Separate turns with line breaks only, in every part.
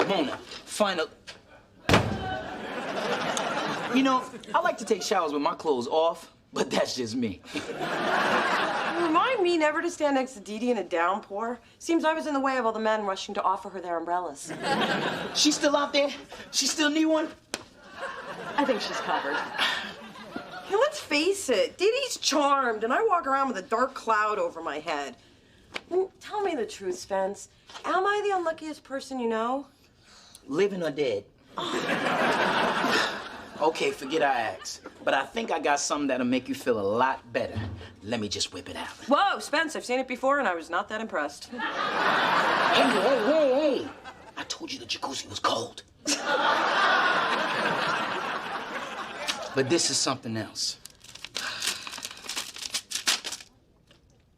Mona, final. You know, I like to take showers with my clothes off, but that's just me.
Remind me never to stand next to Dee in a downpour. Seems I was in the way of all the men rushing to offer her their umbrellas.
She's still out there? She still need one?
I think she's covered. Hey, let's face it, Dee charmed, and I walk around with a dark cloud over my head. Tell me the truth, Spence. Am I the unluckiest person you know?
Living or dead? Okay, forget I asked. But I think I got something that'll make you feel a lot better. Let me just whip it out.
Whoa, Spence, I've seen it before and I was not that impressed.
Hey. I told you the jacuzzi was cold. But this is something else.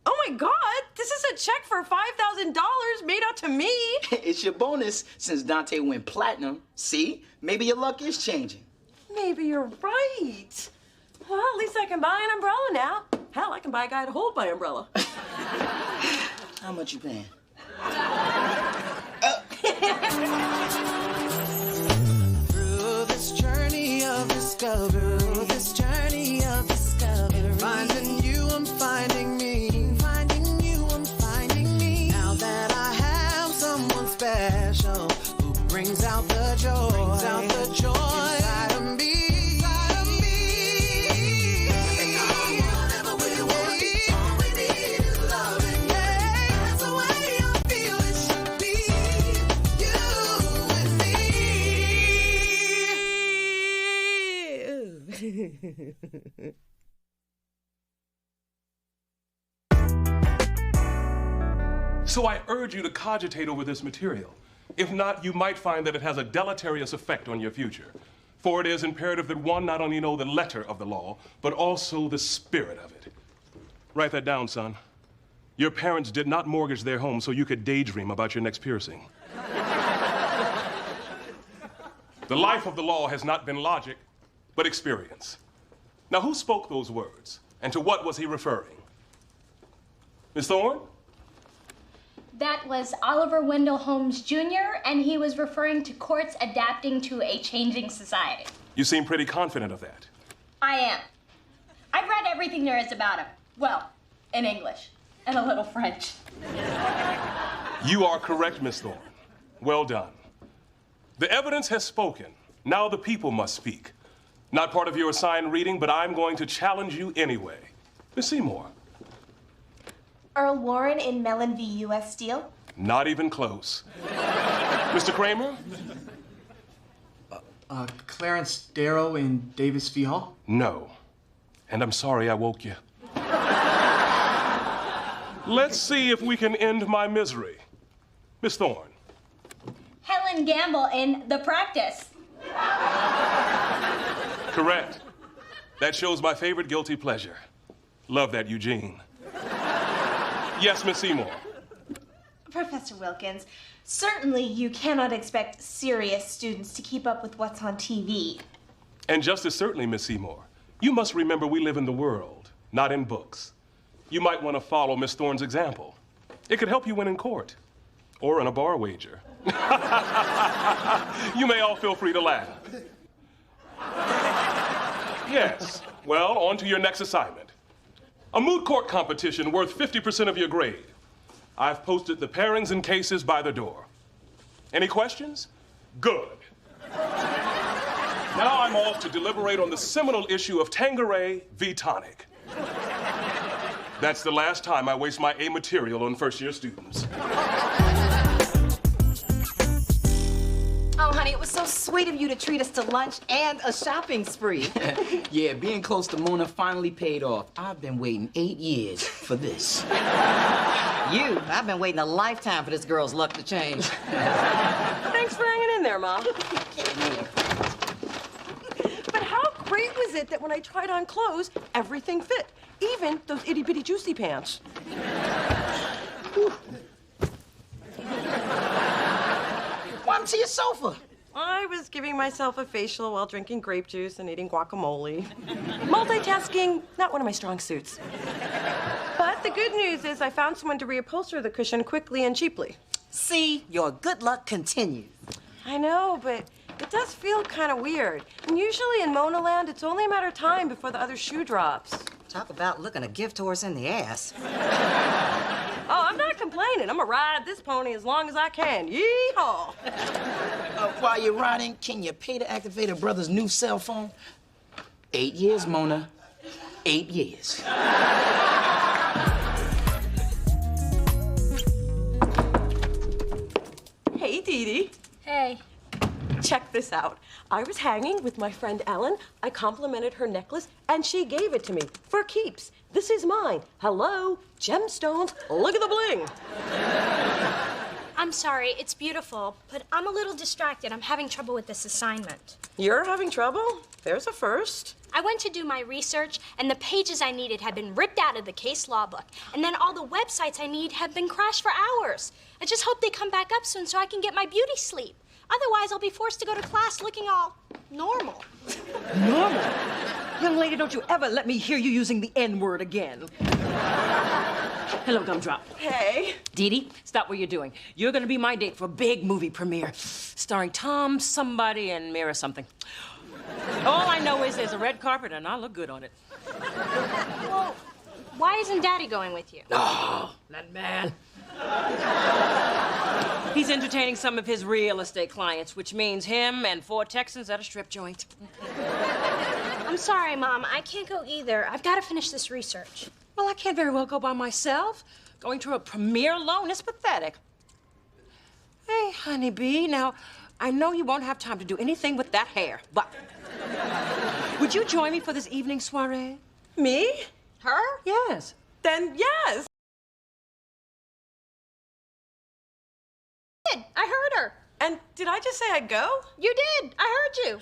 Oh my God, this is a check for $5,000 made out to me.
It's your bonus since Dante went platinum. See? Maybe your luck is changing.
Maybe you're right. Well, at least I can buy an umbrella now. Hell, I can buy a guy to hold my umbrella.
How much you paying?
Through this journey of discovery, finding you, I'm finding me. Finding you, I'm finding me. Now that I have someone special who brings out the joy, inside of me.
So I urge you to cogitate over this material. If not, you might find that it has a deleterious effect on your future. For it is imperative that one not only know the letter of the law, but also the spirit of it. Write that down, son. Your parents did not mortgage their home so you could daydream about your next piercing. The life of the law has not been logic, but experience. Now, who spoke those words, and to what was he referring? Miss Thorne?
That was Oliver Wendell Holmes Jr., and he was referring to courts adapting to a changing society.
You seem pretty confident of that.
I am. I've read everything there is about him. Well, in English, and a little French.
You are correct, Miss Thorne. Well done. The evidence has spoken. Now the people must speak. Not part of your assigned reading, but I'm going to challenge you anyway. Miss Seymour.
Earl Warren in Mellon v. U.S. Steel?
Not even close. Mr. Kramer?
Clarence Darrow in Davis v. Hall?
No. And I'm sorry I woke you. Let's see if we can end my misery. Miss Thorne.
Helen Gamble in The Practice.
Correct. That shows my favorite guilty pleasure. Love that, Eugene. Yes, Miss Seymour.
Professor Wilkins, certainly you cannot expect serious students to keep up with what's on TV.
And just as certainly, Miss Seymour, you must remember we live in the world, not in books. You might want to follow Miss Thorne's example. It could help you win in court or in a bar wager. You may all feel free to laugh. Yes. Well, on to your next assignment. A moot court competition worth 50% of your grade. I've posted the pairings and cases by the door. Any questions? Good. Now I'm off to deliberate on the seminal issue of Tanqueray v. Tonic. That's the last time I waste my A material on first-year students.
Oh, honey, it was so sweet of you to treat us to lunch and a shopping spree.
Yeah, being close to Mona finally paid off. I've been waiting 8 years for this.
I've been waiting a lifetime for this girl's luck to change.
Thanks for hanging in there, Mom. But how great was it that when I tried on clothes, everything fit? Even those itty-bitty juicy pants.
Welcome to your sofa.
I was giving myself a facial while drinking grape juice and eating guacamole. Multitasking, not one of my strong suits. But the good news is I found someone to reupholster the cushion quickly and cheaply.
See, your good luck continues.
I know, but it does feel kind of weird. And usually in Mona Land, it's only a matter of time before the other shoe drops.
Talk about looking a gift horse in the ass.
Oh, I'm not complaining. I'm gonna ride this pony as long as I can. Yee-haw!
While you're riding, can you pay to activate a brother's new cell phone? 8 years, Mona. 8 years.
Hey, Dee Dee.
Hey.
Check this out. I was hanging with my friend Ellen. I complimented her necklace, and she gave it to me for keeps. This is mine. Hello, gemstones. Look at the bling.
I'm sorry, it's beautiful, but I'm a little distracted. I'm having trouble with this assignment.
You're having trouble? There's a first.
I went to do my research, and the pages I needed had been ripped out of the case law book. And then all the websites I need have been crashed for hours. I just hope they come back up soon so I can get my beauty sleep. Otherwise, I'll be forced to go to class looking all normal.
Normal? Young lady, don't you ever let me hear you using the N-word again.
Hello, Gumdrop.
Hey.
Dee Dee, stop what you're doing. You're gonna be my date for a big movie premiere, starring Tom somebody and Mira something. All I know is there's a red carpet and I look good on it.
Well, why isn't Daddy going with you?
Oh, that man. He's entertaining some of his real estate clients, which means him and 4 Texans at a strip joint.
I'm sorry, Mom. I can't go either. I've got to finish this research.
Well, I can't very well go by myself. Going to a premiere alone is pathetic. Hey, honeybee, now, I know you won't have time to do anything with that hair, but would you join me for this evening soiree?
Me?
Her? Yes.
Then yes.
I heard her.
And did I just say I'd go?
You did. I heard you.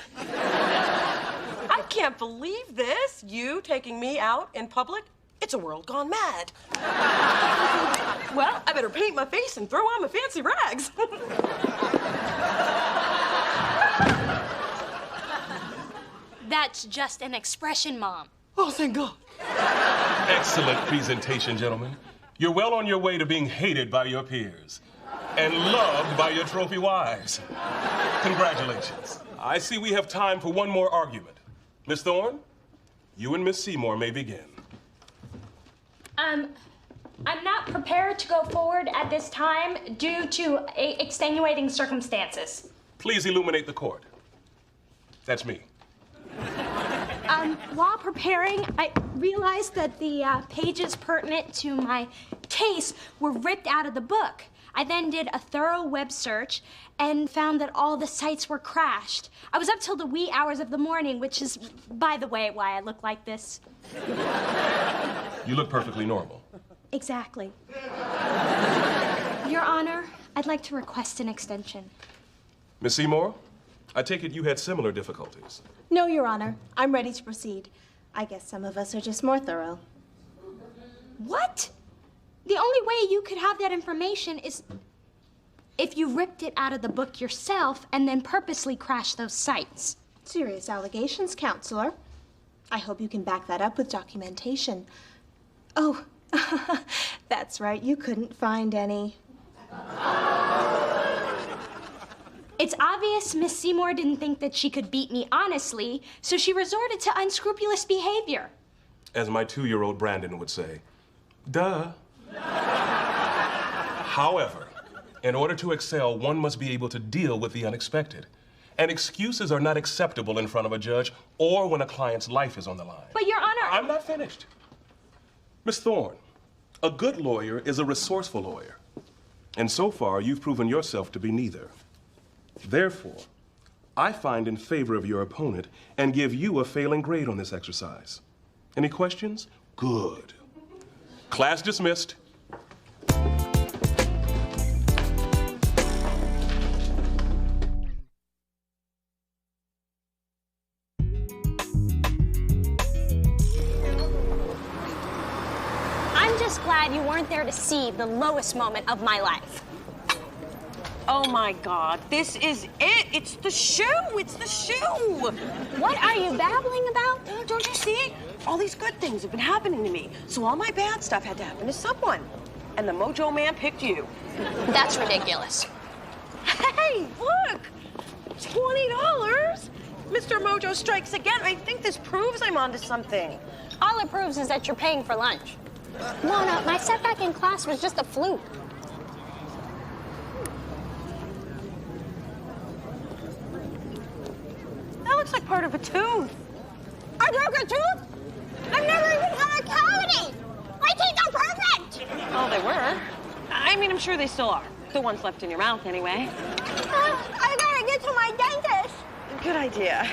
I can't believe this. You taking me out in public? It's a world gone mad. Well, I better paint my face and throw on my fancy rags.
That's just an expression, Mom.
Oh, thank God.
Excellent presentation, gentlemen. You're well on your way to being hated by your peers and loved by your trophy wives. Congratulations. I see we have time for one more argument. Miss Thorne, you and Miss Seymour may begin.
I'm not prepared to go forward at this time due to extenuating circumstances.
Please illuminate the court. That's me.
While preparing, I realized that the pages pertinent to my case were ripped out of the book. I then did a thorough web search and found that all the sites were crashed. I was up till the wee hours of the morning, which is, by the way, why I look like this.
You look perfectly normal.
Exactly. Your Honor, I'd like to request an extension.
Miss Seymour, I take it you had similar difficulties.
No, Your Honor. I'm ready to proceed. I guess some of us are just more thorough.
What? The only way you could have that information is if you ripped it out of the book yourself and then purposely crashed those sites.
Serious allegations, Counselor. I hope you can back that up with documentation. Oh, that's right. You couldn't find any.
It's obvious Miss Seymour didn't think that she could beat me honestly, so she resorted to unscrupulous behavior.
As my 2-year-old Brandon would say, duh. However, in order to excel, one must be able to deal with the unexpected. And excuses are not acceptable in front of a judge or when a client's life is on the line.
But, Your Honor...
I'm not finished. Miss Thorne, a good lawyer is a resourceful lawyer. And so far, you've proven yourself to be neither. Therefore, I find in favor of your opponent and give you a failing grade on this exercise. Any questions? Good. Class dismissed.
I'm just glad you weren't there to see the lowest moment of my life.
Oh my God, this is it. It's the shoe. It's the shoe.
What are you babbling about?
Oh, don't you see? All these good things have been happening to me. So all my bad stuff had to happen to someone. And the Mojo man picked you.
That's ridiculous.
Hey, look. $20? Mr. Mojo strikes again. I think this proves I'm onto something.
All it proves is that you're paying for lunch. Mona, my setback in class was just a fluke.
That looks like part of a tooth.
I broke a tooth? I've never even had a cavity. My teeth are perfect.
Oh, they were. I mean, I'm sure they still are. The ones left in your mouth, anyway.
I gotta get to my dentist.
Good idea.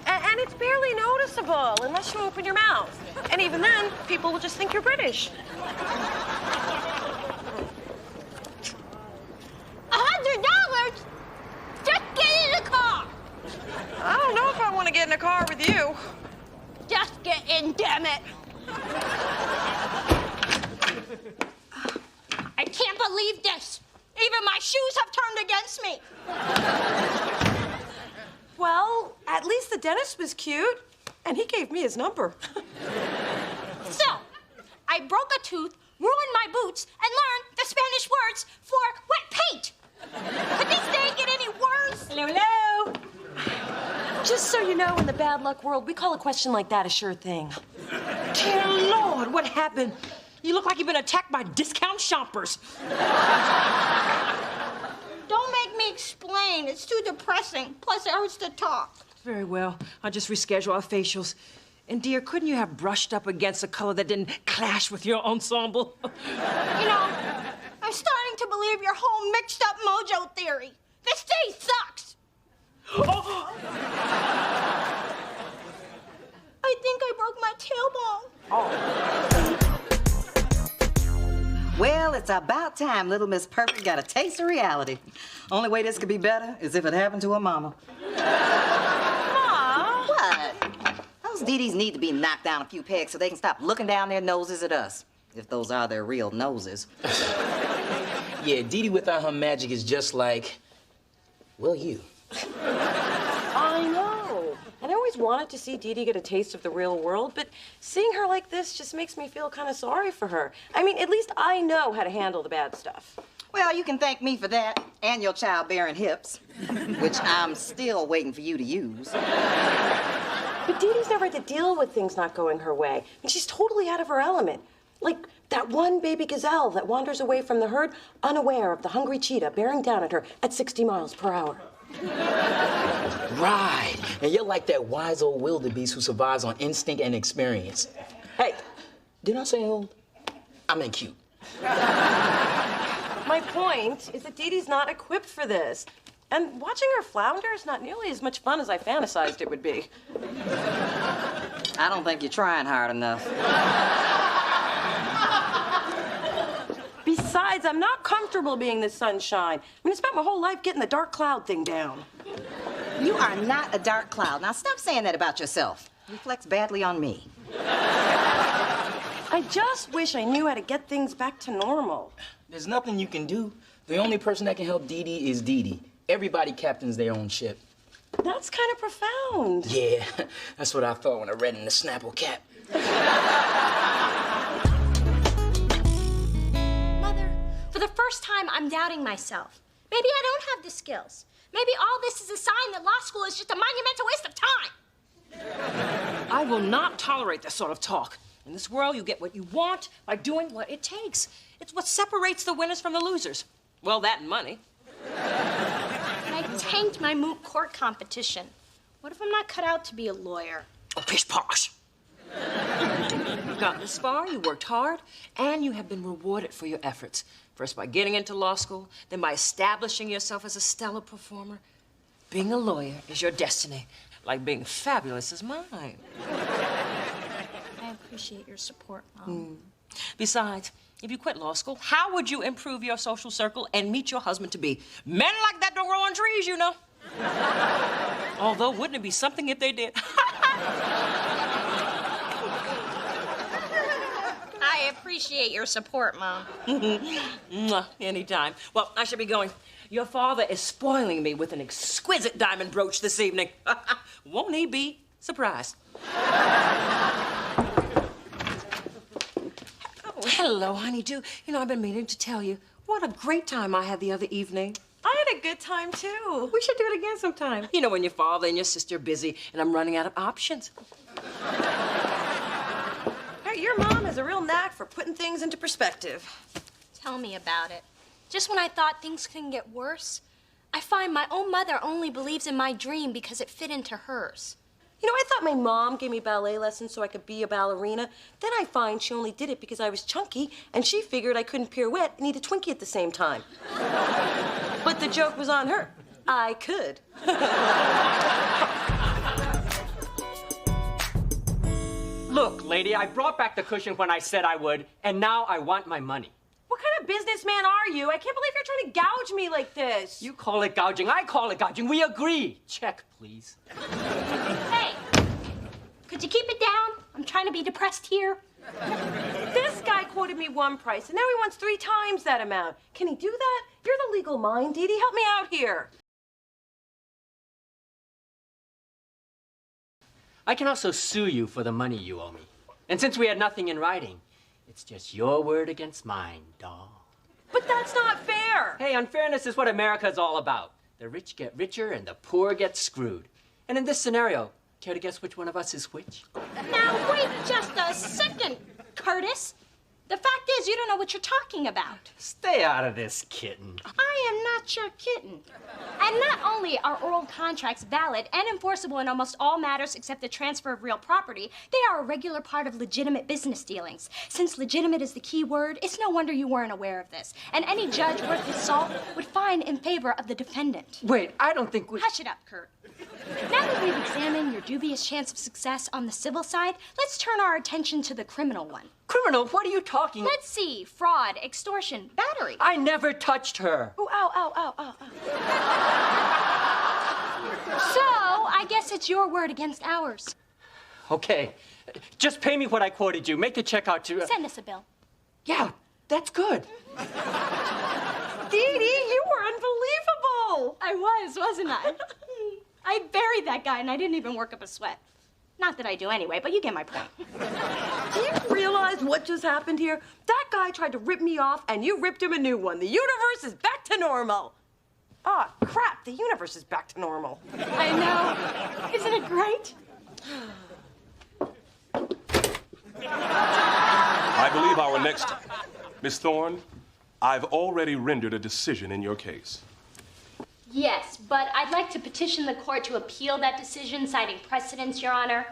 And it's barely noticeable unless you open your mouth. And even then, people will just think you're British.
$100? Just get in the car.
I don't know if I want to get in a car with you.
Just get in, damn it. I can't believe this. Even my shoes have turned against me.
Well, at least the dentist was cute, and he gave me his number.
So, I broke a tooth, ruined my boots, and learned the Spanish words for wet paint. Could this day get any worse?
Hello, hello. Just so you know, in the bad luck world, we call a question like that a sure thing.
Dear Lord, what happened? You look like you've been attacked by discount shoppers.
Don't make me explain. It's too depressing. Plus, it hurts to talk.
Very well. I'll just reschedule our facials. And dear, couldn't you have brushed up against a color that didn't clash with your ensemble?
You know, I'm starting to believe your whole mixed-up Mojo theory. This day sucks.
Oh.
I think I broke my tailbone.
Well, it's about time little Miss Perfect got a taste of reality. Only way this could be better is if it happened to her mama.
Aw.
What? Those Dee-Dees need to be knocked down a few pegs so they can stop looking down their noses at us. If those are their real noses.
Yeah, Dee Dee without her magic is just like, well, you.
I know. And I always wanted to see Dee Dee get a taste of the real world, but seeing her like this just makes me feel kind of sorry for her. I mean, at least I know how to handle the bad stuff.
Well, you can thank me for that and your childbearing hips, which I'm still waiting for you to use.
But Dee Dee's never had to deal with things not going her way. And she's totally out of her element. Like that one baby gazelle that wanders away from the herd, unaware of the hungry cheetah bearing down at her at 60 miles per hour.
Right. And you're like that wise old wildebeest who survives on instinct and experience. Hey, did I say old? I meant cute.
My point is that Dee Dee's not equipped for this. And watching her flounder is not nearly as much fun as I fantasized it would be.
I don't think you're trying hard enough.
Besides, I'm not comfortable being the sunshine. I mean, I spent my whole life getting the dark cloud thing down.
You are not a dark cloud. Now stop saying that about yourself. It reflects badly on me.
I just wish I knew how to get things back to normal.
There's nothing you can do. The only person that can help Dee Dee is Dee Dee. Everybody captains their own ship.
That's kind of profound.
Yeah, that's what I thought when I read in the Snapple Cap.
Mother, for the first time, I'm doubting myself. Maybe I don't have the skills. Maybe all this is a sign that law school is just a monumental waste of time.
I will not tolerate this sort of talk. In this world, you get what you want by doing what it takes. It's what separates the winners from the losers. Well, that and money.
I tanked my moot court competition. What if I'm not cut out to be a lawyer?
Oh, pish posh. You've gotten this far, you worked hard, and you have been rewarded for your efforts. First by getting into law school, then by establishing yourself as a stellar performer. Being a lawyer is your destiny, like being fabulous is mine.
I appreciate your support, Mom.
Besides, if you quit law school, how would you improve your social circle and meet your husband-to-be? Men like that don't grow on trees, you know. Although, wouldn't it be something if they did?
I appreciate your support, Mom.
Mwah, anytime. Well, I should be going. Your father is spoiling me with an exquisite diamond brooch this evening. Won't he be surprised? Oh, hello, honeydew. You know, I've been meaning to tell you what a great time I had the other evening.
I had a good time, too.
We should do it again sometime. You know, when your father and your sister are busy and I'm running out of options.
Hey, your mom has a real knack for putting things into perspective.
Tell me about it. Just when I thought things couldn't get worse, I find my own mother only believes in my dream because it fit into hers.
You know, I thought my mom gave me ballet lessons so I could be a ballerina. Then I find she only did it because I was chunky, and she figured I couldn't pirouette and eat a Twinkie at the same time. But the joke was on her. I could.
Look, lady, I brought back the cushion when I said I would, and now I want my money.
What kind of businessman are you? I can't believe you're trying to gouge me like this.
You call it gouging, I call it gouging. We agree. Check, please.
Hey, could you keep it down? I'm trying to be depressed here.
This guy quoted me one price, and now he wants 3 times that amount. Can he do that? You're the legal mind, Dee Dee. Help me out here.
I can also sue you for the money you owe me. And since we had nothing in writing, it's just your word against mine, doll.
But that's not fair.
Hey, unfairness is what America's all about. The rich get richer and the poor get screwed. And in this scenario, care to guess which one of us is which?
Now, wait just a second, Curtis. The fact is, you don't know what you're talking about.
Stay out of this, kitten.
I am not your kitten. And not only are oral contracts valid and enforceable in almost all matters except the transfer of real property, they are a regular part of legitimate business dealings. Since legitimate is the key word, it's no wonder you weren't aware of this. And any judge worth his salt would find in favor of the defendant.
Wait, I don't think we...
Hush it up, Kurt. Now that we've examined your dubious chance of success on the civil side, let's turn our attention to the criminal one.
Criminal? What are you talking...
Let's see. Fraud, extortion, battery.
I never touched her.
Oh, ow, ow, ow, ow, ow.
So, I guess it's your word against ours.
Okay, just pay me what I quoted you. Make the check out to...
Send us a bill.
Yeah, that's good.
Dee Dee, you were unbelievable.
I was, wasn't I? I buried that guy and I didn't even work up a sweat. Not that I do anyway, but you get my point.
Do you realize what just happened here? That guy tried to rip me off, and you ripped him a new one. The universe is back to normal. Ah, crap, the universe is back to normal.
I know. Isn't it great?
I believe our next... Miss Thorne, I've already rendered a decision in your case.
Yes, but I'd like to petition the court to appeal that decision, citing precedents, Your Honor.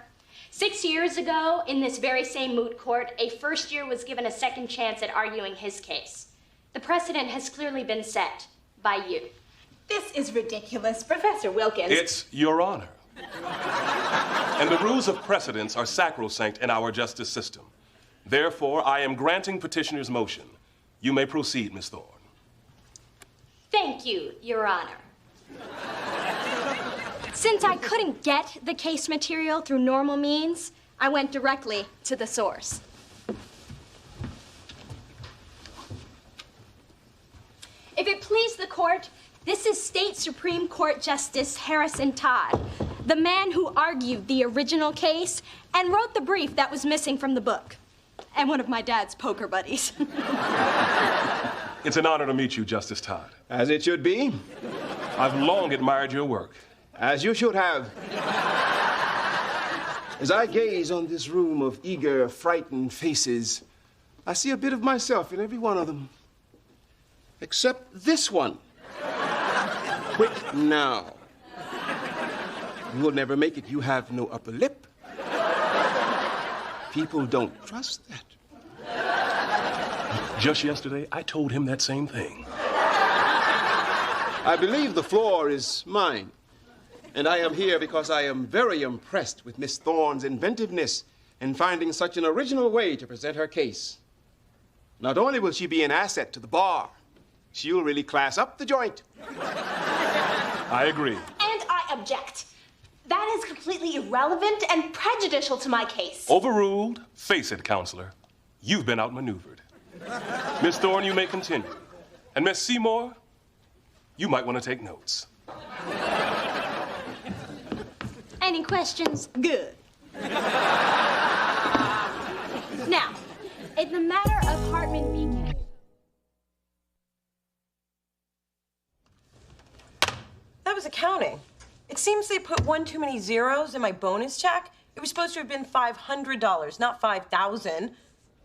6 years ago, in this very same moot court, a first year was given a second chance at arguing his case. The precedent has clearly been set by you.
This is ridiculous, Professor Wilkins.
It's Your Honor. And the rules of precedence are sacrosanct in our justice system. Therefore, I am granting petitioner's motion. You may proceed, Miss Thorne.
Thank you, Your Honor. Since I couldn't get the case material through normal means, I went directly to the source. If it please the court, this is State Supreme Court Justice Harrison Todd, the man who argued the original case and wrote the brief that was missing from the book, and one of my dad's poker buddies.
It's an honor to meet you, Justice Todd.
As it should be.
I've long admired your work.
As you should have. As I gaze on this room of eager, frightened faces, I see a bit of myself in every one of them. Except this one. Quick now. You will never make it. You have no upper lip. People don't trust that.
Just yesterday, I told him that same thing.
I believe the floor is mine. And I am here because I am very impressed with Miss Thorne's inventiveness in finding such an original way to present her case. Not only will she be an asset to the bar, she'll really class up the joint.
I agree.
And I object. That is completely irrelevant and prejudicial to my case.
Overruled. Face it, counselor. You've been outmaneuvered. Miss Thorne, you may continue. And Miss Seymour, you might want to take notes.
Any questions? Good. Now, in the matter of Hartman v.
was accounting. It seems they put one too many zeros in my bonus check. It was supposed to have been $500, not $5,000.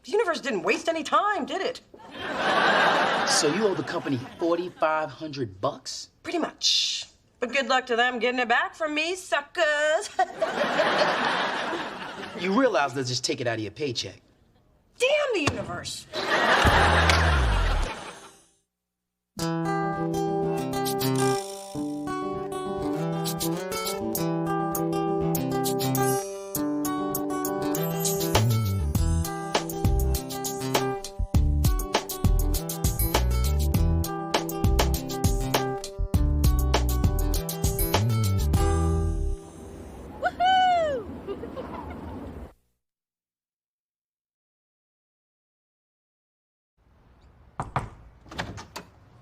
The universe didn't waste any time, did it?
So you owe the company $4,500?
Pretty much. But good luck to them getting it back from me, suckers.
You realize they'll just take it out of your paycheck.
Damn the universe.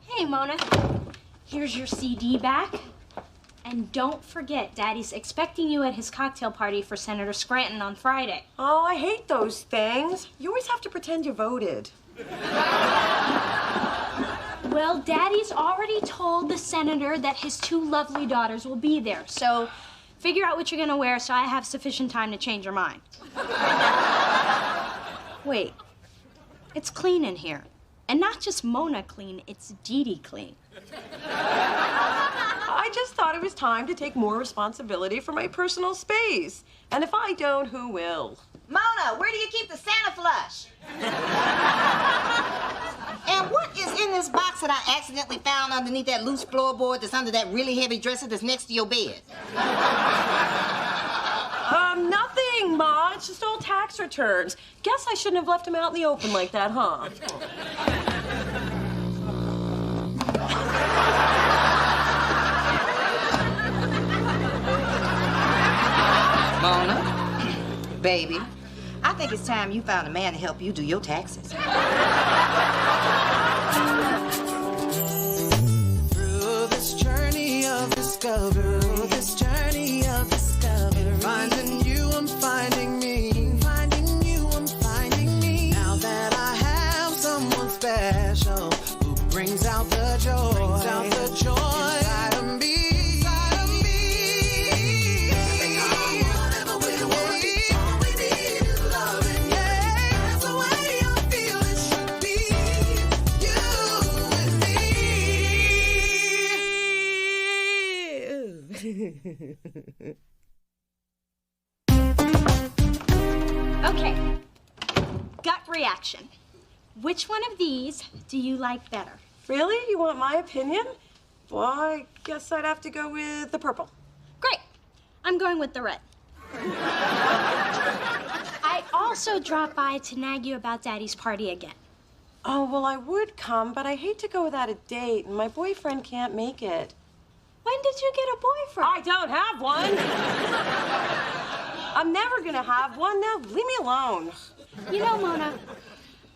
Hey, Mona. Here's your CD back. And don't forget, Daddy's expecting you at his cocktail party for Senator Scranton on Friday.
Oh, I hate those things. You always have to pretend you voted.
Well, Daddy's already told the senator that his 2 lovely daughters will be there. So figure out what you're gonna wear so I have sufficient time to change your mind. Wait, it's clean in here. And not just Mona clean, it's Dee Dee clean.
I just thought it was time to take more responsibility for my personal space. And if I don't, who will?
Mona, where do you keep the Santa flush? And what is in this box that I accidentally found underneath that loose floorboard that's under that really heavy dresser that's next to your bed?
Nothing, Ma. It's just old tax returns. Guess I shouldn't have left them out in the open like that, huh?
Mona, baby, I think it's time you found a man to help you do your taxes.
Through this journey of discovery, finding you, I'm finding me. Finding you, I'm finding me. Now that I have someone special who brings out the joy, inside of me.
Okay, gut reaction. Which one of these do you like better?
Really? You want my opinion? Well, I guess I'd have to go with the purple.
Great. I'm going with the red. I also dropped by to nag you about Daddy's party again.
Oh, well, I would come, but I hate to go without a date, and my boyfriend can't make it.
When did you get a boyfriend?
I don't have one. I'm never gonna have one. Now, leave me alone.
You know, Mona,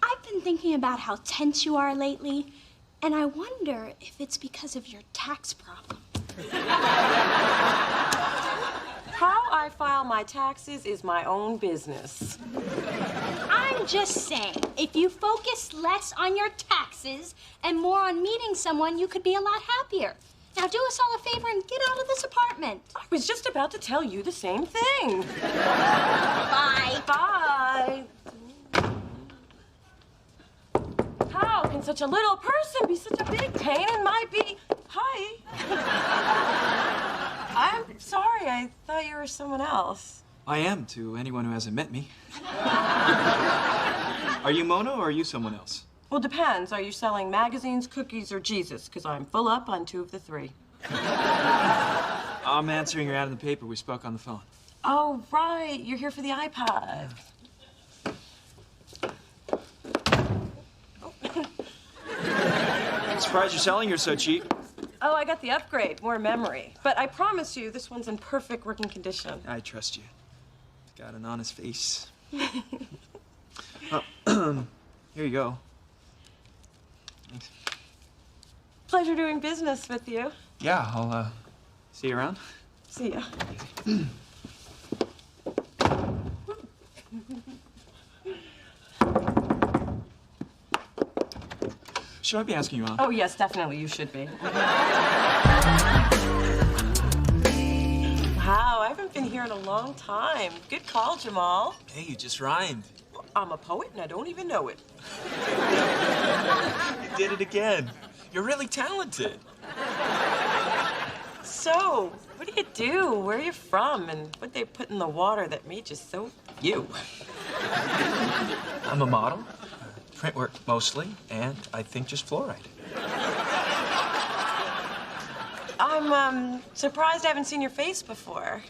I've been thinking about how tense you are lately, and I wonder if it's because of your tax problem.
How I file my taxes is my own business.
I'm just saying, if you focus less on your taxes and more on meeting someone, you could be a lot happier. Now do us all a favor and get out of this apartment.
I was just about to tell you the same thing.
Bye.
Bye. How can such a little person be such a big pain in my Hi. I'm sorry. I thought you were someone else.
I am to anyone who hasn't met me. Are you Mona or are you someone else?
Well, depends. Are you selling magazines, cookies, or Jesus? Because I'm full up on 2 of the 3.
I'm answering your ad in the paper. We spoke on the phone.
Oh, right. You're here for the iPod.
I'm surprised you're selling yours so cheap.
Oh, I got the upgrade. More memory. But I promise you, this one's in perfect working condition.
I trust you. Got an honest face. Here you go. Thanks.
Pleasure doing business with you.
Yeah, I'll see you around.
See ya.
Should I be asking you out?
Oh, yes, definitely. You should be. here in a long time. Good call, Jamal.
Hey, you just rhymed.
I'm a poet and I don't even know it.
You did it again. You're really talented.
So, what do? Where are you from? And what they put in the water that made you so you?
I'm a model. Print work mostly, and I think just fluoride.
I'm surprised I haven't seen your face before.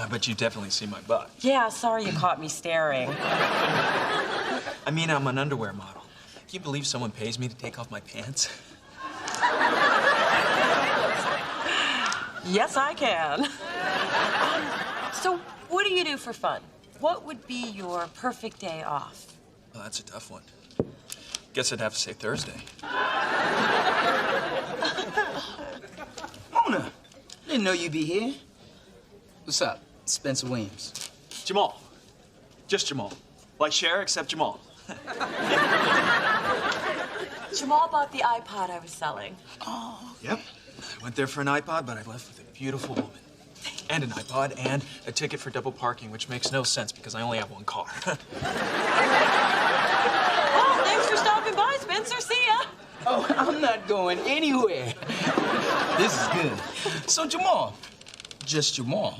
But you definitely see my butt.
Yeah, sorry you caught me staring.
I mean, I'm an underwear model. Can you believe someone pays me to take off my pants?
Yes, I can. So, what do you do for fun? What would be your perfect day off?
Well, that's a tough one. Guess I'd have to say Thursday.
Mona, didn't know you'd be here. What's up? Spencer Williams.
Jamal. Just Jamal. Like Cher, except Jamal.
Jamal bought the iPod I was selling.
Oh.
Yep. I went there for an iPod, but I left with a beautiful woman. And an iPod and a ticket for double parking, which makes no sense because I only have one car.
Oh, thanks for stopping by, Spencer. See ya.
Oh, I'm not going anywhere. This is good. So, Jamal, just Jamal,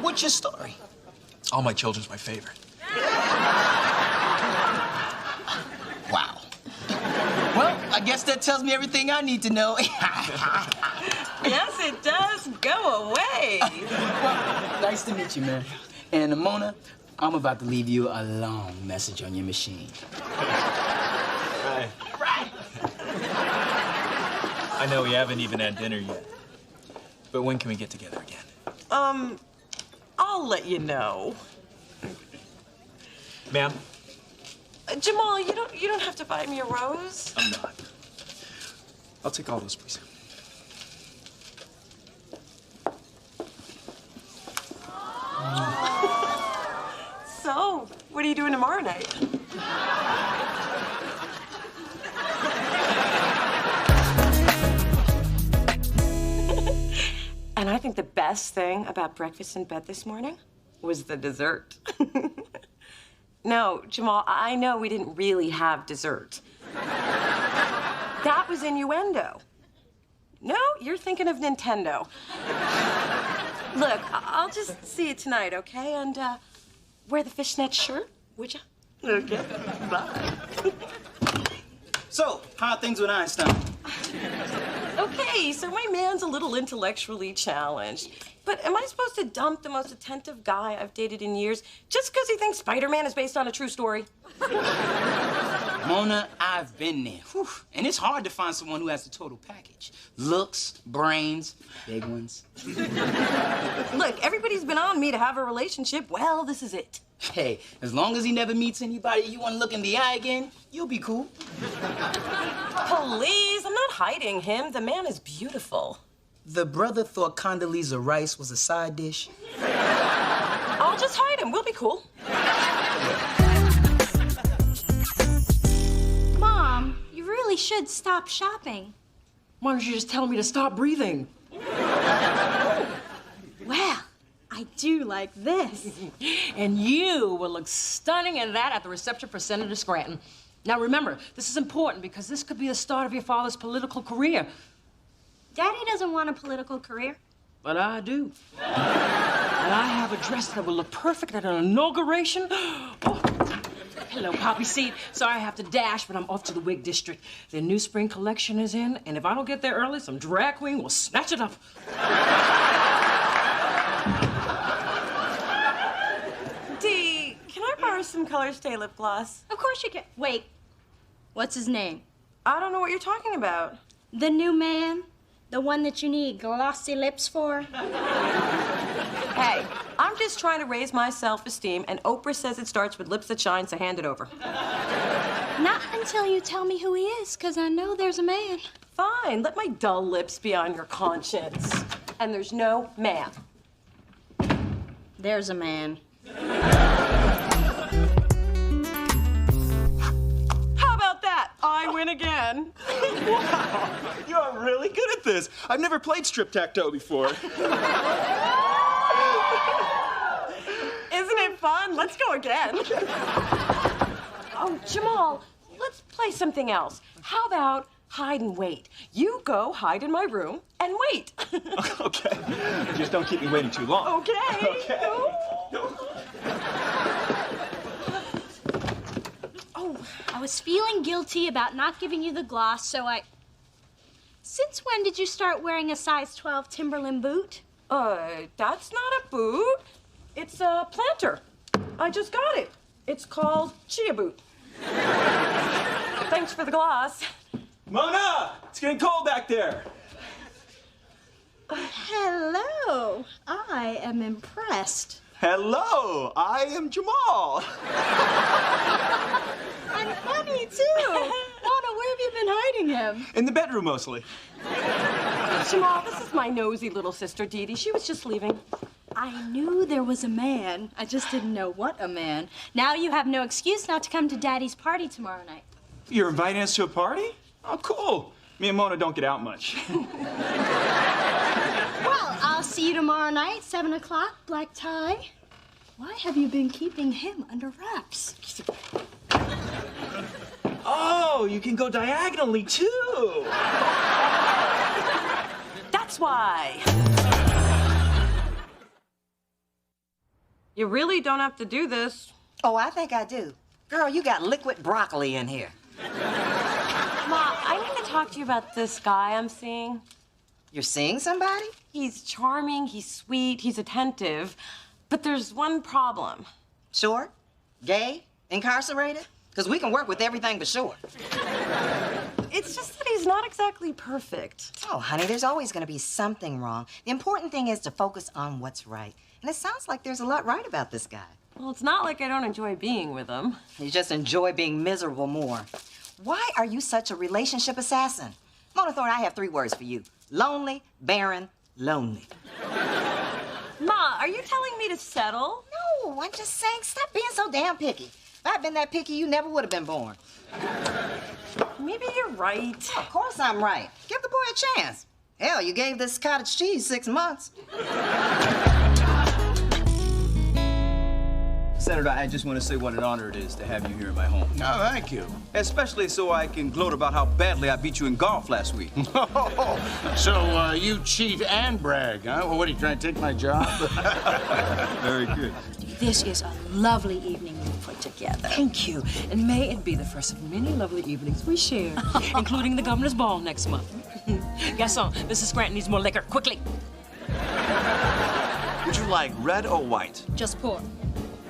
what's your story?
All my children's my favorite.
Wow. Well, I guess that tells me everything I need to know.
Yes, it does. Go away.
Well, nice to meet you, man. And Mona, I'm about to leave you a long message on your machine.
Right.
Right.
I know we haven't even had dinner yet. But when can we get together again?
I'll let you know.
Ma'am?
Jamal, you don't have to buy me a rose.
I'm not. I'll take all those, please.
So, what are you doing tomorrow night? And I think the best thing about breakfast in bed this morning was the dessert. No, Jamal, I know we didn't really have dessert. That was innuendo. No, you're thinking of Nintendo. Look, I'll just see you tonight, okay? And, wear the fishnet shirt, would you? Okay, bye.
So, how are things with Einstein?
Okay, so my man's a little intellectually challenged. But am I supposed to dump the most attentive guy I've dated in years just because he thinks Spider-Man is based on a true story?
Mona, I've been there. Whew. And it's hard to find someone who has the total package. Looks, brains, big ones.
Look, everybody's been on me to have a relationship. Well, this is it.
Hey, as long as he never meets anybody you want to look in the eye again, you'll be cool.
Please, I'm not hiding him. The man is beautiful.
The brother thought Condoleezza Rice was a side dish.
I'll just hide him. We'll be cool.
Mom, you really should stop shopping.
Why don't you just tell me to stop breathing?
Well, I do like this.
And you will look stunning in that at the reception for Senator Scranton. Now remember, this is important because this could be the start of your father's political career.
Daddy doesn't want a political career.
But I do. And I have a dress that will look perfect at an inauguration. Oh. Hello, Poppy Seed. Sorry I have to dash, but I'm off to the wig district. Their new spring collection is in, and if I don't get there early, some drag queen will snatch it up.
Dee, can I borrow some Color Stay lip gloss?
Of course you can. Wait, what's his name?
I don't know what you're talking about.
The new man? The one that you need glossy lips for?
Hey, I'm just trying to raise my self-esteem, and Oprah says it starts with lips that shine, so hand it over.
Not until you tell me who he is, because I know there's a man.
Fine, let my dull lips be on your conscience. And there's no man.
There's a man.
How about that? I win again.
Wow, you're really good at this. I've never played strip-tac-toe before.
fun. Let's go again. Oh, Jamal, let's play something else. How about hide and wait? You go hide in my room and wait.
Okay. Just don't keep me waiting too long.
Okay.
Okay.
Oh, I was feeling guilty about not giving you the gloss, so I... Since when did you start wearing a size 12 Timberland boot?
That's not a boot. It's a planter. I just got it. It's called Chia Boot. Thanks for the gloss.
Mona! It's getting cold back there.
Hello. I am impressed.
Hello, I am Jamal.
And funny, too. Mona, where have you been hiding him?
In the bedroom, mostly.
Jamal, this is my nosy little sister, Dee Dee. She was just leaving.
I knew there was a man. I just didn't know what a man. Now you have no excuse not to come to Daddy's party tomorrow night.
You're inviting us to a party? Oh, cool. Me and Mona don't get out much.
Well, I'll see you tomorrow night, 7 o'clock, black tie. Why have you been keeping him under wraps?
Oh, you can go diagonally, too.
That's why. You really don't have to do this.
Oh, I think I do. Girl, you got liquid broccoli in here.
Ma, I need to talk to you about this guy I'm seeing.
You're seeing somebody?
He's charming, he's sweet, he's attentive, but there's one problem.
Short? Gay? Incarcerated? Because we can work with everything but short.
It's just that he's not exactly perfect.
Oh, honey, there's always going to be something wrong. The important thing is to focus on what's right. And it sounds like there's a lot right about this guy.
Well, it's not like I don't enjoy being with him.
You just enjoy being miserable more. Why are you such a relationship assassin? Mona Thorne, I have 3 words for you. Lonely, barren, lonely.
Ma, are you telling me to settle?
No, I'm just saying stop being so damn picky. If I'd been that picky, you never would have been born.
Maybe you're right.
Of course I'm right. Give the boy a chance. Hell, you gave this cottage cheese 6 months.
Senator, I just want to say what an honor it is to have you here in my home.
Oh, thank you.
Especially so I can gloat about how badly I beat you in golf last week.
So you cheat and brag, huh? Well, what, are you trying to take my job?
Very good.
This is a lovely evening you've put together. Thank you. And may it be the first of many lovely evenings we share, including the governor's ball next month. Gaston, Mrs. Scranton needs more liquor, quickly.
Would you like red or white?
Just pour.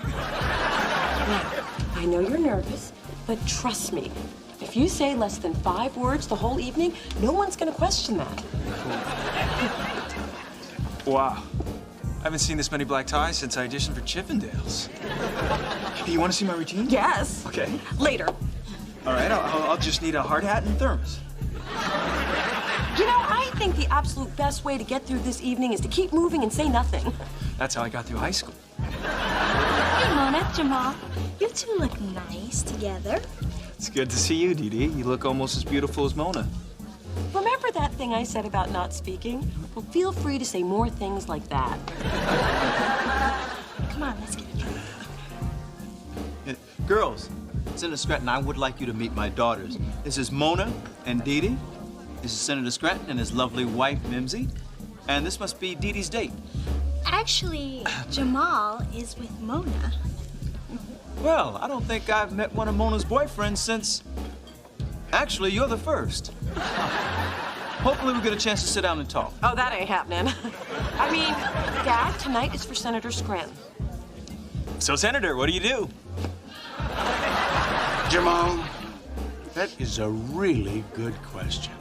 Now, I know you're nervous, but trust me, if you say less than 5 words the whole evening, no one's gonna question that.
Wow. I haven't seen this many black ties since I auditioned for Chippendales. Hey, you want to see my routine?
Yes.
Okay.
Later.
All right, I'll just need a hard hat and thermos.
You know, I think the absolute best way to get through this evening is to keep moving and say nothing.
That's how I got through high school.
Hey, Mona, Jamal, you 2 look nice together.
It's good to see you, Dee Dee. You look almost as beautiful as Mona.
Remember that thing I said about not speaking? Well, feel free to say more things like that.
Come on, let's get it.
Girls, Senator Scranton, I would like you to meet my daughters. This is Mona and Dee Dee. This is Senator Scranton and his lovely wife, Mimsy. And this must be Dee Dee's date.
Actually, Jamal is with Mona.
Well, I don't think I've met one of Mona's boyfriends since... Actually, you're the first. Hopefully we'll get a chance to sit down and talk.
Oh, that ain't happening. I mean, Dad, tonight is for Senator Scranton.
So, Senator, what do you do?
Jamal, that is a really good question.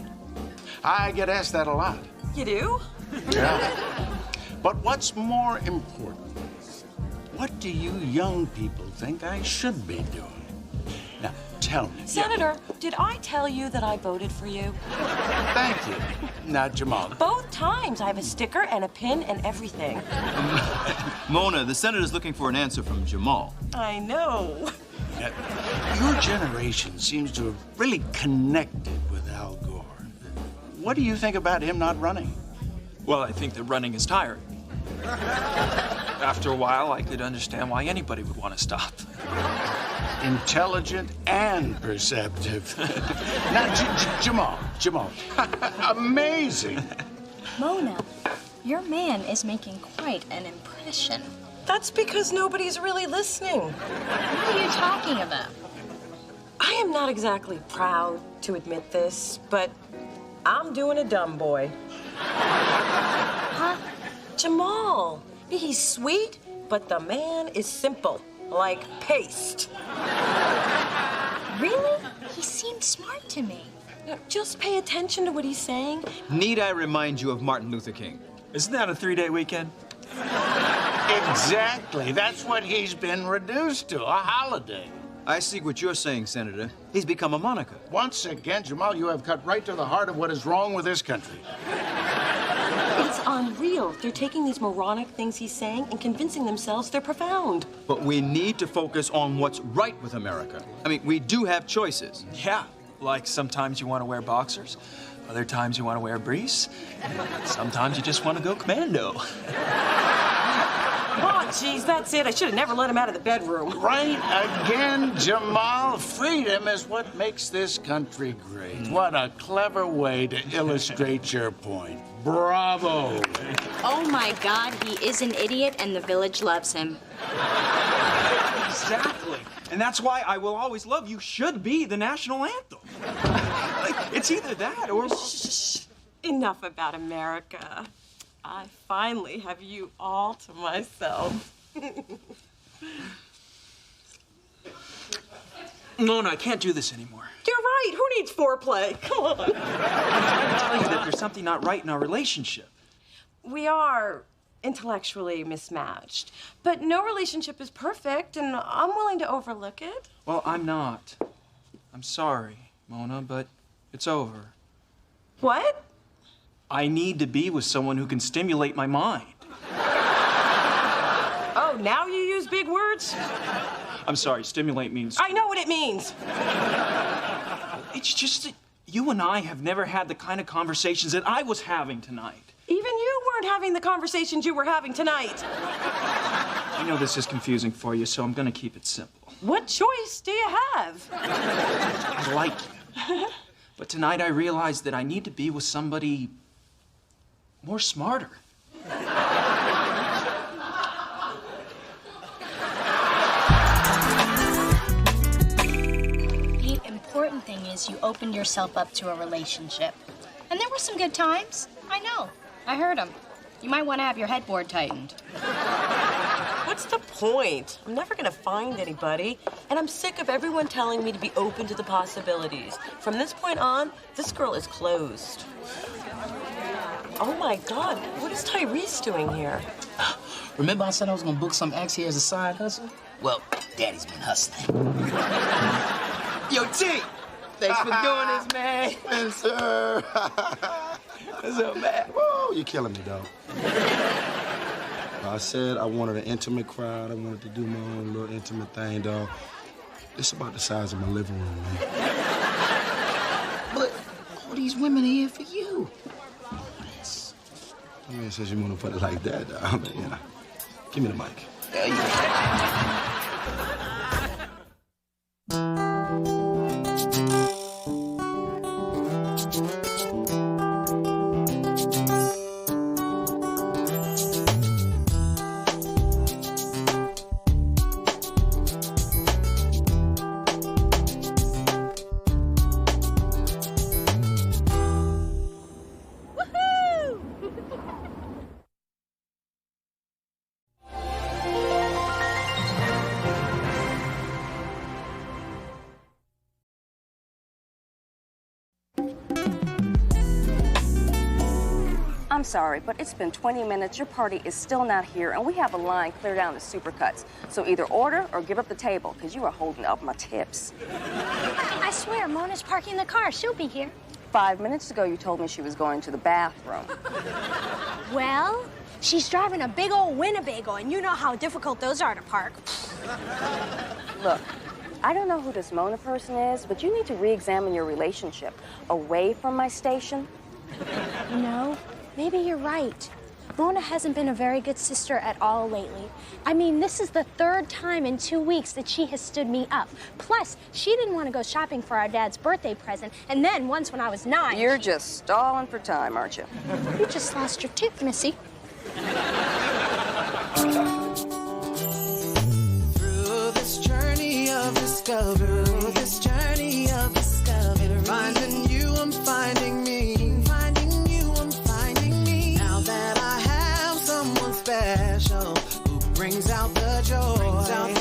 I get asked that a lot.
You do?
Yeah. But what's more important? What do you young people think I should be doing? Now, tell me.
Senator, did I tell you that I voted for you?
Thank you. Now, Jamal.
Both times. I have a sticker and a pin and everything.
Mona, the senator's looking for an answer from Jamal.
I know.
Your generation seems to have really connected with Al Gore. What do you think about him not running?
Well, I think that running is tiring. After a while, I could understand why anybody would want to stop.
Intelligent and perceptive. Now, Jamal. Amazing.
Mona, your man is making quite an impression.
That's because nobody's really listening.
What are you talking about?
I am not exactly proud to admit this, but I'm doing a dumb boy.
Huh?
Jamal. He's sweet, but the man is simple, like paste.
Really? He seemed smart to me.
Now, just pay attention to what he's saying.
Need I remind you of Martin Luther King?
Isn't that a 3-day weekend?
Exactly. That's what he's been reduced to, a holiday.
I see what you're saying, Senator. He's become a moniker.
Once again, Jamal, you have cut right to the heart of what is wrong with this country.
It's unreal. They're taking these moronic things he's saying and convincing themselves they're profound.
But we need to focus on what's right with America. I mean, we do have choices.
Yeah, like sometimes you want to wear boxers, other times you want to wear briefs, sometimes you just want to go commando.
Oh, geez, that's it. I should have never let him out of the bedroom.
Right again, Jamal. Freedom is what makes this country great. What a clever way to illustrate your point. Bravo.
Oh my God, he is an idiot and the village loves him.
Exactly. And that's why I Will Always Love You should be the national anthem. Like, it's either that or...
Shh. Enough about America. I finally have you all to myself.
No, I can't do this anymore.
You're right. Who needs foreplay? Come on.
I'm trying to tell you that there's something not right in our relationship.
We are intellectually mismatched, but no relationship is perfect, and I'm willing to overlook it.
Well, I'm not. I'm sorry, Mona, but it's over.
What?
I need to be with someone who can stimulate my mind.
Oh, now you use big words?
I'm sorry, stimulate means...
I know what it means.
It's just that you and I have never had the kind of conversations that I was having tonight.
Even you weren't having the conversations you were having tonight.
I know this is confusing for you, so I'm gonna keep it simple.
What choice do you have?
I like you. But tonight I realized that I need to be with somebody more smarter.
The important thing is you opened yourself up to a relationship. And there were some good times. I know. I heard them. You might want to have your headboard tightened.
What's the point? I'm never gonna find anybody, and I'm sick of everyone telling me to be open to the possibilities. From this point on, this girl is closed. Oh my God, what is Tyrese doing here?
Remember I said I was gonna book some acts here as a side hustle? Well, Daddy's been hustling. Yo, T! Thanks for doing this, man.
Yes, sir.
What's up, man?
Whoa, you're killing me, dog. I said I wanted an intimate crowd. I wanted to do my own little intimate thing, dog. It's about the size of my living room, man.
But all these women are here for you.
I mean, since you want to put it like that, dog, I mean, you know, give me the mic.
I'm sorry, but it's been 20 minutes. Your party is still not here, and we have a line clear down to Supercuts. So either order or give up the table, because you are holding up my tips.
I swear, Mona's parking the car. She'll be here.
5 minutes ago, you told me she was going to the bathroom.
Well, she's driving a big old Winnebago, and you know how difficult those are to park.
Look, I don't know who this Mona person is, but you need to re-examine your relationship away from my station.
You know, maybe you're right. Mona hasn't been a very good sister at all lately. I mean, this is the 3rd time in 2 weeks that she has stood me up. Plus, she didn't want to go shopping for our dad's birthday present, and then once when I was 9...
You're just stalling for time, aren't you?
You just lost your tooth, Missy.
Through this journey of discovery, finding you, I'm finding me. Finding you, I'm finding me. Now that I have someone special who brings out the joy, inside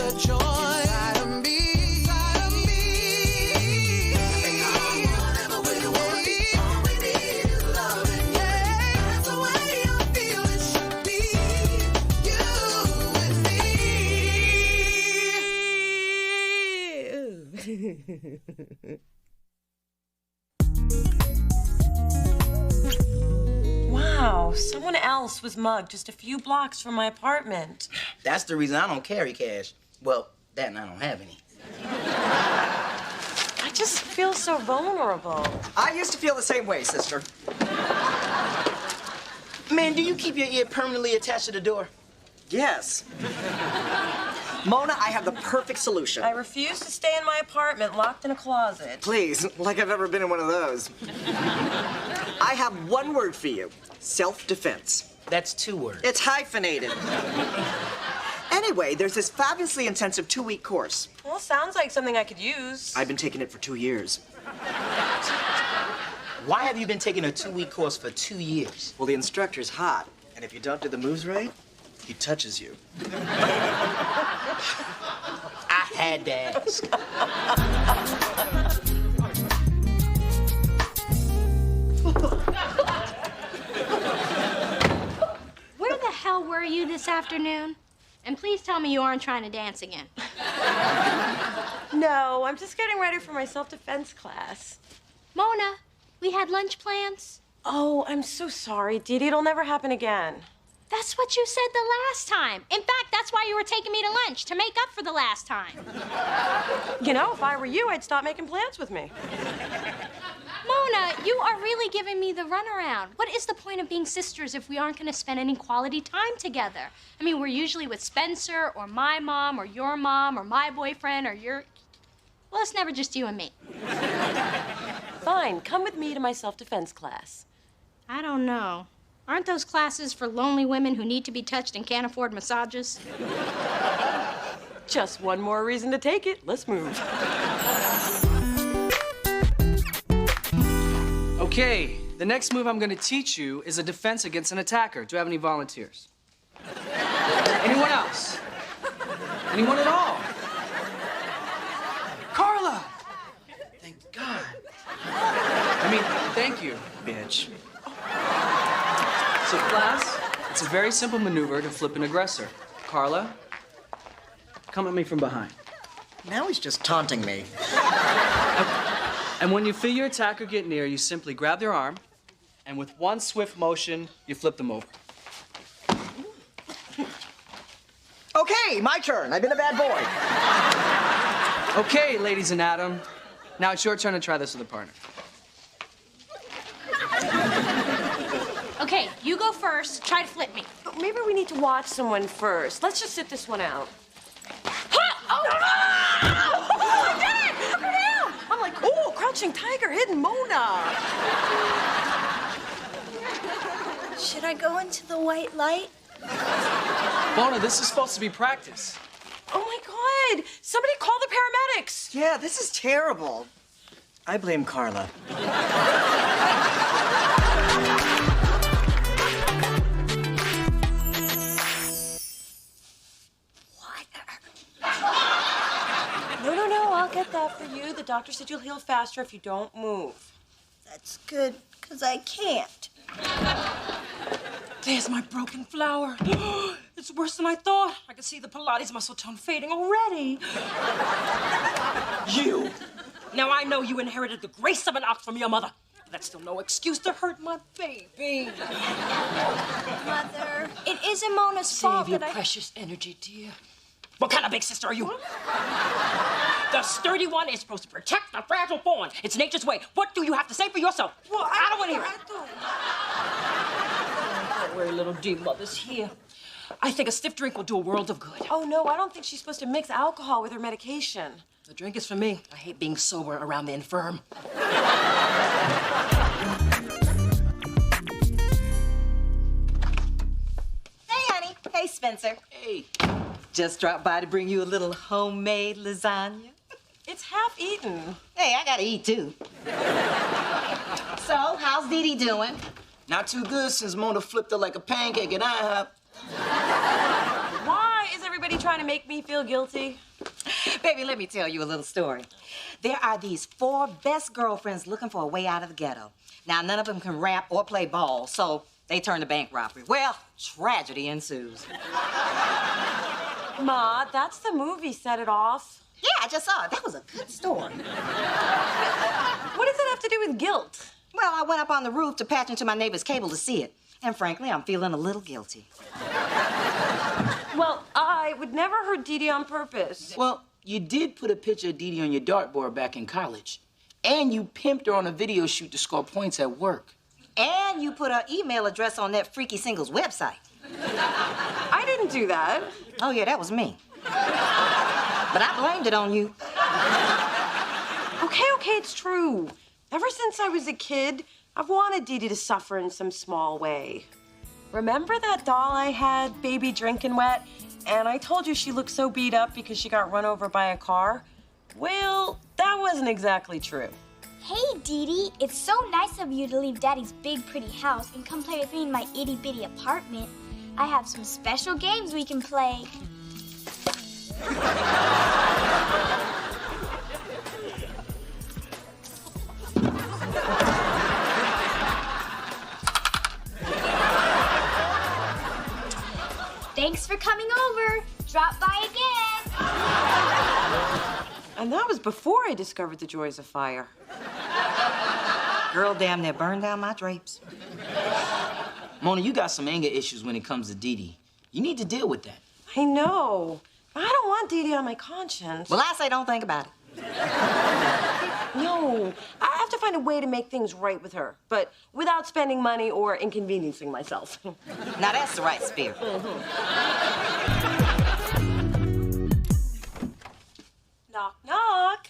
of me. Whatever we want, all we need is loving. Yeah, that's the way I feel it should be. You and me.
Wow, someone else was mugged just a few blocks from my apartment.
That's the reason I don't carry cash. Well, that and I don't have any.
I just feel so vulnerable.
I used to feel the same way, sister.
Man, do you keep your ear permanently attached to the door?
Yes. Mona, I have the perfect solution.
I refuse to stay in my apartment locked in a closet.
Please, like I've ever been in one of those. I have one word for you. Self-defense.
That's 2 words.
It's hyphenated. Anyway, there's this fabulously intensive 2-week course.
Well, sounds like something I could use.
I've been taking it for 2 years.
Why have you been taking a 2-week course for 2 years?
Well, the instructor's hot, and if you don't do the moves right, he touches you.
I had to ask.
Where the hell were you this afternoon? And please tell me you aren't trying to dance again.
No, I'm just getting ready for my self-defense class.
Mona, we had lunch plans.
Oh, I'm so sorry, Dee Dee. It'll never happen again.
That's what you said the last time. In fact, that's why you were taking me to lunch, to make up for the last time.
You know, if I were you, I'd stop making plans with me.
Mona, you are really giving me the runaround. What is the point of being sisters if we aren't going to spend any quality time together? I mean, we're usually with Spencer, or my mom, or your mom, or my boyfriend, or your... Well, it's never just you and me.
Fine, come with me to my self-defense class.
I don't know. Aren't those classes for lonely women who need to be touched and can't afford massages?
Just one more reason to take it. Let's move.
Okay, the next move I'm going to teach you is a defense against an attacker. Do I have any volunteers? Anyone else? Anyone at all? Carla! Thank God. I mean, thank you, bitch. So, class, it's a very simple maneuver to flip an aggressor. Carla, come at me from behind.
Now he's just taunting me.
And when you feel your attacker get near, you simply grab their arm, and with one swift motion, you flip them over.
Okay, my turn. I've been a bad boy.
Okay, ladies and Adam. Now it's your turn to try this with a partner.
Okay, you go first. Try to flip me.
But maybe we need to watch someone first. Let's just sit this one out.
I did it! Look her down!
I'm like, ooh, crouching tiger, hidden Mona.
Should I go into the white light?
Mona, this is supposed to be practice.
Oh my God! Somebody call the paramedics!
Yeah, this is terrible. I blame Carla.
No, I'll get that for you. The doctor said you'll heal faster if you don't move.
That's good, because I can't.
There's my broken flower. It's worse than I thought. I can see the Pilates muscle tone fading already. You! Now I know you inherited the grace of an ox from your mother. But that's still no excuse to hurt my baby.
Mother, it isn't Mona's fault
Save your
that
precious energy, dear. What kind of big sister are you? The sturdy one is supposed to protect the fragile fawn. It's nature's way. What do you have to say for yourself?
Well,
I don't want to hear worry, little D. Mother's here. I think a stiff drink will do a world of good.
Oh, no, I don't think she's supposed to mix alcohol with her medication.
The drink is for me. I hate being sober around the infirm.
Hey, honey. Hey, Spencer.
Hey.
Just dropped by to bring you a little homemade lasagna.
It's half eaten.
Hey, I gotta eat too. So, how's Dee Dee doing?
Not too good since Mona flipped her like a pancake at IHOP.
Why is everybody trying to make me feel guilty?
Baby, let me tell you a little story. There are these 4 best girlfriends looking for a way out of the ghetto. Now, none of them can rap or play ball, so they turn to bank robbery. Well, tragedy ensues.
Ma, that's the movie, Set It Off.
Yeah, I just saw it. That was a good story.
What does it have to do with guilt?
Well, I went up on the roof to patch into my neighbor's cable to see it. And frankly, I'm feeling a little guilty.
Well, I would never hurt Dee Dee on purpose.
Well, you did put a picture of Dee Dee on your dartboard back in college. And you pimped her on a video shoot to score points at work.
And you put her email address on that freaky singles website.
I didn't do that.
Oh, yeah, that was me. But I blamed it on you.
Okay, it's true. Ever since I was a kid, I've wanted Dee Dee to suffer in some small way. Remember that doll I had, Baby Drinking Wet? And I told you she looked so beat up because she got run over by a car? Well, that wasn't exactly true.
Hey, Dee Dee, it's so nice of you to leave Daddy's big, pretty house and come play with me in my itty-bitty apartment. I have some special games we can play. Thanks for coming over. Drop by again.
And that was before I discovered the joys of fire.
Girl damn near burned down my drapes.
Mona, you got some anger issues when it comes to Dee Dee. You need to deal with that.
I know. I don't want Dee Dee on my conscience.
Well, I say don't think about it.
No, I have to find a way to make things right with her, but without spending money or inconveniencing myself.
Now that's the right spirit.
Knock, knock.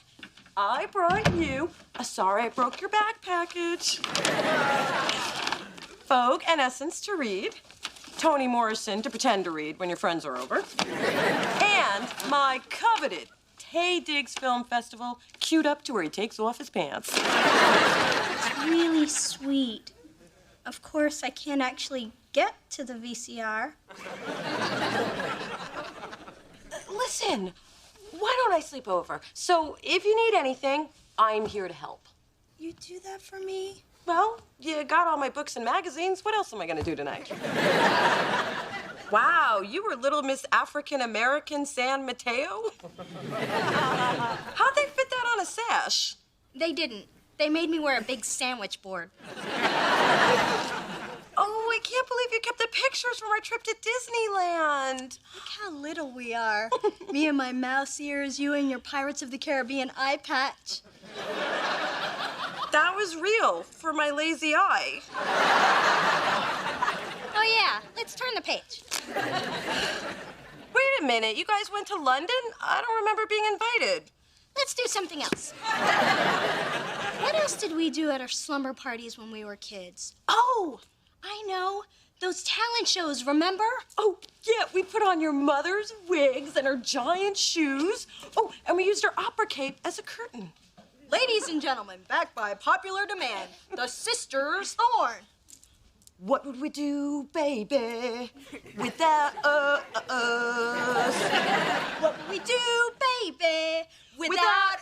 I brought you a sorry I broke your back package. Vogue and Essence to read. Toni Morrison to pretend to read when your friends are over. And my coveted Tay Diggs Film Festival queued up to where he takes off his pants.
It's really sweet. Of course, I can't actually get to the VCR.
Listen, why don't I sleep over? So if you need anything, I'm here to help.
You do that for me?
Well, you got all my books and magazines. What else am I gonna do tonight? Wow, you were Little Miss African American San Mateo? How'd they fit that on a sash?
They didn't. They made me wear a big sandwich board.
Oh, I can't believe you kept the pictures from our trip to Disneyland.
Look how little we are. Me and my mouse ears, you and your Pirates of the Caribbean eye patch.
That was real for my lazy eye.
Oh, yeah. Let's turn the page.
Wait a minute. You guys went to London? I don't remember being invited.
Let's do something else. What else did we do at our slumber parties when we were kids? Oh, I know. Those talent shows, remember?
Oh, yeah. We put on your mother's wigs and her giant shoes. Oh, and we used her opera cape as a curtain.
Ladies and gentlemen, backed by popular demand, the Sisters Thorne.
What would we do, baby, without us?
What would we do, baby,
without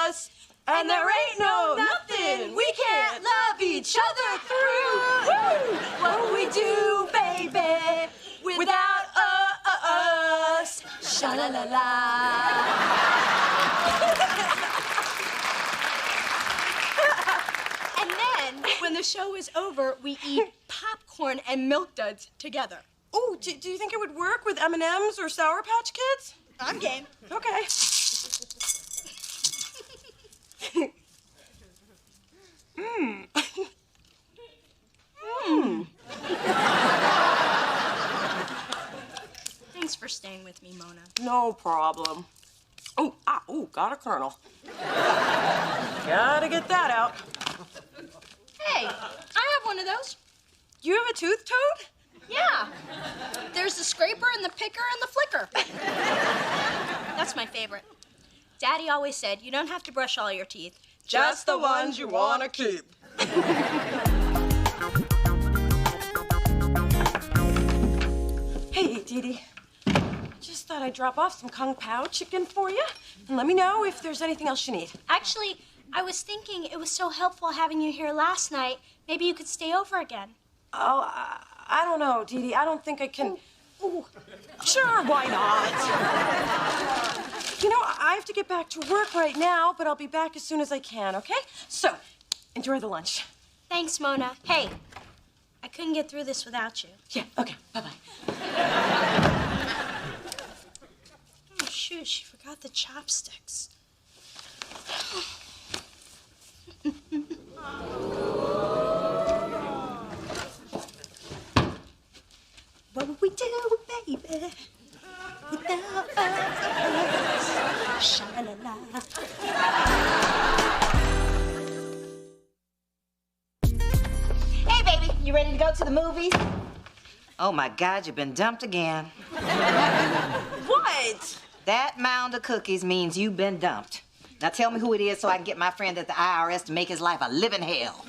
us? And there ain't no nothing we can't love each other through. Woo! What would we do, baby, without us? Sha-la-la-la.
When the show is over, we eat popcorn and Milk Duds together.
Oh, do you think it would work with M&Ms or Sour Patch Kids?
I'm game.
Okay. No problem. Oh, got a kernel. Gotta get that out.
Hey, I have one of those.
You have a tooth toad?
Yeah. There's the scraper and the picker and the flicker. That's my favorite. Daddy always said you don't have to brush all your teeth.
Just the ones you want to keep. Hey, Dee Dee. Just thought I'd drop off some Kung Pao chicken for you. And let me know if there's anything else you need.
Actually, I was thinking it was so helpful having you here last night. Maybe you could stay over again.
Oh, I don't know, Dee Dee. I don't think I can. Ooh. Sure, why not? You know, I have to get back to work right now, but I'll be back as soon as I can, okay? So, enjoy the lunch.
Thanks, Mona. Hey, I couldn't get through this without you.
Yeah, okay. Bye-bye.
Oh, shoot, she forgot the chopsticks. What would we do, baby, without us? Sha-la-la.
Hey, baby, you ready to go to the movies? Oh, my God, you've been dumped again.
What?
That mound of cookies means you've been dumped. Now tell me who it is so I can get my friend at the IRS to make his life a living hell.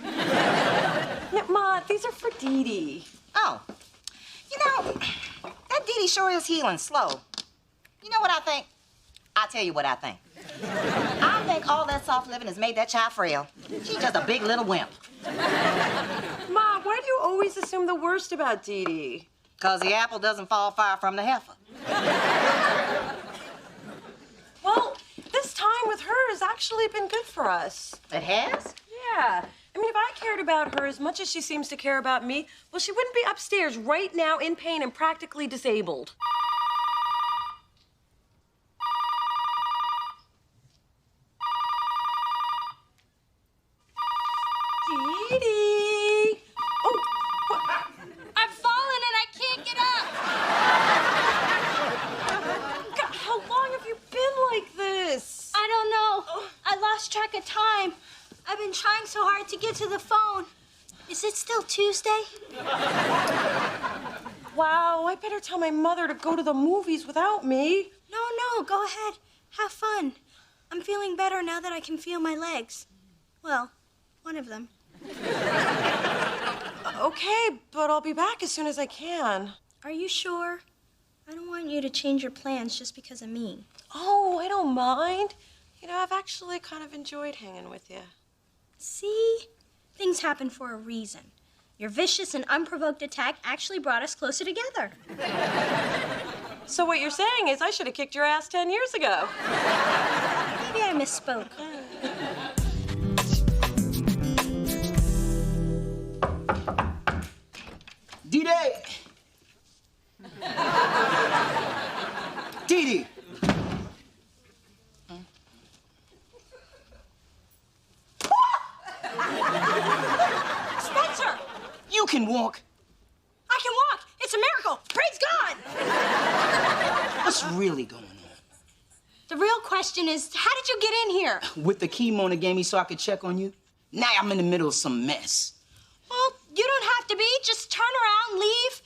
No, Ma, these are for Dee Dee.
Oh. You know, that Dee Dee sure is healing slow. You know what I think? I'll tell you what I think. I think all that soft living has made that child frail. She's just a big little wimp.
Ma, why do you always assume the worst about Dee Dee?
'Cause the apple doesn't fall far from the heifer.
Well, this time with her has actually been good for us.
It has?
Yeah. I mean, if I cared about her as much as she seems to care about me, well, she wouldn't be upstairs right now in pain and practically disabled. Dee Dee! Oh, what?
I've fallen and I can't get up.
God, how long have you been like this?
I don't know. I lost track of time. I've been trying so hard to get to the phone. Is it still Tuesday?
Wow, I better tell my mother to go to the movies without me.
No, go ahead. Have fun. I'm feeling better now that I can feel my legs. Well, one of them.
Okay, but I'll be back as soon as I can.
Are you sure? I don't want you to change your plans just because of me.
Oh, I don't mind. You know, I've actually kind of enjoyed hanging with you.
See? Things happen for a reason. Your vicious and unprovoked attack actually brought us closer together.
So what you're saying is I should have kicked your ass 10 years ago.
Maybe I misspoke.
Dee-Dee! Dee-Dee!
Spencer!
You can walk.
I can walk! It's a miracle! Praise God!
What's really going on?
The real question is, how did you get in here?
With the key Mona gave me so I could check on you? Now I'm in the middle of some mess.
Well, you don't have to be. Just turn around, leave,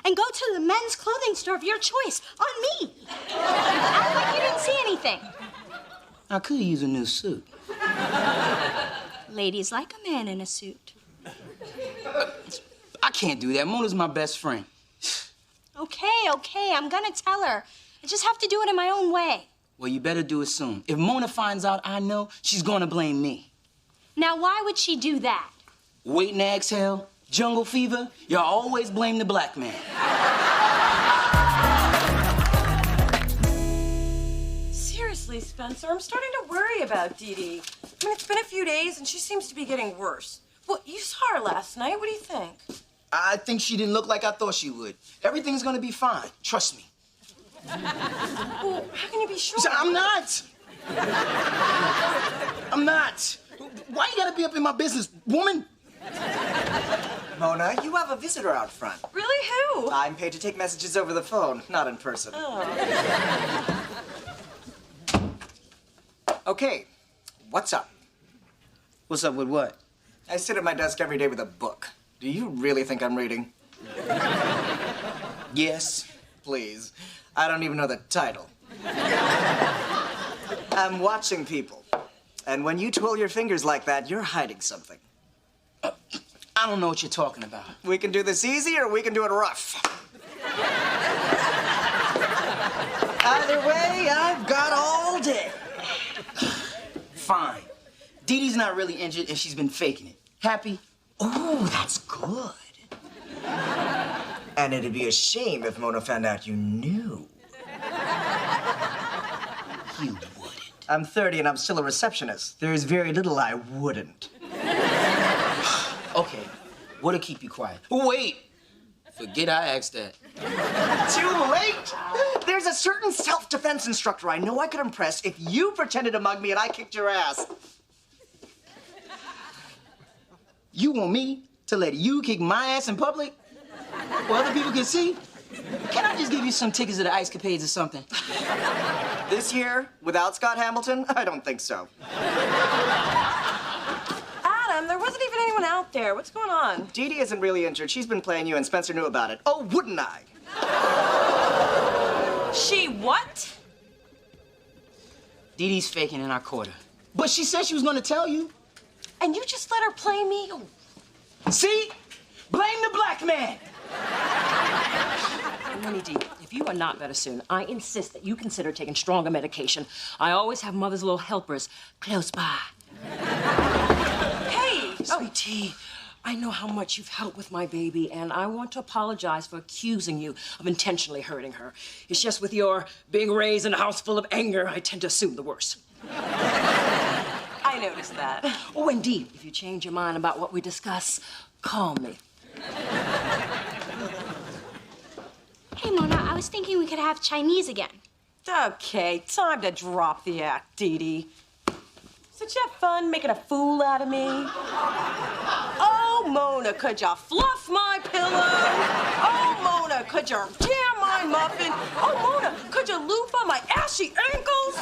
and go to the men's clothing store of your choice. On me. Act like you didn't see anything.
I could use a new suit.
Ladies like a man in a suit.
I can't do that. Mona's my best friend.
Okay, I'm gonna tell her. I just have to do it in my own way.
Well, you better do it soon. If Mona finds out I know, she's gonna blame me.
Now, why would she do that?
Wait and exhale, jungle fever, you always blame the black man.
Seriously, Spencer, I'm starting to worry about Dee Dee. I mean, it's been a few days and she seems to be getting worse. Well, you saw her last night. What do you think?
I think she didn't look like I thought she would. Everything's gonna be fine. Trust me.
Well, how can you be sure?
I'm not. I'm not. Why you gotta be up in my business, woman?
Mona, you have a visitor out front.
Really? Who?
I'm paid to take messages over the phone, not in person.
Oh.
Okay, what's up?
What's up with what?
I sit at my desk every day with a book. Do you really think I'm reading?
Yes.
Please. I don't even know the title. I'm watching people. And when you twirl your fingers like that, you're hiding something.
I don't know what you're talking about.
We can do this easy or we can do it rough. Either way, I've got all day.
Fine. Dee Dee's not really injured and she's been faking it. Happy?
Oh, that's good. And it'd be a shame if Mona found out you knew.
You wouldn't.
I'm 30 and I'm still a receptionist. There is very little I wouldn't.
Okay, what'll keep you quiet? Wait! Forget I asked that.
Too late! There's a certain self-defense instructor I know I could impress if you pretended to mug me and I kicked your ass.
You want me to let you kick my ass in public? Where other people can see? Can I just give you some tickets to the Ice Capades or something?
This year, without Scott Hamilton, I don't think so.
Adam, there wasn't even anyone out there. What's going on?
Dee Dee isn't really injured. She's been playing you and Spencer knew about it. Oh, wouldn't I?
She what?
Dee Dee's faking in our quarter. But she said she was gonna tell you.
And you just let her play me?
See? Blame the black man!
Minnie D, if you are not better soon, I insist that you consider taking stronger medication. I always have Mother's little helpers close by.
Hey!
Sweetie, I know how much you've helped with my baby, and I want to apologize for accusing you of intentionally hurting her. It's just with your being raised in a house full of anger, I tend to assume the worst.
I noticed that.
Oh, indeed. If you change your mind about what we discuss, call me.
Hey, Mona, I was thinking we could have Chinese again.
Okay, time to drop the act, Dee Dee. Did you have fun making a fool out of me? Oh, Mona, could you fluff my pillow? Oh, Mona, could you jam my muffin? Oh, Mona, could you loofah my ashy ankles?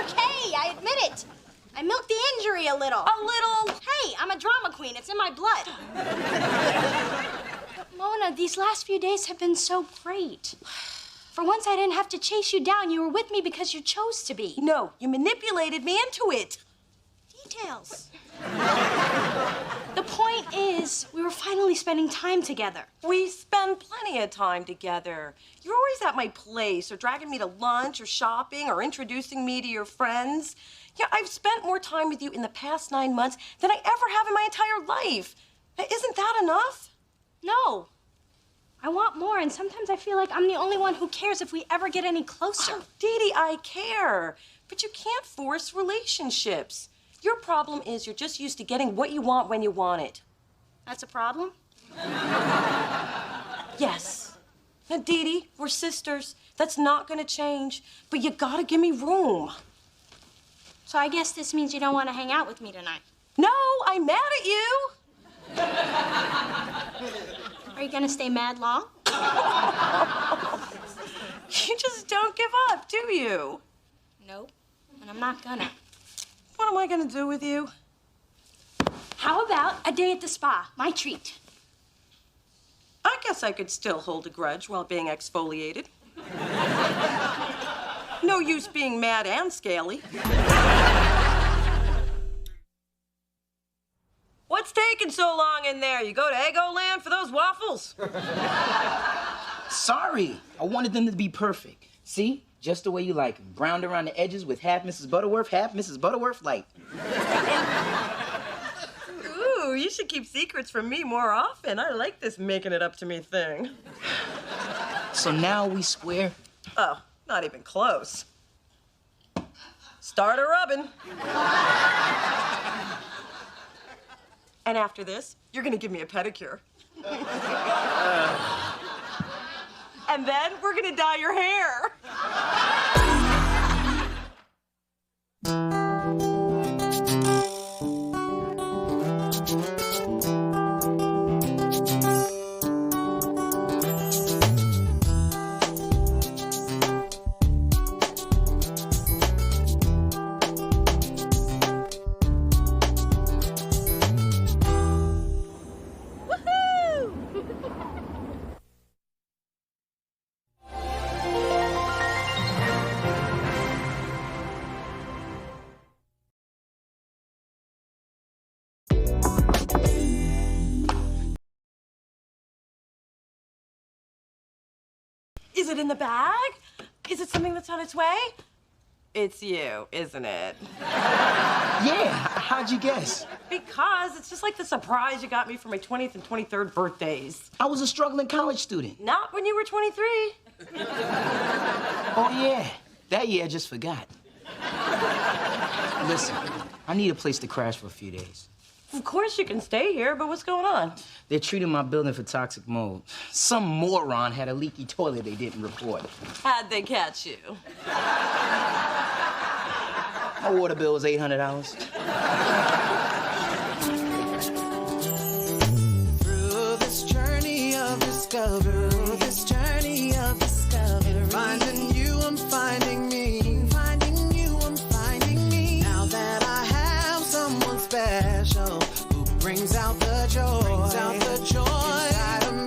Okay, I admit it. I milked the injury a little.
A little?
Hey, I'm a drama queen. It's in my blood. But Mona, these last few days have been so great. For once, I didn't have to chase you down. You were with me because you chose to be.
No, you manipulated me into it.
Details. The point is, we were finally spending time together.
We spend plenty of time together. You're always at my place, or dragging me to lunch, or shopping, or introducing me to your friends. Yeah, I've spent more time with you in the past 9 months than I ever have in my entire life. Isn't that enough?
No. I want more, and sometimes I feel like I'm the only one who cares if we ever get any closer.
Oh, Dee Dee, I care. But you can't force relationships. Your problem is you're just used to getting what you want when you want it.
That's a problem?
Yes. Now, Dee Dee, we're sisters. That's not gonna change. But you gotta give me room.
So I guess this means you don't want to hang out with me tonight.
No, I'm mad at you.
Are you gonna stay mad long?
You just don't give up, do you?
Nope, and I'm not gonna.
What am I gonna do with you?
How about a day at the spa? My treat.
I guess I could still hold a grudge while being exfoliated. No use being mad and scaly. What's taking so long in there? You go to Eggo Land for those waffles?
Sorry, I wanted them to be perfect. See? Just the way you like them. Browned around the edges with half Mrs. Butterworth, half Mrs. Butterworth light.
Ooh, you should keep secrets from me more often. I like this making it up to me thing.
So now we square?
Oh, not even close. Start a rubbing. And after this, you're gonna give me a pedicure. And then we're gonna dye your hair. Is it in the bag? Is it something that's on its way? It's you, isn't it?
Yeah, how'd you guess?
Because it's just like the surprise you got me for my 20th and 23rd birthdays.
I was a struggling college student.
Not when you were 23.
Oh, yeah. That year I just forgot. Listen, I need a place to crash for a few days.
Of course you can stay here, but what's going on?
They're treating my building for toxic mold. Some moron had a leaky toilet they didn't report.
How'd they catch you?
My water bill was $800.
Through this journey of discovery, finding you, I'm finding me. Finding you, I'm finding me. Now that I have someone special who brings out the joy, inside of me.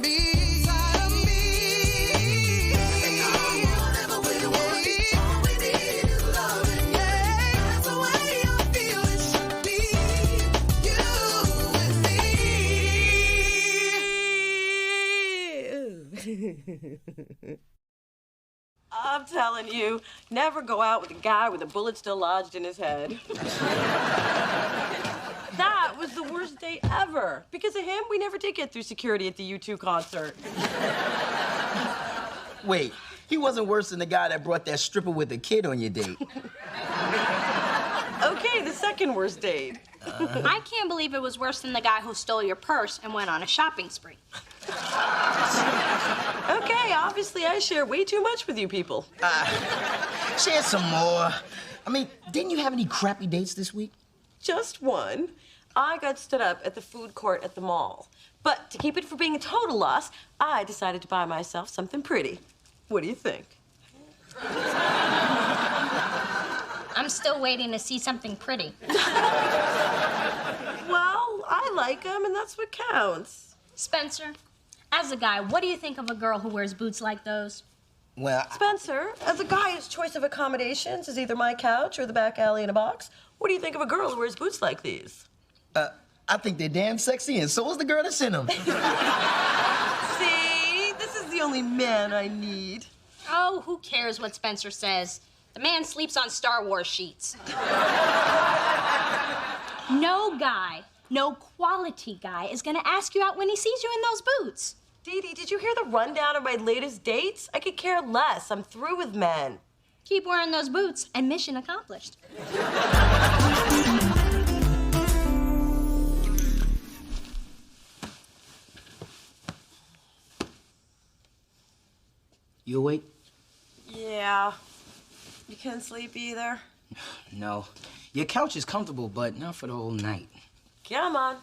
I'm telling you, never go out with a guy with a bullet still lodged in his head. That was the worst day ever. Because of him, we never did get through security at the U2 concert.
Wait, he wasn't worse than the guy that brought that stripper with a kid on your date.
Okay, the second worst date.
I can't believe it was worse than the guy who stole your purse and went on a shopping spree.
Okay, obviously I share way too much with you people.
Share some more. I mean, didn't you have any crappy dates this week?
Just one. I got stood up at the food court at the mall. But to keep it from being a total loss, I decided to buy myself something pretty. What do you think?
I'm still waiting to see something pretty.
Well, I like them, and that's what counts.
Spencer, as a guy, what do you think of a girl who wears boots like those?
Well,
Spencer, as a guy whose choice of accommodations is either my couch or the back alley in a box, what do you think of a girl who wears boots like these?
I think they're damn sexy, and so is the girl that's in them.
See? This is the only man I need.
Oh, who cares what Spencer says? The man sleeps on Star Wars sheets. No guy, no quality guy is gonna ask you out when he sees you in those boots.
Dee Dee, did you hear the rundown of my latest dates? I could care less. I'm through with men.
Keep wearing those boots and mission accomplished.
You awake?
Yeah. You couldn't sleep either?
No. Your couch is comfortable, but not for the whole night.
Come on.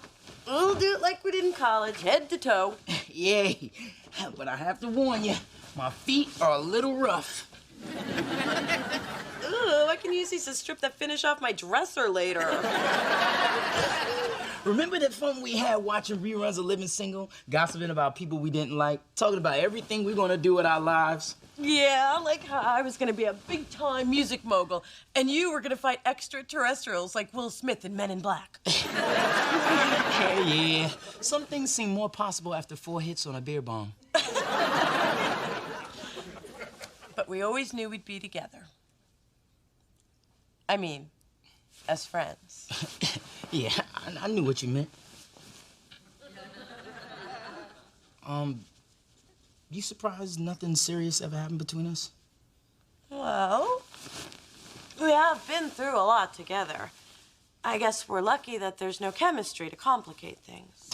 We'll do it like we did in college, head to toe.
Yay. But I have to warn you, my feet are a little rough.
Ooh, I can use these to strip the finish off my dresser later.
Remember that fun we had watching reruns of Living Single, gossiping about people we didn't like, talking about everything we're gonna do with our lives?
Yeah, like how I was gonna be a big-time music mogul, and you were gonna fight extraterrestrials like Will Smith in Men in Black.
Yeah. Some things seem more possible after 4 hits on a beer bomb.
But we always knew we'd be together. I mean, as friends.
Yeah, I knew what you meant. You surprised nothing serious ever happened between us?
Well, we have been through a lot together. I guess we're lucky that there's no chemistry to complicate things.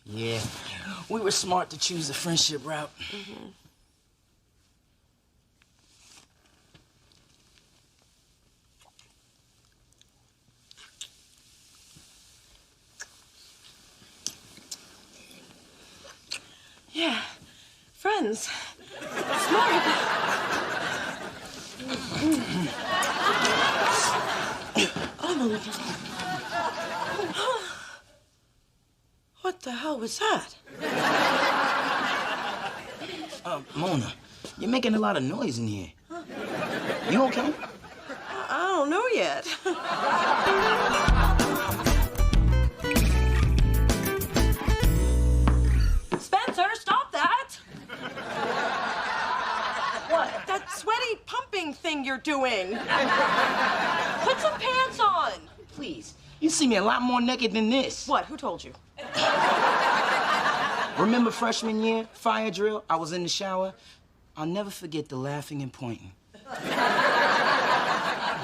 Yeah, we were smart to choose the friendship route.
Mm-hmm. Yeah, friends. Smart. What the hell was that?
Mona, you're making a lot of noise in here. You okay?
I don't know yet. Spencer, stop that! you're doing. Put some pants on.
Please. You see me a lot more naked than this.
What? Who told you?
Remember freshman year, fire drill? I was in the shower. I'll never forget the laughing and pointing.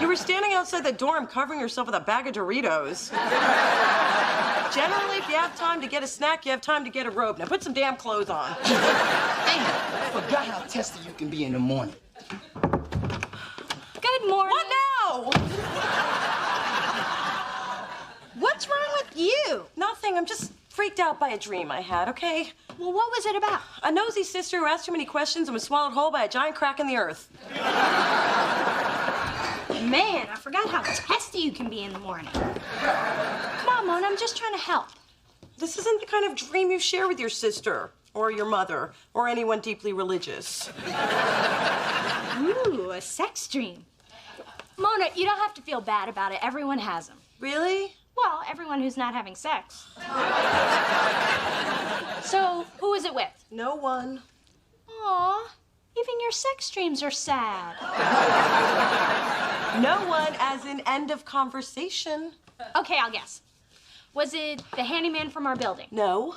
You were standing outside the dorm covering yourself with a bag of Doritos. Generally, if you have time to get a snack, you have time to get a robe. Now put some damn clothes on.
Damn, I forgot how testy you can be in the morning.
Good morning.
What now?
What's wrong with you?
Nothing. I'm just freaked out by a dream I had, okay?
Well, what was it about?
A nosy sister who asked too many questions and was swallowed whole by a giant crack in the earth.
Man, I forgot how testy you can be in the morning. Come on, Mona, I'm just trying to help.
This isn't the kind of dream you share with your sister or your mother or anyone deeply religious.
Ooh, a sex dream. Mona, you don't have to feel bad about it. Everyone has them.
Really?
Well, everyone who's not having sex. So, who is it with?
No one.
Aw, even your sex dreams are sad.
No one, as in end of conversation.
Okay, I'll guess. Was it the handyman from our building?
No.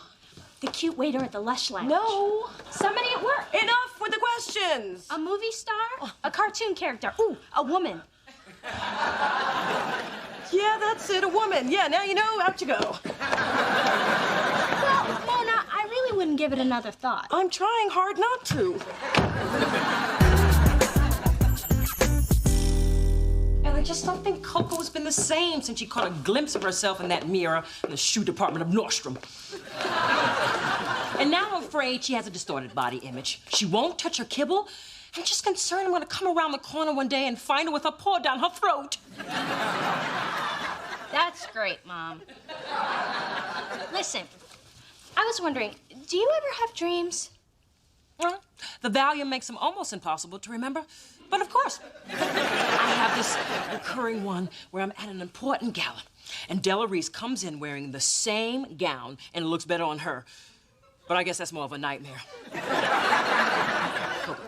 The cute waiter at the Lush Lounge?
No.
Somebody at work?
Enough with the questions.
A movie star? A cartoon character? Ooh, a woman.
Yeah, that's it, a woman. Yeah, now you know, out you go.
Well, Mona, I really wouldn't give it another thought.
I'm trying hard not to.
And I just don't think Coco's been the same since she caught a glimpse of herself in that mirror in the shoe department of Nordstrom. And now I'm afraid she has a distorted body image. She won't touch her kibble. I'm just concerned I'm gonna come around the corner one day and find her with her paw down her throat.
That's great, Mom. Listen, I was wondering, do you ever have dreams?
Well, the Valium makes them almost impossible to remember. But of course, I have this recurring one where I'm at an important gala, and Della Reese comes in wearing the same gown, and it looks better on her. But I guess that's more of a nightmare. Coco,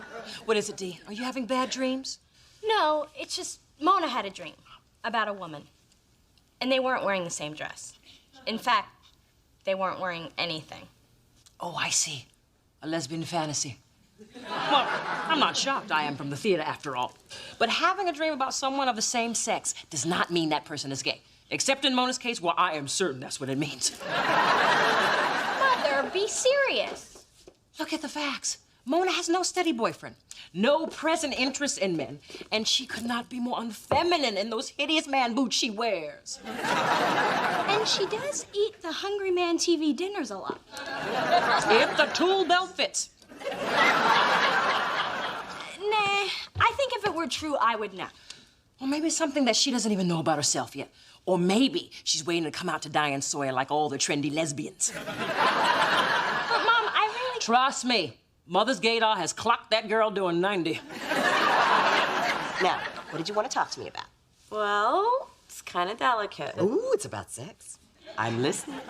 what is it, Dee? Are you having bad dreams?
No, it's just Mona had a dream about a woman. And they weren't wearing the same dress. In fact, they weren't wearing anything.
Oh, I see. A lesbian fantasy. Well, I'm not shocked. I am from the theater, after all. But having a dream about someone of the same sex does not mean that person is gay. Except in Mona's case, well, I am certain that's what it means.
Mother, be serious.
Look at the facts. Mona has no steady boyfriend, no present interest in men, and she could not be more unfeminine in those hideous man boots she wears.
And she does eat the Hungry Man TV dinners a lot.
If the tool belt fits.
Nah, I think if it were true, I would know.
Well, maybe it's something that she doesn't even know about herself yet. Or maybe she's waiting to come out to Diane Sawyer like all the trendy lesbians.
But, Mom, I really...
Trust me, Mother's gaydar has clocked that girl doing 90.
Now, what did you want to talk to me about?
Well, it's kind of delicate.
Ooh, it's about sex. I'm listening.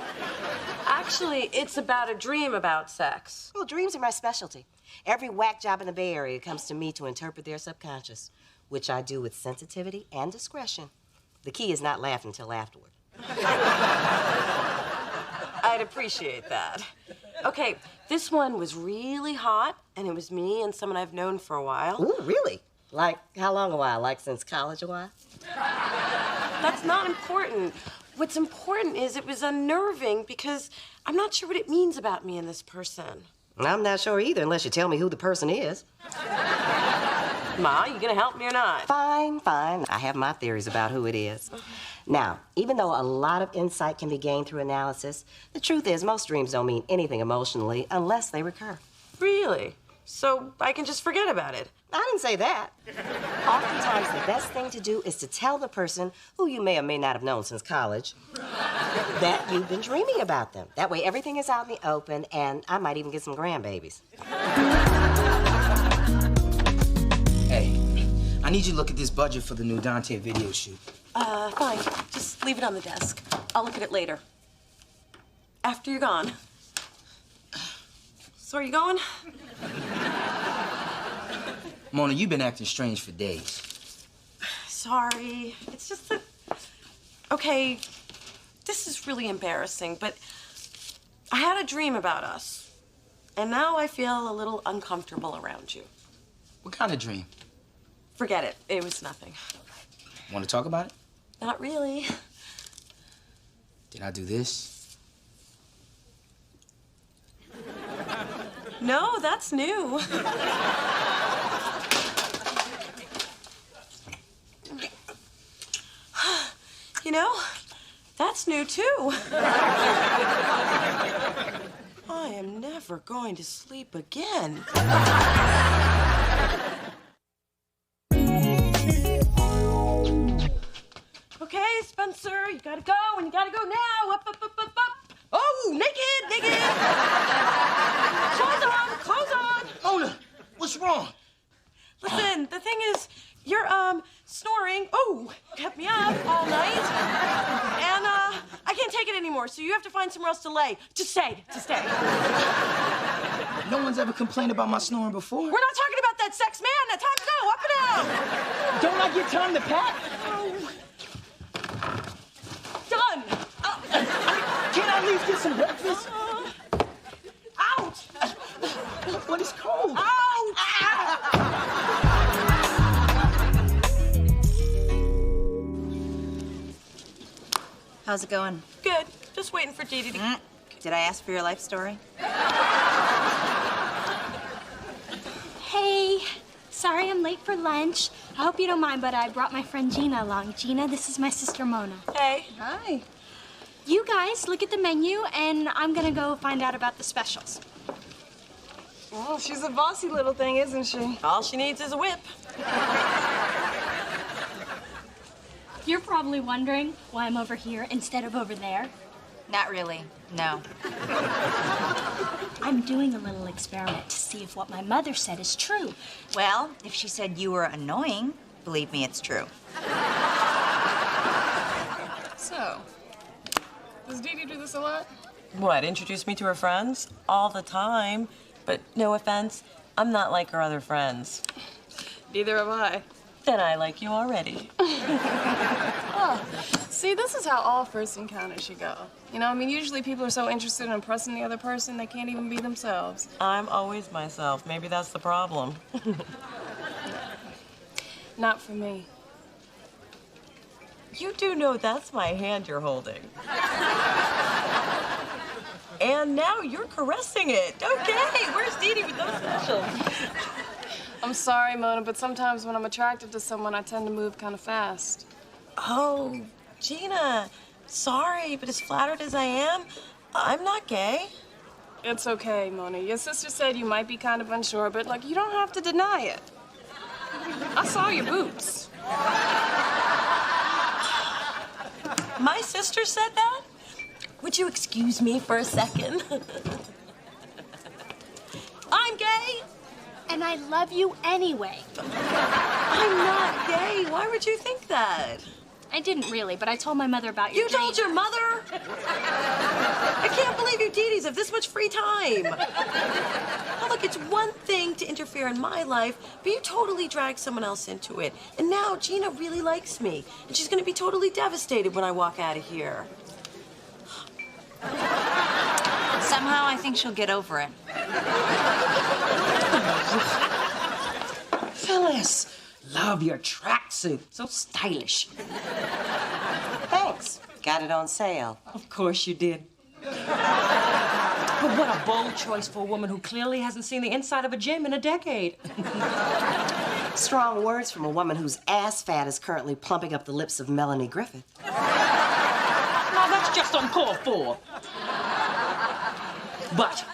Actually, it's about a dream about sex.
Well, dreams are my specialty. Every whack job in the Bay Area comes to me to interpret their subconscious, which I do with sensitivity and discretion. The key is not laughing until afterward.
I'd appreciate that. Okay, this one was really hot, and it was me and someone I've known for a while.
Ooh, really? Like, how long a while? Like since college a while?
That's not important. What's important is it was unnerving because I'm not sure what it means about me and this person.
I'm not sure either, unless you tell me who the person is.
Ma, you gonna help me or not?
Fine, fine. I have my theories about who it is. Now, even though a lot of insight can be gained through analysis, the truth is most dreams don't mean anything emotionally unless they recur.
Really? So I can just forget about it?
I didn't say that. Oftentimes, the best thing to do is to tell the person who you may or may not have known since college that you've been dreaming about them. That way, everything is out in the open, and I might even get some grandbabies.
Hey, I need you to look at this budget for the new Dante video shoot.
Fine. Just leave it on the desk. I'll look at it later. After you're gone. So are you going?
Mona, you've been acting strange for days.
sorry. It's just that... Okay, this is really embarrassing, but I had a dream about us. And now I feel a little uncomfortable around you.
What kind of dream?
Forget it. It was nothing.
Want to talk about it?
Not really.
Did I do this?
No, that's new. You know, that's new too. I am never going to sleep again. Okay, Spencer, you gotta go, and you gotta go now. Up, up, up, up, up. Oh, naked, naked. Clothes on.
Mona, what's wrong?
Listen, the thing is, you're, snoring. Oh, kept me up all night. And, I can't take it anymore, so you have to find somewhere else to lay. To stay.
No one's ever complained about my snoring before.
We're not talking about that sex, man. That time to go. Up and out.
Don't I get time to pack?
Oh. Done.
Can't I at least get some breakfast?
Out.
But it's cold.
Out.
How's it going?
Good. Just waiting for Dee Dee to...
Did I ask for your life story?
Hey, sorry I'm late for lunch. I hope you don't mind, but I brought my friend Gina along. Gina, this is my sister Mona.
Hey.
Hi.
You guys look at the menu, and I'm gonna go find out about the specials.
Well, she's a bossy little thing, isn't she? All she needs is a whip.
You're probably wondering why I'm over here instead of over there.
Not really, no.
I'm doing a little experiment to see if what my mother said is true.
Well, if she said you were annoying, believe me, it's true.
So, does Dee Dee do this a lot?
What, introduce me to her friends? All the time. But no offense, I'm not like her other friends.
Neither have I.
Then I like you already.
Oh, see, this is how all first encounters should go. You know, I mean, usually people are so interested in impressing the other person, they can't even be themselves.
I'm always myself. Maybe that's the problem.
Not for me.
You do know that's my hand you're holding. And now you're caressing it. Okay, where's Dee Dee with those specials?
I'm sorry, Mona, but sometimes when I'm attracted to someone, I tend to move kind of fast.
Oh, Gina, sorry, but as flattered as I am, I'm not gay.
It's okay, Mona. Your sister said you might be kind of unsure, but, like, you don't have to deny it. I saw your boobs.
My sister said that? Would you excuse me for a second? I'm gay.
And I love you anyway.
I'm not gay. Why would you think that?
I didn't really, but I told my mother about your
You told your mother? I can't believe you Dee Dees have this much free time. Now, look, it's one thing to interfere in my life, but you totally dragged someone else into it. And now Gina really likes me, and she's gonna be totally devastated when I walk out of here.
Somehow I think she'll get over it.
Phyllis, love your tracksuit. So stylish.
Thanks. Got it on sale.
Of course you did. But what a bold choice for a woman who clearly hasn't seen the inside of a gym in a decade.
Strong words from a woman whose ass fat is currently plumping up the lips of Melanie Griffith.
Now that's just uncalled for. But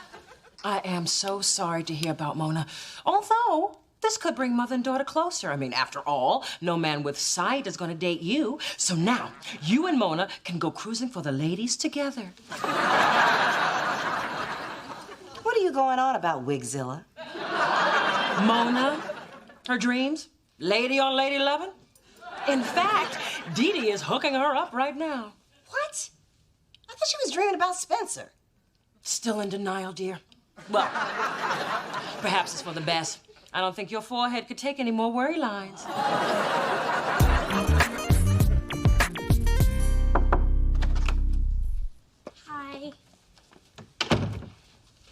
I am so sorry to hear about Mona. Although, this could bring mother and daughter closer. I mean, after all, no man with sight is going to date you. So now, you and Mona can go cruising for the ladies together.
What are you going on about, Wigzilla?
Mona, her dreams, lady on lady loving. In fact, Dee Dee is hooking her up right now.
What? I thought she was dreaming about Spencer.
Still in denial, dear. Well, perhaps it's for the best. I don't think your forehead could take any more worry lines.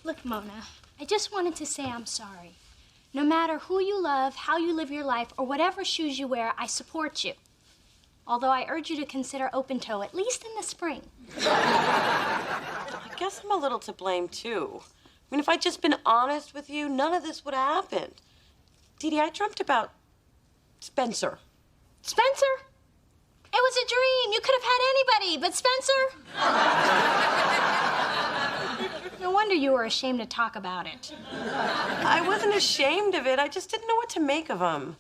Look, Mona, I just wanted to say I'm sorry. No matter who you love, how you live your life, or whatever shoes you wear, I support you. Although I urge you to consider open toe, at least in the spring.
I guess I'm a little to blame, too. I mean, if I'd just been honest with you, none of this would have happened. Dee, I dreamt about Spencer.
Spencer? It was a dream. You could have had anybody, but Spencer? No wonder you were ashamed to talk about it.
I wasn't ashamed of it. I just didn't know what to make of him.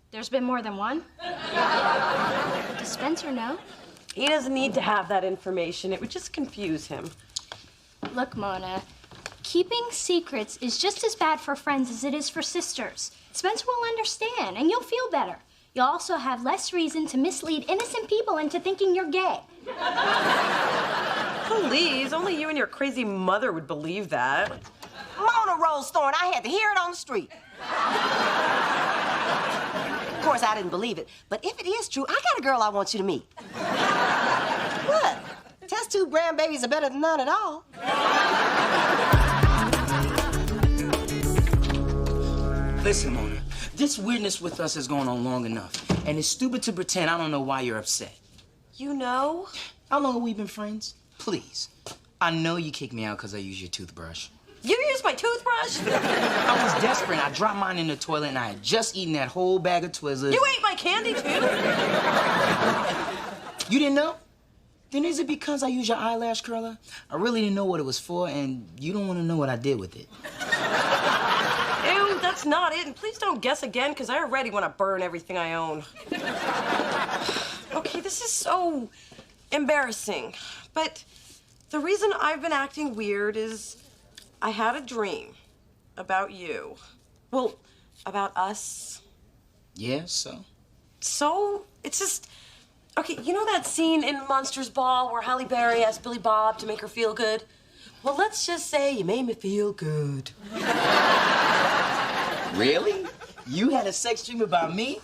There's been more than one? Does Spencer know?
He doesn't need to have that information. It would just confuse him.
Look, Mona, keeping secrets is just as bad for friends as it is for sisters. Spencer will understand, and you'll feel better. You'll also have less reason to mislead innocent people into thinking you're gay.
Please, only you and your crazy mother would believe that.
Mona Rose Thorne, I had to hear it on the street. Of course, I didn't believe it, but if it is true, I got a girl I want you to meet. What? Test tube grandbabies are better than none at all.
Listen, Mona, this weirdness with us has gone on long enough, and it's stupid to pretend I don't know why you're upset.
You know?
How long have we been friends? Please. I know you kicked me out because I used your toothbrush.
You used my toothbrush?
I was desperate. I dropped mine in the toilet, and I had just eaten that whole bag of Twizzlers.
You ate my candy, too?
You didn't know? Then is it because I used your eyelash curler? I really didn't know what it was for, and you don't want to know what I did with it.
Ew, that's not it. And please don't guess again, because I already want to burn everything I own. Okay, this is so embarrassing. But the reason I've been acting weird is I had a dream about you. Well, about us.
Yeah, so?
So, it's just... Okay, you know that scene in Monsters Ball where Halle Berry asked Billy Bob to make her feel good? Well, let's just say you made me feel good.
Really? You had a sex dream about me?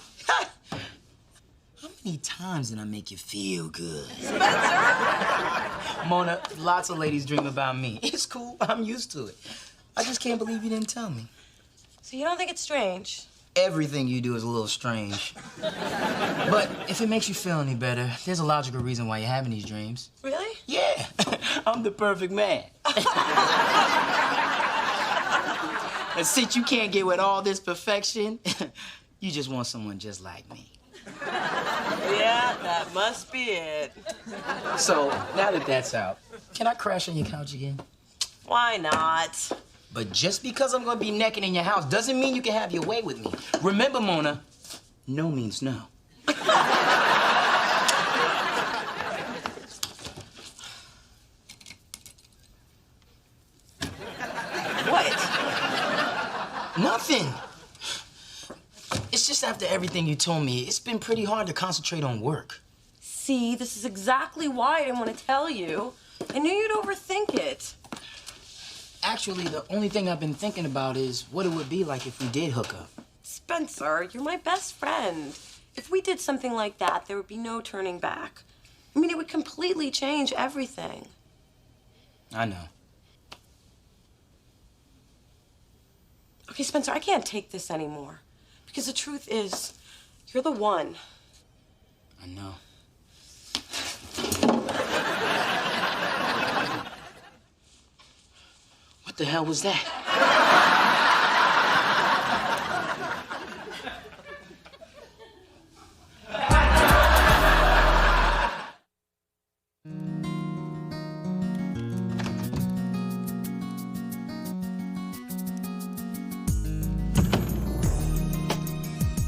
How many times did I make you feel good?
Spencer!
Mona, lots of ladies dream about me. It's cool. I'm used to it. I just can't believe you didn't tell me.
So you don't think it's strange?
Everything you do is a little strange. But if it makes you feel any better, there's a logical reason why you're having these dreams.
Really?
Yeah. I'm the perfect man. And since you can't get with all this perfection, you just want someone just like me.
Yeah, that must be it.
So, now that that's out, can I crash on your couch again?
Why not?
But just because I'm gonna be naked in your house doesn't mean you can have your way with me. Remember, Mona, no means no.
What?
Nothing. It's just after everything you told me, it's been pretty hard to concentrate on work.
See, this is exactly why I didn't want to tell you. I knew you'd overthink it.
Actually, the only thing I've been thinking about is what it would be like if we did hook up.
Spencer, you're my best friend. If we did something like that, there would be no turning back. I mean, it would completely change everything.
I know.
Okay, Spencer, I can't take this anymore. Because the truth is, you're the one.
I know. What the hell was that?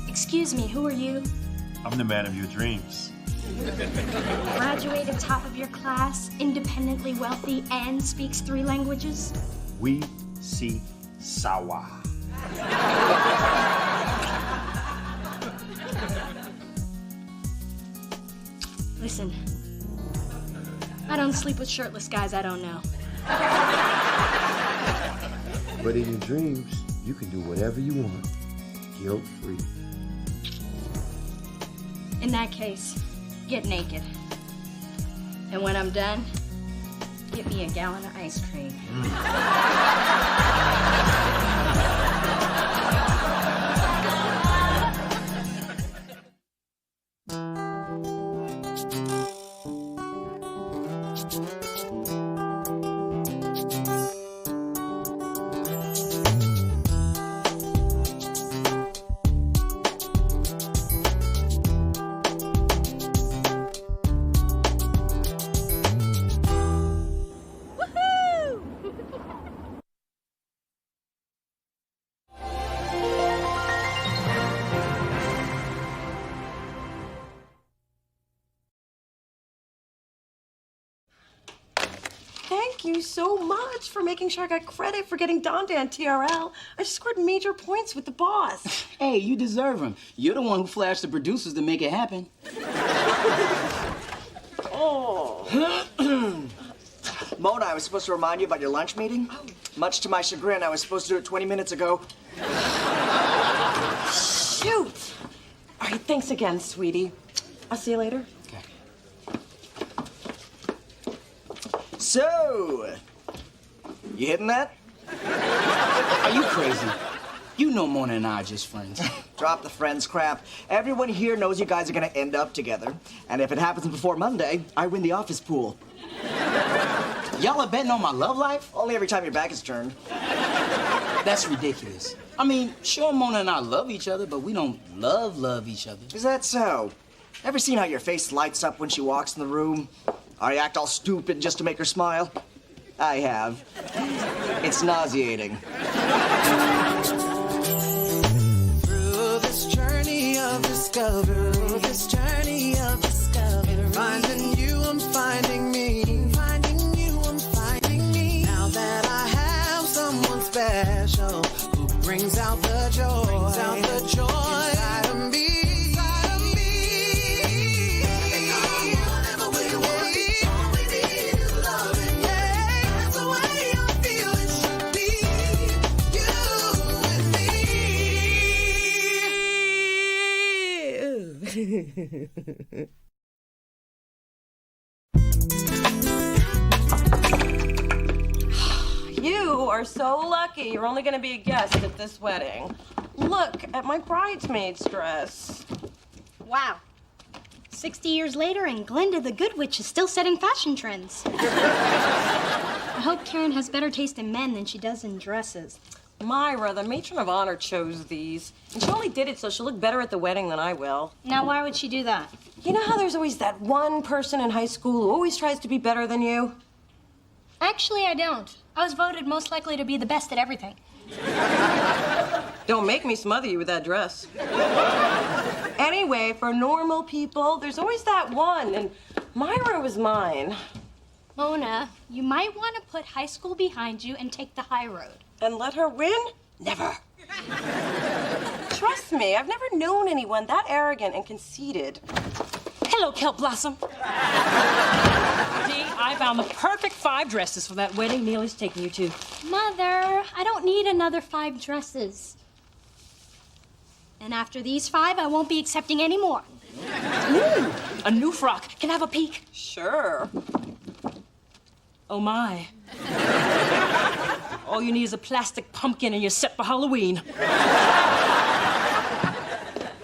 Excuse me, who are you?
I'm the man of your dreams.
Graduated top of your class, independently wealthy, and speaks 3 languages?
We see Sawa.
Listen, I don't sleep with shirtless guys I don't know.
But in your dreams, you can do whatever you want, guilt-free.
In that case, get naked. And when I'm done, Get me a gallon of ice cream.
Thank you so much for making sure I got credit for getting Dante on TRL. I just scored major points with the boss.
Hey, you deserve them. You're the one who flashed the producers to make it happen.
Oh.
Mona, I was supposed to remind you about your lunch meeting. Much to my chagrin, I was supposed to do it 20 minutes ago.
Shoot. All right, thanks again, sweetie. I'll see you later.
So, you hitting that?
Are you crazy? You know Mona and I are just friends.
Drop the friends crap. Everyone here knows you guys are gonna end up together. And if it happens before Monday, I win the office pool.
Y'all are betting on my love life?
Only every time your back is turned.
That's ridiculous. I mean, sure, Mona and I love each other, but we don't love each other.
Is that so? Ever seen how your face lights up when she walks in the room? Or you act all stupid just to make her smile? I have. It's nauseating.
Through this journey of discovery, finding you, I'm finding me. Finding you, I'm finding me. Now that I have someone special who brings out the joy, inside of me.
You are so lucky. You're only going to be a guest at this wedding. Look at my bridesmaid's dress.
Wow. 60 years later, and Glinda the Good Witch is still setting fashion trends. I hope Karen has better taste in men than she does in dresses.
Myra, the matron of honor, chose these. And she only did it so she'll look better at the wedding than I will.
Now, why would she do that?
You know how there's always that one person in high school who always tries to be better than you?
Actually, I don't. I was voted most likely to be the best at everything.
Don't make me smother you with that dress. Anyway, for normal people, there's always that one, and Myra was mine.
Mona, you might want to put high school behind you and take the high road.
And let her win? Never. Trust me, I've never known anyone that arrogant and conceited.
Hello, Kelp Blossom. Dee, I found the perfect 5 dresses for that wedding Neely's taking you to.
Mother, I don't need another 5 dresses. And after these 5, I won't be accepting any more.
Ooh, a new frock. Can I have a peek?
Sure.
Oh, my. All you need is a plastic pumpkin and you're set for Halloween.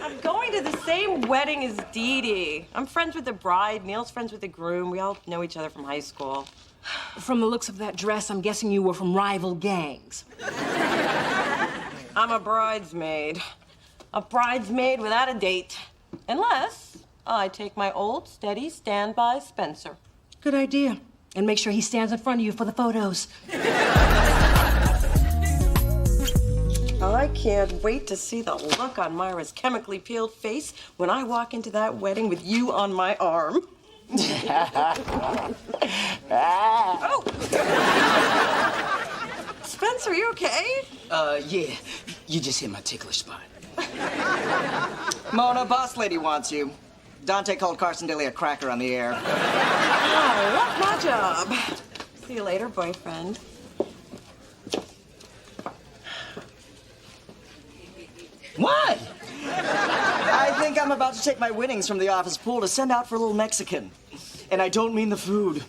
I'm going to the same wedding as Dee Dee. I'm friends with the bride. Neil's friends with the groom. We all know each other from high school.
From the looks of that dress, I'm guessing you were from rival gangs.
I'm a bridesmaid. A bridesmaid without a date. Unless I take my old, steady standby Spencer.
Good idea. And make sure he stands in front of you for the photos.
I can't wait to see the look on Myra's chemically peeled face when I walk into that wedding with you on my arm. Oh! Spencer, you okay?
Yeah. You just hit my ticklish spot.
Mona, boss lady wants you. Dante called Carson Daly a cracker on the air.
Oh, that's my job. See you later, boyfriend.
What?
I think I'm about to take my winnings from the office pool to send out for a little Mexican. And I don't mean the food.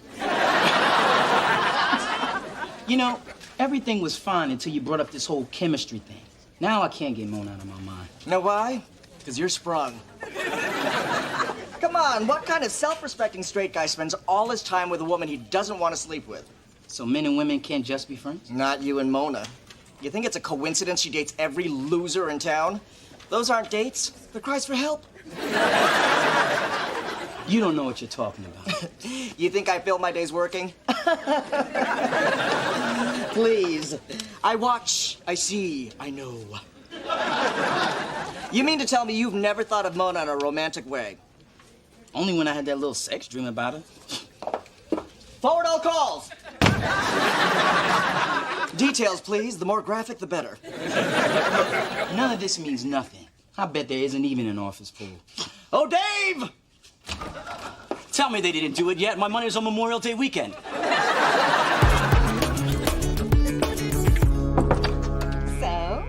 You know, everything was fine until you brought up this whole chemistry thing. Now I can't get Mona out of my mind.
Know why? Because you're sprung. Come on, what kind of self-respecting straight guy spends all his time with a woman he doesn't want to sleep with?
So men and women can't just be friends?
Not you and Mona. You think it's a coincidence she dates every loser in town? Those aren't dates. They're cries for help.
You don't know what you're talking about.
You think I fill my days working? Please. I watch, I see, I know. You mean to tell me you've never thought of Mona in a romantic way?
Only when I had that little sex dream about her.
Forward all calls. Details, please. The more graphic, the better.
None of this means nothing. I bet there isn't even an office pool.
Oh, Dave!
Tell me they didn't do it yet. My money was on Memorial Day weekend.
So,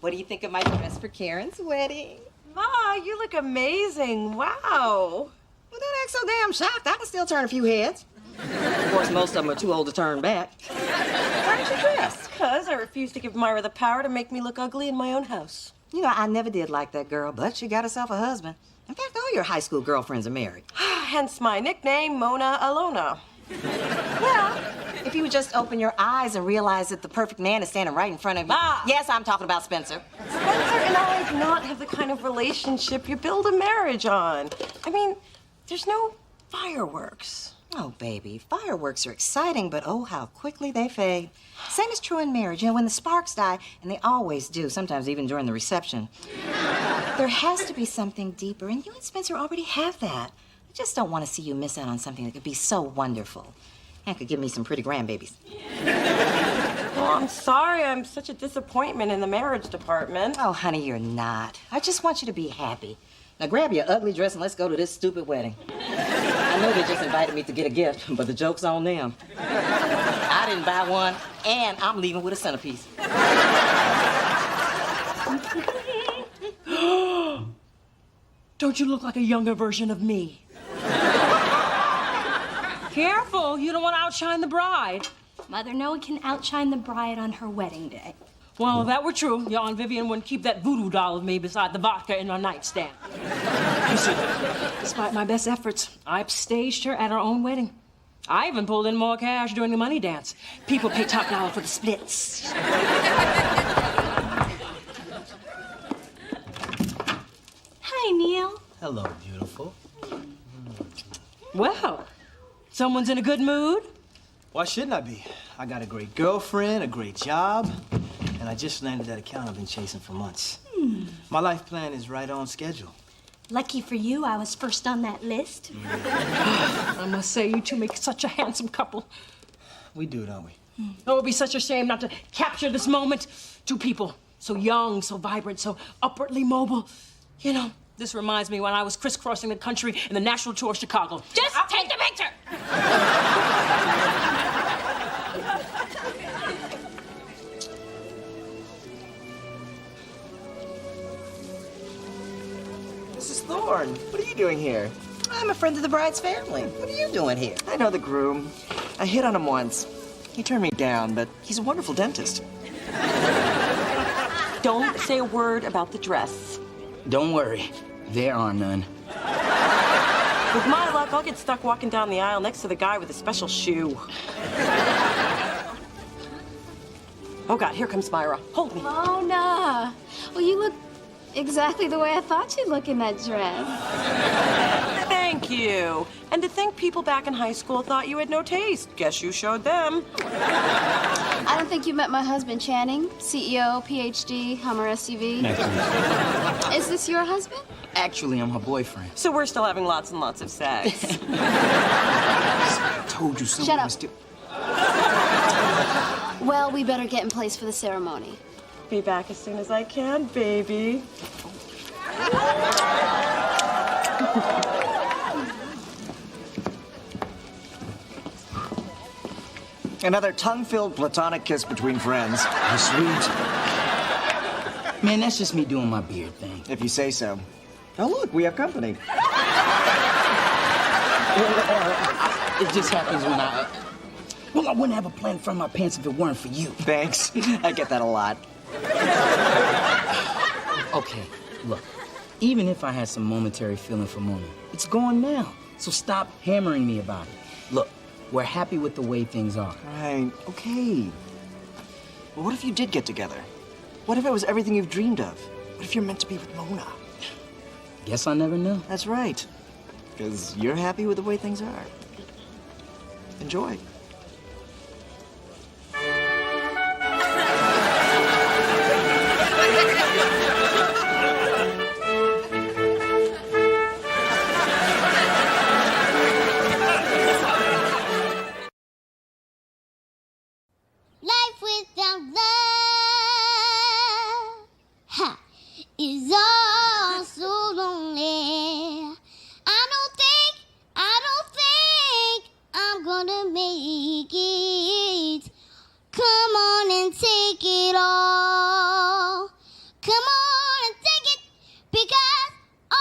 what do you think of my dress for Karen's wedding?
Ma, you look amazing. Wow.
Well, don't act so damn shocked. I can still turn a few heads. Of course, most of them are too old to turn back. Why did you dress?
Because I refuse to give Myra the power to make me look ugly in my own house.
You know, I never did like that girl, but she got herself a husband. In fact, all your high school girlfriends are married.
Hence my nickname, Mona Alona.
Well, if you would just open your eyes and realize that the perfect man is standing right in front of you.
Ma!
Yes, I'm talking about Spencer.
Spencer and I do not have the kind of relationship you build a marriage on. I mean, there's no fireworks.
Oh, baby, fireworks are exciting, but oh, how quickly they fade. Same is true in marriage. You know, when the sparks die, and they always do, sometimes even during the reception, there has to be something deeper, and you and Spencer already have that. I just don't want to see you miss out on something that could be so wonderful and could give me some pretty grandbabies.
Well, I'm sorry. I'm such a disappointment in the marriage department.
Oh, honey, you're not. I just want you to be happy. Now grab your ugly dress and let's go to this stupid wedding. I know they just invited me to get a gift, but the joke's on them. I didn't buy one, and I'm leaving with a centerpiece.
Don't you look like a younger version of me? Careful, you don't want to outshine the bride.
Mother, no one can outshine the bride on her wedding day.
Well, if that were true, your Aunt Vivian wouldn't keep that voodoo doll of me beside the vodka in our nightstand. You see, despite my best efforts, I upstaged her at her own wedding. I even pulled in more cash during the money dance. People pay top dollar for the splits.
Hi, Neil.
Hello, beautiful.
Well, someone's in a good mood.
Why shouldn't I be? I got a great girlfriend, a great job, and I just landed that account I've been chasing for months. My life plan is right on schedule.
Lucky for you, I was first on that list.
I must say, you two make such a handsome couple.
We do, don't we?
Oh, it would be such a shame not to capture this moment. Two people, so young, so vibrant, so upwardly mobile. You know, this reminds me when I was crisscrossing the country in the national tour of Chicago.
Just take the picture!
Mrs. Thorne, what are you doing here?
I'm a friend of the bride's family. What are you doing here?
I know the groom. I hit on him once. He turned me down, but he's a wonderful dentist.
Don't say a word about the dress.
Don't worry, there are none.
With my luck, I'll get stuck walking down the aisle next to the guy with the special shoe. Oh, God, here comes Myra. Hold me.
Mona. Well, you look exactly the way I thought you'd look in that dress.
Thank you. And to think people back in high school thought you had no taste. Guess you showed them.
I don't think you met my husband, Channing. CEO, PhD, Hummer SUV.
Nice to meet you.
Is this your husband?
Actually, I'm her boyfriend.
So we're still having lots and lots of sex.
I told you someone
Shut up.
was still...
Well, we better get in place for the ceremony.
Be back as soon as I can, baby.
Another tongue-filled platonic kiss between friends.
How sweet. Man, that's just me doing my beard thing.
If you say so. Oh, look, we have company.
It just happens when Well, I wouldn't have a plan in front of my pants if it weren't for you.
Thanks. I get that a lot.
Okay, look. Even if I had some momentary feeling for Mona, it's gone now. So stop hammering me about it. Look, we're happy with the way things are.
Right, okay. Well, what if you did get together? What if it was everything you've dreamed of? What if you're meant to be with Mona?
Guess I never knew.
That's right. Because you're happy with the way things are. Enjoy.
Life without love is all so lonely. I don't think I'm gonna make it. Come on and take it all. Come on and take it because all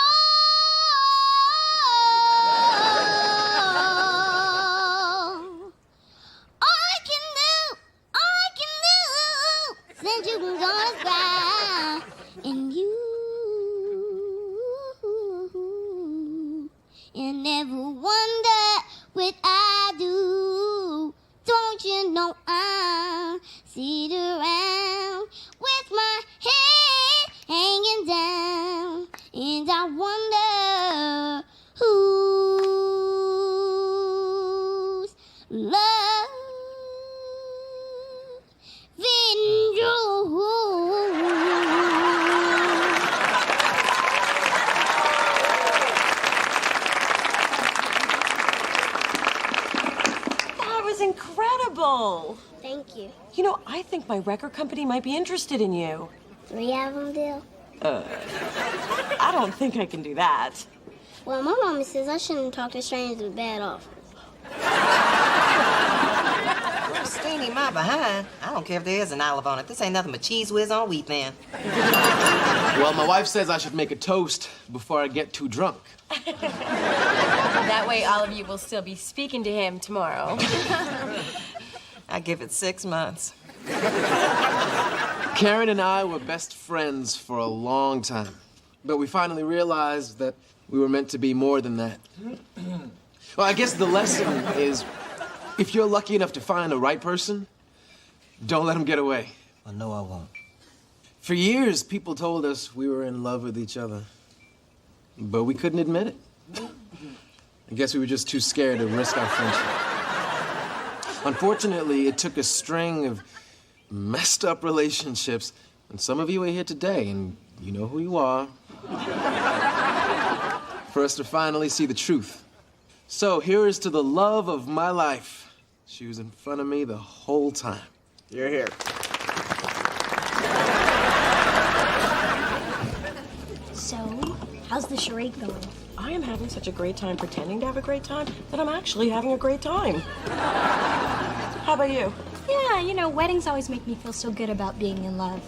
I can do, since you can go to ground, and you never wonder what I do. Don't you know I'm sitting around with my head hanging down, and I wonder whose love
That was incredible.
Thank you.
You know, I think my record company might be interested in you.
3-album deal?
I don't think I can do that.
Well, my mama says I shouldn't talk to strangers with bad offers.
Steenie my behind. I don't care if there is an olive on it. This ain't nothing but cheese whiz on wheat, man.
Well, my wife says I should make a toast before I get too drunk.
That way all of you will still be speaking to him tomorrow.
I give it 6 months.
Karen and I were best friends for a long time, but we finally realized that we were meant to be more than that. Well, I guess the lesson is, if you're lucky enough to find the right person, don't let them get away.
Well, no, I won't.
For years, people told us we were in love with each other, but we couldn't admit it. I guess we were just too scared to risk our friendship. Unfortunately, it took a string of messed up relationships, and some of you are here today, and you know who you are, for us to finally see the truth. So here is to the love of my life. She was in front of me the whole time.
You're here.
So, how's the charade going?
I am having such a great time pretending to have a great time that I'm actually having a great time. How about you?
Yeah, you know, weddings always make me feel so good about being in love.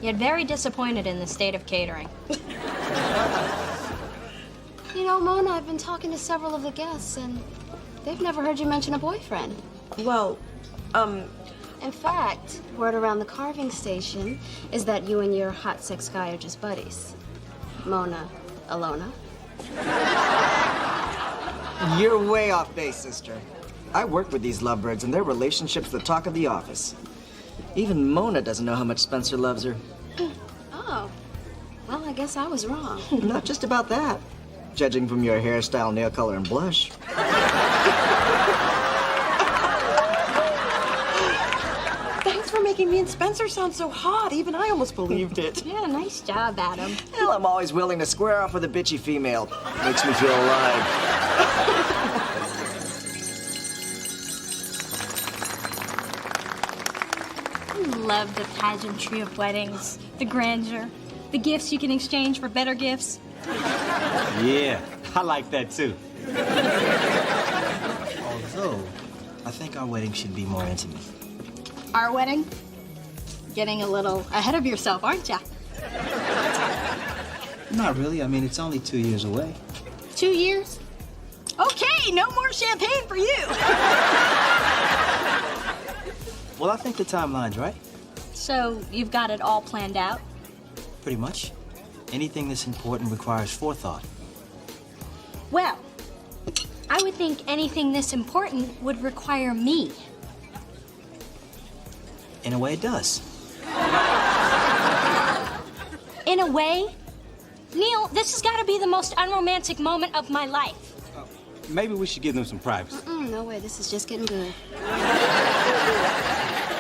Yet very disappointed in the state of catering.
You know, Mona, I've been talking to several of the guests, and they've never heard you mention a boyfriend.
Well,
In fact, word around the carving station is that you and your hot sex guy are just buddies. Mona, Alona.
You're way off base, sister. I work with these lovebirds, and their relationship's the talk of the office. Even Mona doesn't know how much Spencer loves her.
Oh, well, I guess I was wrong.
Not just about that. Judging from your hairstyle, nail color, and blush.
Thanks for making me and Spencer sound so hot. Even I almost believed it.
Yeah, nice job, Adam.
Well, I'm always willing to square off with a bitchy female. Makes me feel alive.
I love the pageantry of weddings, the grandeur, the gifts you can exchange for better gifts.
Yeah, I like that too.
Although, I think our wedding should be more intimate.
Our wedding? Getting a little ahead of yourself, aren't ya?
Not really. I mean, it's only 2 years away.
2 years? Okay, no more champagne for you.
Well, I think the timeline's right.
So you've got it all planned out?
Pretty much. Anything that's important requires forethought.
Well, I would think anything this important would require me.
In a way, it does.
In a way? Neil, this has got to be the most unromantic moment of my life.
Maybe we should give them some privacy.
No way, this is just getting good.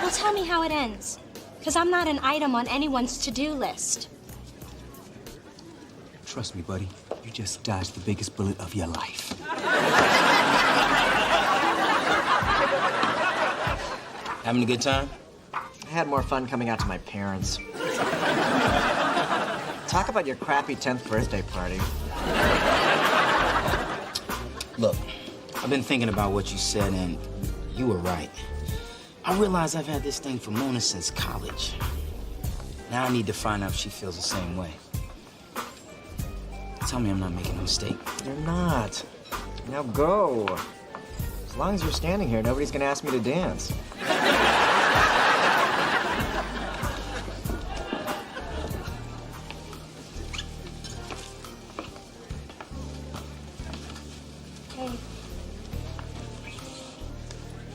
Well, tell me how it ends. Because I'm not an item on anyone's to-do list.
Trust me, buddy. You just dodged the biggest bullet of your life.
Having a good time?
I had more fun coming out to my parents. Talk about your crappy 10th birthday party.
Look, I've been thinking about what you said, and you were right. I realize I've had this thing for Mona since college. Now I need to find out if she feels the same way. Tell me I'm not making a mistake.
You're not. Now go. As long as you're standing here, nobody's gonna ask me to dance.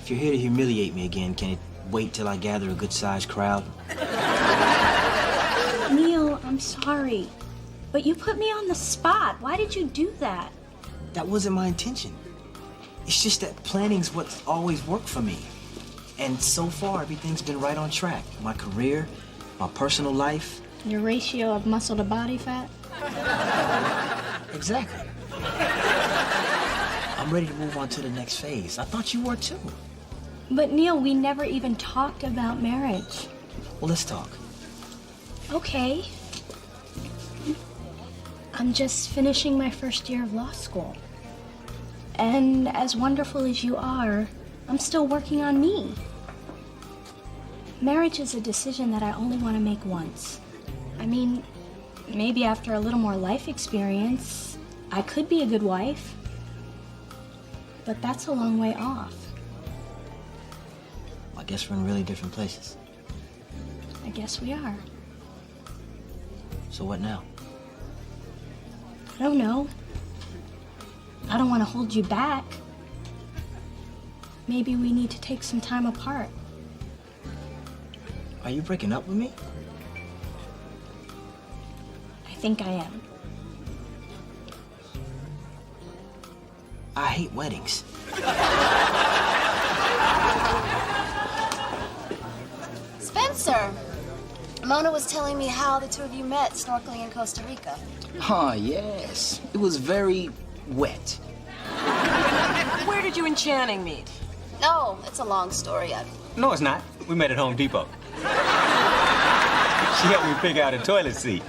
If you're here to humiliate me again, can it wait till I gather a good-sized crowd?
Neil, I'm sorry. But you put me on the spot. Why did you do that?
That wasn't my intention. It's just that planning's what's always worked for me. And so far, everything's been right on track. My career, my personal life.
Your ratio of muscle to body fat?
Exactly. I'm ready to move on to the next phase. I thought you were too.
But Neil, we never even talked about marriage.
Well, let's talk.
Okay. I'm just finishing my first year of law school. And as wonderful as you are, I'm still working on me. Marriage is a decision that I only want to make once. I mean, maybe after a little more life experience, I could be a good wife. But that's a long way off.
I guess we're in really different places.
I guess we are.
So what now?
I don't know. I don't want to hold you back. Maybe we need to take some time apart.
Are you breaking up with me?
I think I am.
I hate weddings.
Spencer! Mona was telling me how the two of you met snorkeling in Costa Rica.
Oh, yes. It was very wet.
Where did you and Channing meet?
No, it's a long story.
No, it's not. We met at Home Depot. She helped me pick out a toilet seat.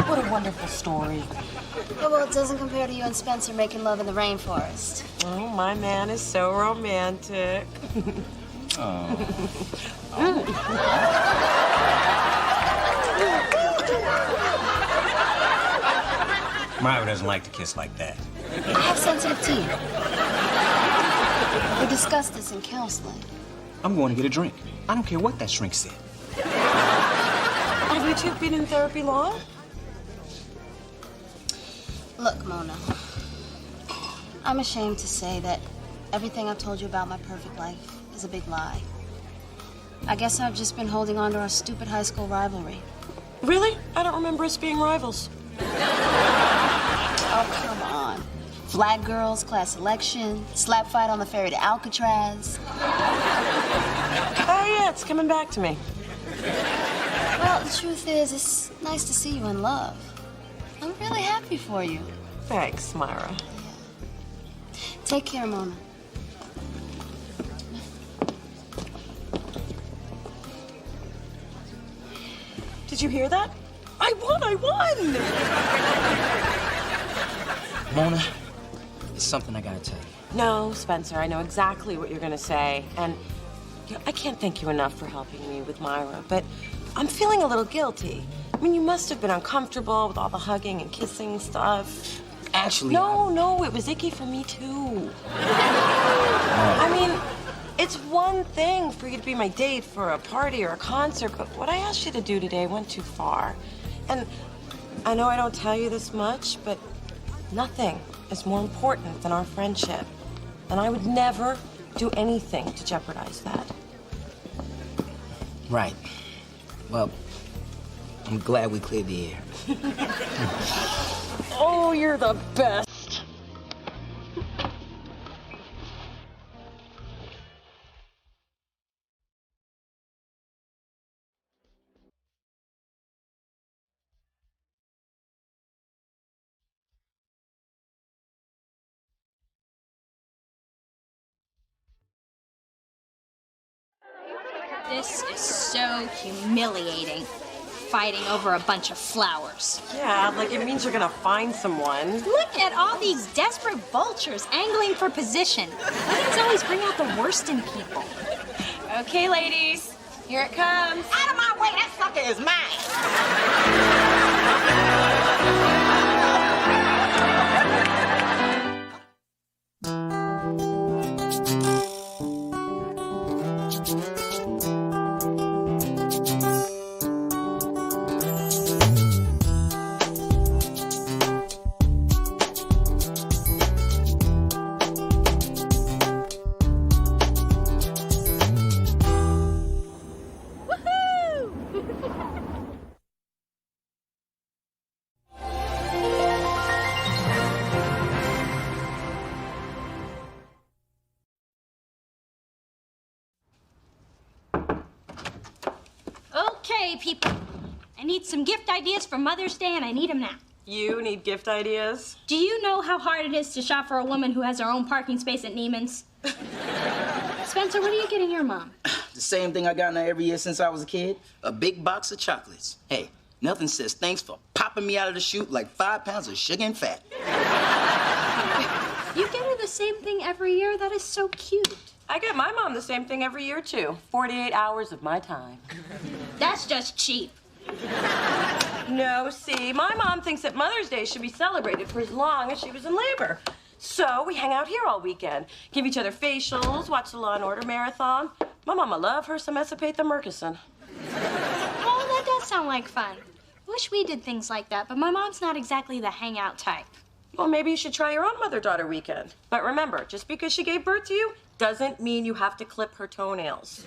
What a wonderful story.
Yeah, well, it doesn't compare to you and Spencer making love in the rainforest.
Oh, my man is so romantic.
Myra doesn't like to kiss like that.
I have sensitive teeth. We discussed this in counseling.
I'm going to get a drink. I don't care what that shrink said.
Have you two been in therapy long?
Look, Mona, I'm ashamed to say that everything I've told you about my perfect life is a big lie. I guess I've just been holding on to our stupid high school rivalry.
Really? I don't remember us being rivals.
Oh, come on. Flag girls, class election, slap fight on the ferry to Alcatraz.
Oh, yeah, it's coming back to me.
Well, the truth is, it's nice to see you in love. I'm really happy for you.
Thanks, Myra.
Take care, Mona.
Did you hear that? I won!
Mona, it's something I gotta tell you.
No, Spencer, I know exactly what you're gonna say. And you know, I can't thank you enough for helping me with Myra, but I'm feeling a little guilty. I mean, you must have been uncomfortable with all the hugging and kissing stuff.
Actually,
No, it was icky for me too. I mean, it's one one thing for you to be my date for a party or a concert, but what I asked you to do today went too far. And I know I don't tell you this much, but nothing is more important than our friendship. And I would never do anything to jeopardize that.
Right. Well, I'm glad we cleared the air.
Oh, you're the best.
This is so humiliating. Fighting over a bunch of flowers.
Yeah, like it means you're gonna find someone.
Look at all these desperate vultures angling for position. Weddings always bring out the worst in people.
Okay, ladies, here it comes.
Out of my way, that sucker is mine.
Okay, people. I need some gift ideas for Mother's Day, and I need them now.
You need gift ideas?
Do you know how hard it is to shop for a woman who has her own parking space at Neiman's? Spencer, what are you getting your mom?
The same thing I got now every year since I was a kid. A big box of chocolates. Hey, nothing says thanks for popping me out of the chute like 5 pounds of sugar and fat.
You get her the same thing every year? That is so cute.
I get my mom the same thing every year, too. 48 hours of my time.
That's just cheap.
No, see, my mom thinks that Mother's Day should be celebrated for as long as she was in labor. So we hang out here all weekend, give each other facials, watch the Law & Order marathon. My mama love her some Escapade the Murkison.
Oh, that does sound like fun. Wish we did things like that, but my mom's not exactly the hangout type.
Well, maybe you should try your own mother-daughter weekend. But remember, just because she gave birth to you doesn't mean you have to clip her toenails.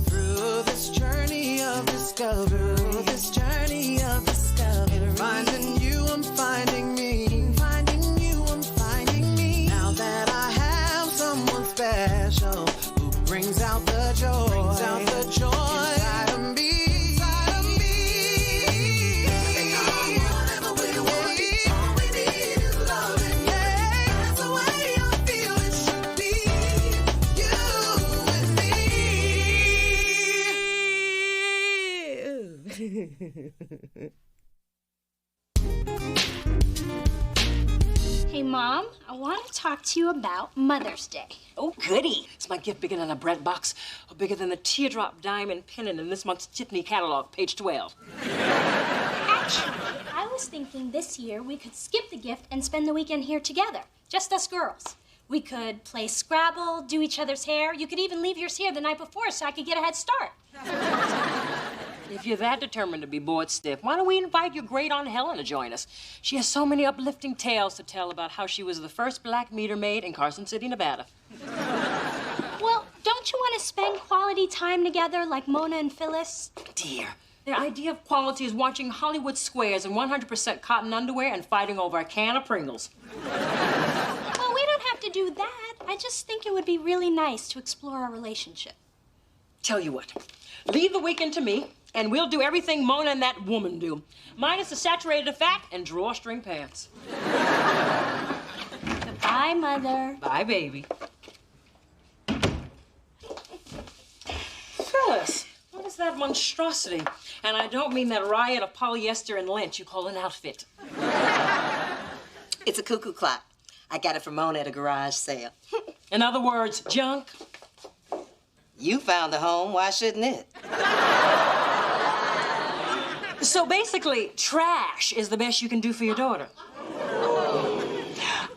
Through this journey of discovery, finding you, I'm finding me. Finding you, I'm finding me. Now that I have someone special who brings out the joy, inside of me.
Hey, Mom, I want to talk to you about Mother's Day.
Oh, goody. Is my gift bigger than a bread box or bigger than the teardrop diamond pendant in this month's Tiffany catalog, page 12?
Actually, I was thinking this year we could skip the gift and spend the weekend here together, just us girls. We could play Scrabble, do each other's hair. You could even leave yours here the night before so I could get a head start.
If you're that determined to be bored stiff, why don't we invite your great Aunt Helen to join us? She has so many uplifting tales to tell about how she was the first black meter maid in Carson City, Nevada.
Well, don't you want to spend quality time together like Mona and Phyllis?
Dear, their idea of quality is watching Hollywood squares in 100% cotton underwear and fighting over a can of Pringles.
Well, we don't have to do that. I just think it would be really nice to explore our relationship.
Tell you what, leave the weekend to me, and we'll do everything Mona and that woman do. Minus the saturated fat and drawstring pants.
Goodbye, Mother.
Bye, baby. Phyllis, what is that monstrosity? And I don't mean that riot of polyester and lint you call an outfit.
It's a cuckoo clock. I got it from Mona at a garage sale.
In other words, junk.
You found a home, why shouldn't it?
So basically, trash is the best you can do for your daughter.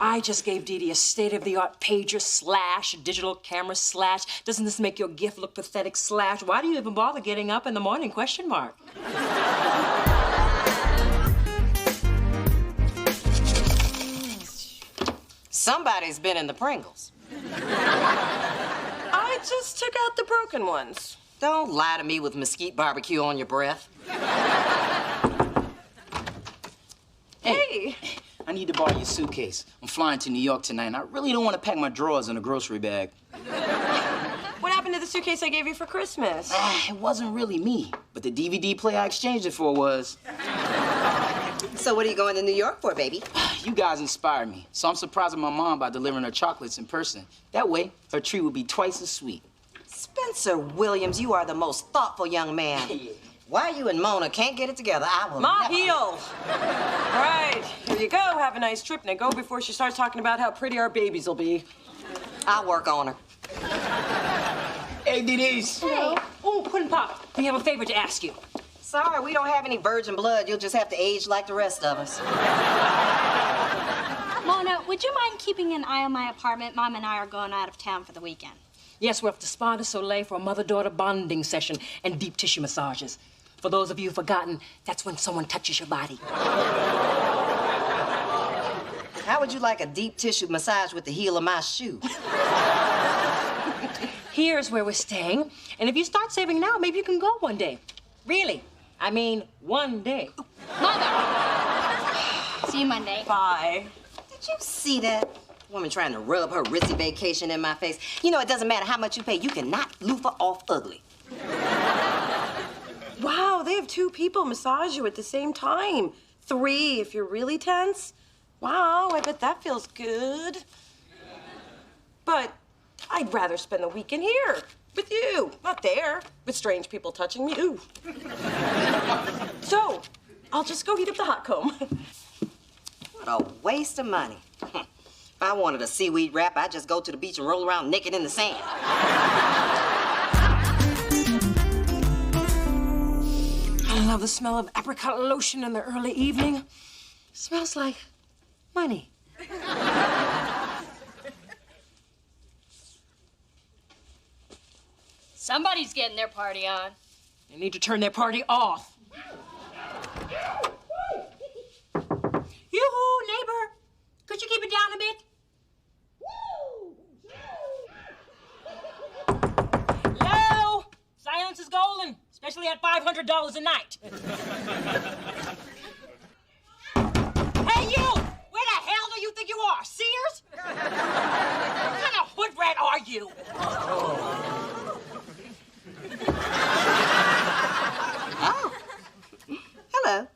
I just gave Dee Dee a state-of-the-art pager slash, digital camera slash. Doesn't this make your gift look pathetic slash? Why do you even bother getting up in the morning, question mark?
Somebody's been in the Pringles.
I just took out the broken ones.
Don't lie to me with mesquite barbecue on your breath.
Hey!
I need to borrow your suitcase. I'm flying to New York tonight, and I really don't want to pack my drawers in a grocery bag.
What happened to the suitcase I gave you for Christmas?
It wasn't really me, but the DVD player I exchanged it for was.
So what are you going to New York for, baby?
You guys inspired me, so I'm surprising my mom by delivering her chocolates in person. That way, her treat will be twice as sweet.
Spencer Williams, you are the most thoughtful young man. Why you and Mona can't get it together, I will
Ma
never...
heel! All right, here you go. Have a nice trip. Now go before she starts talking about how pretty our babies will be.
I'll work on her.
Hey, Dee-Dee's.
Hey. Oh, Puddin' Pop, we have a favor to ask you.
Sorry, we don't have any virgin blood. You'll just have to age like the rest of us.
Mona, would you mind keeping an eye on my apartment? Mom and I are going out of town for the weekend.
Yes, we're up to Spa de Soleil for a mother-daughter bonding session and deep tissue massages. For those of you who've forgotten, that's when someone touches your body.
How would you like a deep tissue massage with the heel of my shoe?
Here's where we're staying. And if you start saving now, maybe you can go one day. Really. I mean, one day.
Mother! See you Monday.
Bye.
Did you see that? Woman trying to rub her ritzy vacation in my face. You know, it doesn't matter how much you pay. You cannot loofah off ugly.
Wow, they have 2 people massage you at the same time. 3 if you're really tense. Wow, I bet that feels good. But I'd rather spend the weekend here with you, not there, with strange people touching me. Ooh. So, I'll just go heat up the hot comb.
What a waste of money. If I wanted a seaweed wrap, I'd just go to the beach and roll around naked in the sand.
I love the smell of apricot lotion in the early evening. Smells like money.
Somebody's getting their party on.
They need to turn their party off. Yoo-hoo, neighbor. Could you keep it down a bit? Hello? Silence is golden, especially at $500 a night. Hey, you! Where the hell do you think you are? Sears? What kind of hood rat are you?
Oh. Hello.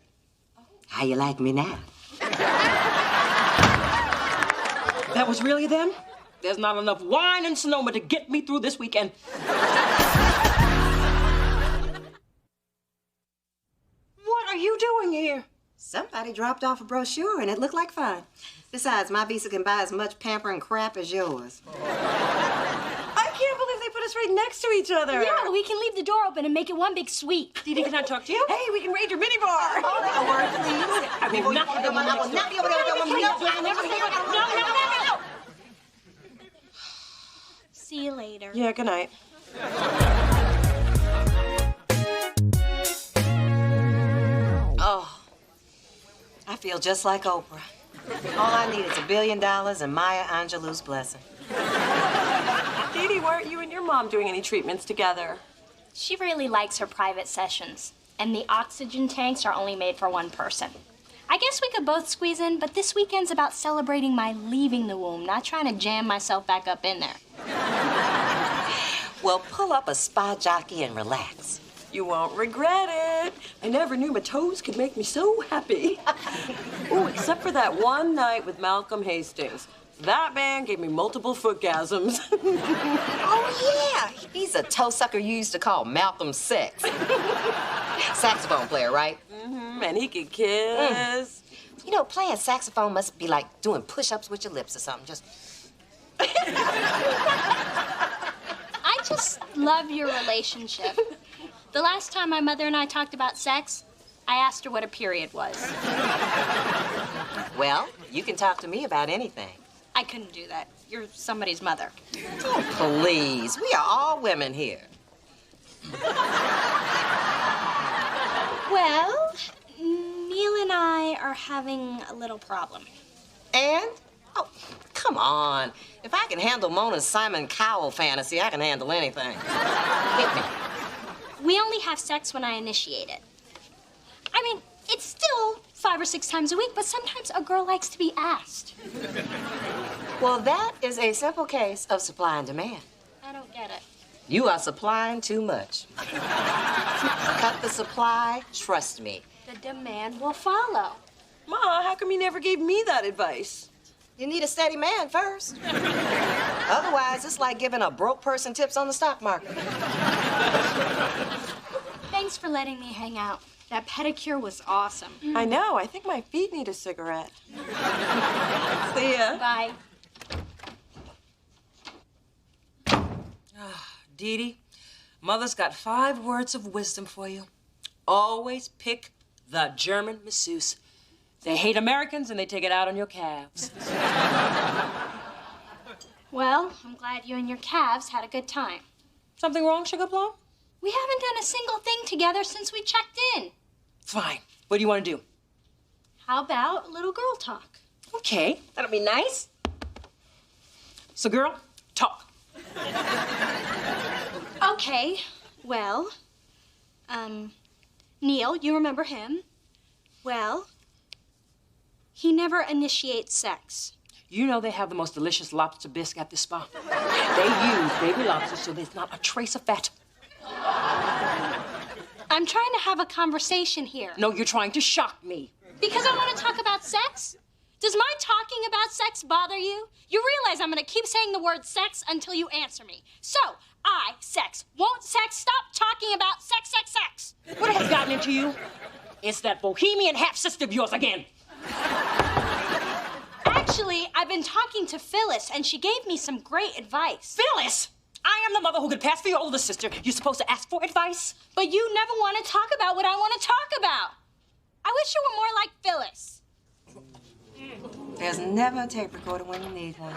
How you like me now?
That was really them? There's not enough wine and Sonoma to get me through this weekend. What are you doing here?
Somebody dropped off a brochure and it looked like fun. Besides, my visa can buy as much pampering crap as yours.
I can't believe they put us right next to each other.
Yeah, we can leave the door open and make it one big suite.
Dee Dee, can I talk to you?
Hey, we can raid your mini bar.
A word, please.
I will not be over there. No.
See you later.
Yeah, good night.
Oh, I feel just like Oprah. All I need is $1 billion and Maya Angelou's blessing.
Dee Dee, why aren't you and your mom doing any treatments together?
She really likes her private sessions, and the oxygen tanks are only made for one person. I guess we could both squeeze in, but this weekend's about celebrating my leaving the womb, not trying to jam myself back up in there.
Well, pull up a spa jockey and relax.
You won't regret it. I never knew my toes could make me so happy. Oh, except for that one night with Malcolm Hastings. That man gave me multiple footgasms.
Oh, yeah. He's a toe sucker you used to call Malcolm Sex. Saxophone player, right?
Mm-hmm, and he could kiss.
You know, playing saxophone must be like doing push-ups with your lips or something. Just...
I just love your relationship. The last time my mother and I talked about sex, I asked her what a period was.
Well,
You can talk to me about anything.
I couldn't do that. You're somebody's mother.
Oh, please. We are all women here.
Well, Neil and I are having a little problem.
And? Oh, come on. If I can handle Mona's Simon Cowell fantasy, I can handle anything.
We only have sex when I initiate it. I mean, it's still 5 or 6 times a week, but sometimes a girl likes to be asked.
Well, that is a simple case of supply and demand.
I don't get it.
You are supplying too much. Cut the supply, trust me.
The demand will follow.
Ma, how come you never gave me that advice?
You need a steady man first. Otherwise, it's like giving a broke person tips on the stock market.
Thanks for letting me hang out. That pedicure was awesome.
I know. I think my feet need a cigarette. See ya.
Bye.
Dee Dee, Mother's got 5 words of wisdom for you. Always pick the German masseuse. They hate Americans and they take it out on your calves.
Well, I'm glad you and your calves had a good time.
Something wrong, Sugar Plum?
We haven't done a single thing together since we checked in.
Fine. What do you want to do?
How about a little girl talk?
Okay, that'll be nice. So, girl, talk.
Okay, well, Neil, you remember him? Well, he never initiates sex.
You know they have the most delicious lobster bisque at this spa. They use baby lobster so there's not a trace of fat.
I'm trying to have a conversation here.
No, you're trying to shock me.
Because I want to talk about sex? Does my talking about sex bother you? You realize I'm going to keep saying the word sex until you answer me. So, sex. Won't sex stop talking about sex, sex, sex?
What has gotten into you? It's that bohemian half-sister of yours again.
Actually, I've been talking to Phyllis, and she gave me some great advice.
Phyllis! I am the mother who could pass for your older sister. You're supposed to ask for advice.
But you never want to talk about what I want to talk about. I wish you were more like Phyllis.
There's never a tape recorder when you need one.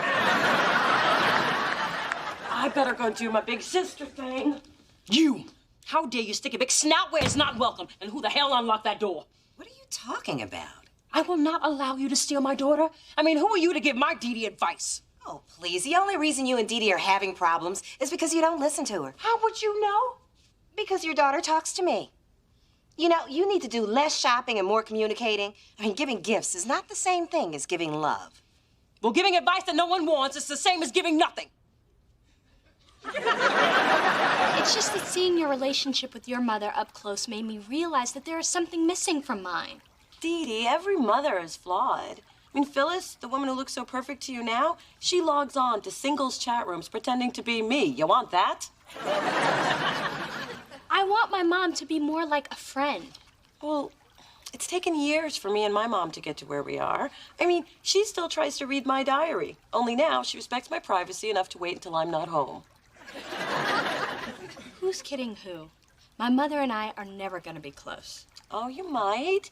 I better go do my big sister thing.
You! How dare you stick a big snout where it's not welcome? And who the hell unlocked that door?
What are you talking about?
I will not allow you to steal my daughter. I mean, who are you to give my Dee Dee advice?
Oh, please. The only reason you and Dee Dee are having problems is because you don't listen to her.
How would you know?
Because your daughter talks to me. You know, you need to do less shopping and more communicating. I mean, giving gifts is not the same thing as giving love.
Well, giving advice that no one wants is the same as giving nothing.
It's just that seeing your relationship with your mother up close made me realize that there is something missing from mine.
Dee Dee, every mother is flawed. I mean, Phyllis, the woman who looks so perfect to you now, she logs on to singles chat rooms pretending to be me. You want that?
I want my mom to be more like a friend.
Well, it's taken years for me and my mom to get to where we are. I mean, she still tries to read my diary. Only now she respects my privacy enough to wait until I'm not home.
Who's kidding who? My mother and I are never going to be close.
Oh, you might.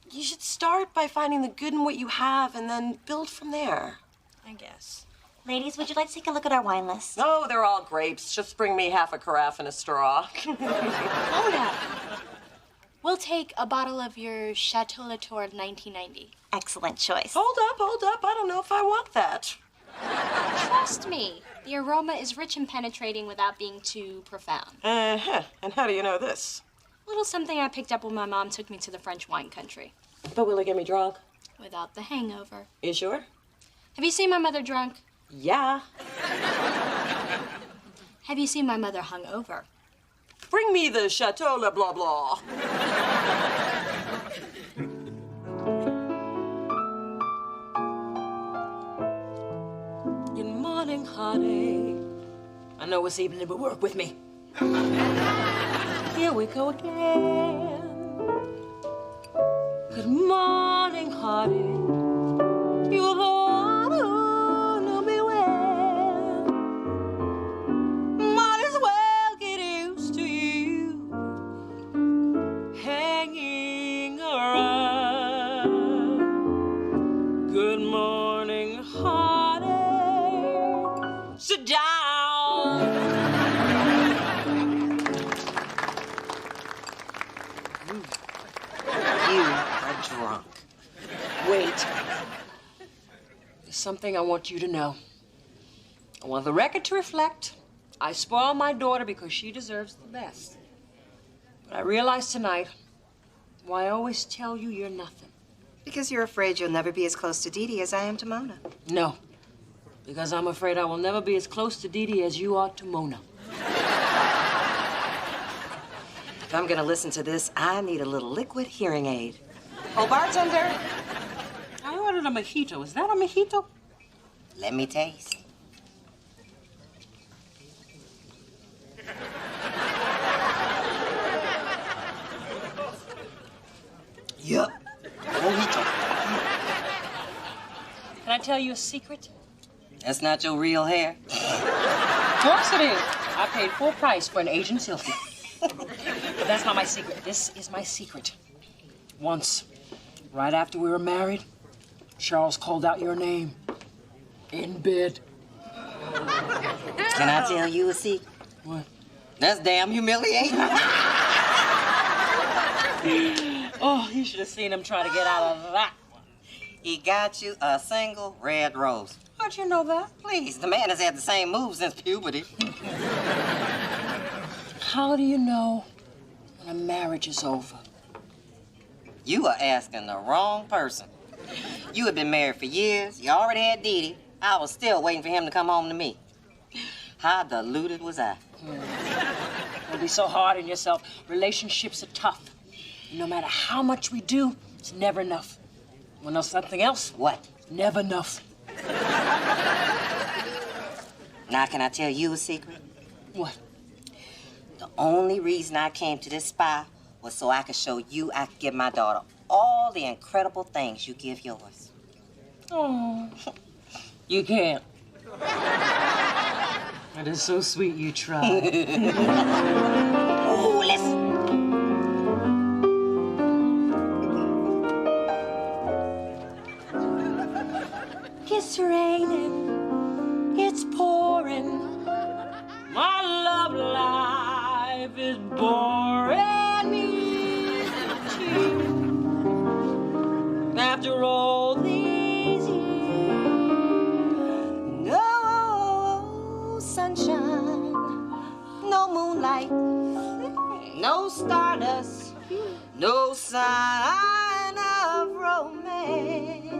You should start by finding the good in what you have and then build from there.
I guess.
Ladies, would you like to take a look at our wine list?
Oh, they're all grapes. Just bring me half a carafe and a straw.
Hola. We'll take a bottle of your Chateau Latour 1990.
Excellent choice.
Hold up. I don't know if I want that.
Trust me. The aroma is rich and penetrating without being too profound.
Uh-huh. And how do you know this?
A little something I picked up when my mom took me to the French wine country.
But will it get me drunk?
Without the hangover.
You sure?
Have you seen my mother drunk?
Yeah.
Have you seen my mother hungover?
Bring me the Chateau Le Blah Blah.
Good morning, honey. I know it's evening, but work with me. Here we go again. Good morning, honey. You're the one who knew me well. Might as well get used to you hanging around. Good Sit down. You are drunk. Wait. There's something I want you to know. I want the record to reflect I spoil my daughter because she deserves the best. But I realize tonight why I always tell you you're nothing.
Because you're afraid you'll never be as close to Dee Dee as I am to Mona.
No, because I'm afraid I will never be as close to Dee Dee as you are to Mona.
If I'm gonna listen to this, I need a little liquid hearing aid. Oh, bartender.
I ordered a mojito. Is that a mojito?
Let me taste. Yup. Mojito.
Can I tell you a secret?
That's not your real hair.
Of course it is. I paid full price for an Asian silky. But that's not my secret. This is my secret. Once, right after we were married, Charles called out your name in bed.
Can I tell you a secret?
What?
That's damn humiliating.
Oh, you should have seen him try to get out of that one.
He got you a single red rose.
How'd you know that?
Please, the man has had the same move since puberty.
How do you know when a marriage is over?
You are asking the wrong person. You had been married for years. You already had Dee Dee. I was still waiting for him to come home to me. How deluded was I?
Don't be so hard on yourself. Relationships are tough. No matter how much we do, it's never enough. Want to know something else?
What?
Never enough.
Now, can I tell you a secret?
What?
The only reason I came to this spa was so I could show you I could give my daughter all the incredible things you give yours.
Oh, you can't. That is so sweet you tried.
Oh, listen.
It's raining, it's pouring. My love life is boring me too. After all these years,
No sunshine, no moonlight, no stardust, no sign of romance.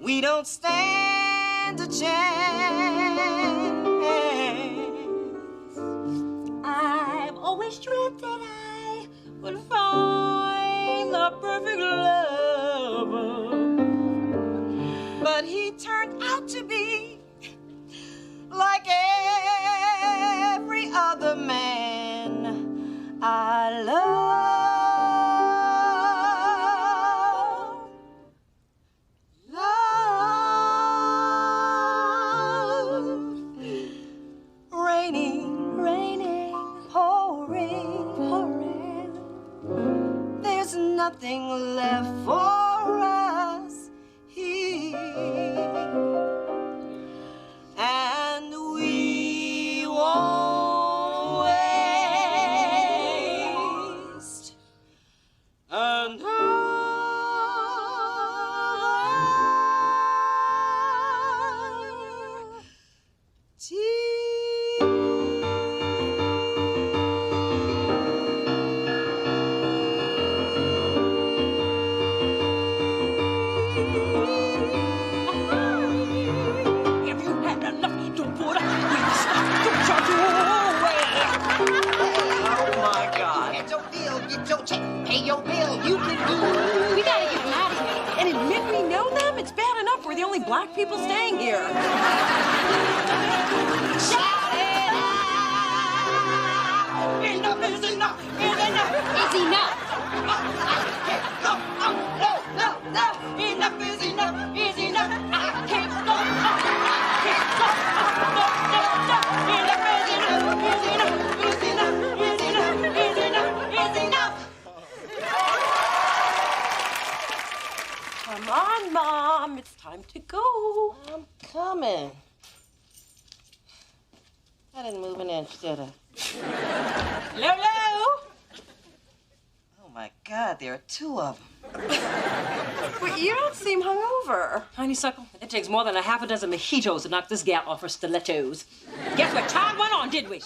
We don't stand a chance.
I've always dreamt that I would find the perfect lover.
But he turned out to be like every other man I love. Raining, raining, pouring, pouring. There's nothing left for us here, and we won't waste another tear.
If you had enough to put up with, stop to charge you away.
Oh my God. Get your bill, get your check, pay your bill. You can do it.
We gotta get them out of here. And admit we know them? It's bad enough we're the only black people staying here.
Shout it out.
Enough is enough, is enough.
It's enough.
No, enough is enough, is enough. I can't go, Enough is enough, is enough, is enough, is enough, is enough, is enough.
Come on, Mom. It's time to go.
I'm
coming. I didn't move an inch, did I?
Lolo!
Oh my God, there are two of them.
But you don't seem hungover.
Honeysuckle, it takes more than a half a dozen mojitos to knock this gal off her stilettos. Guess what? Time went on, did we?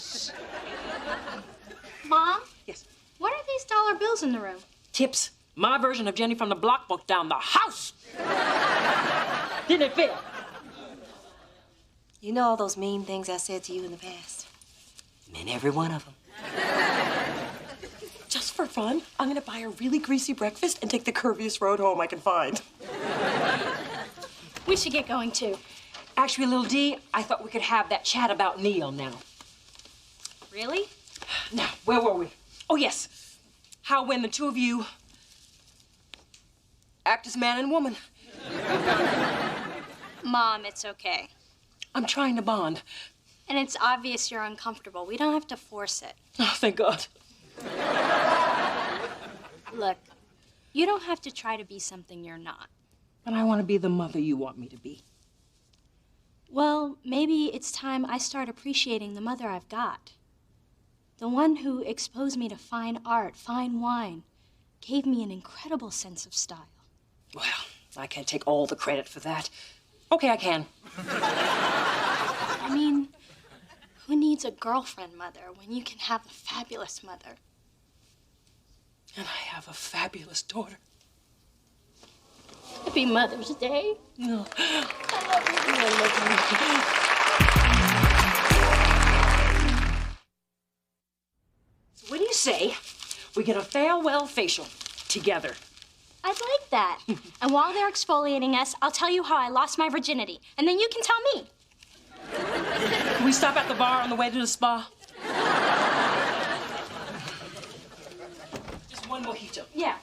Mom?
Yes.
What are these dollar bills in the room?
Tips. My version of Jenny from the Block broke down the house. Didn't it fit?
You know all those mean things I said to you in the past? Meant every one of them.
Just for fun, I'm gonna buy a really greasy breakfast and take the curviest road home I can find.
We should get going too.
Actually, little D, I thought we could have that chat about Neil now.
Really?
Now, where were we? Oh, yes. How when the two of you act as man and woman.
Mom, it's okay.
I'm trying to bond.
And it's obvious you're uncomfortable. We don't have to force it.
Oh, thank God.
Look, you don't have to try to be something you're not.
But I want to be the mother you want me to be.
Well, maybe it's time I start appreciating the mother I've got. The one who exposed me to fine art, fine wine, gave me an incredible sense of style.
Well, I can't take all the credit for that. Okay, I can.
I mean, who needs a girlfriend mother when you can have a fabulous mother?
And I have a fabulous daughter.
Happy Mother's Day.
No. So what do you say we get a farewell facial together?
I'd like that. And while they're exfoliating us, I'll tell you how I lost my virginity. And then you can tell me.
Can we stop at the bar on the way to the spa? Just one mojito.
Yeah.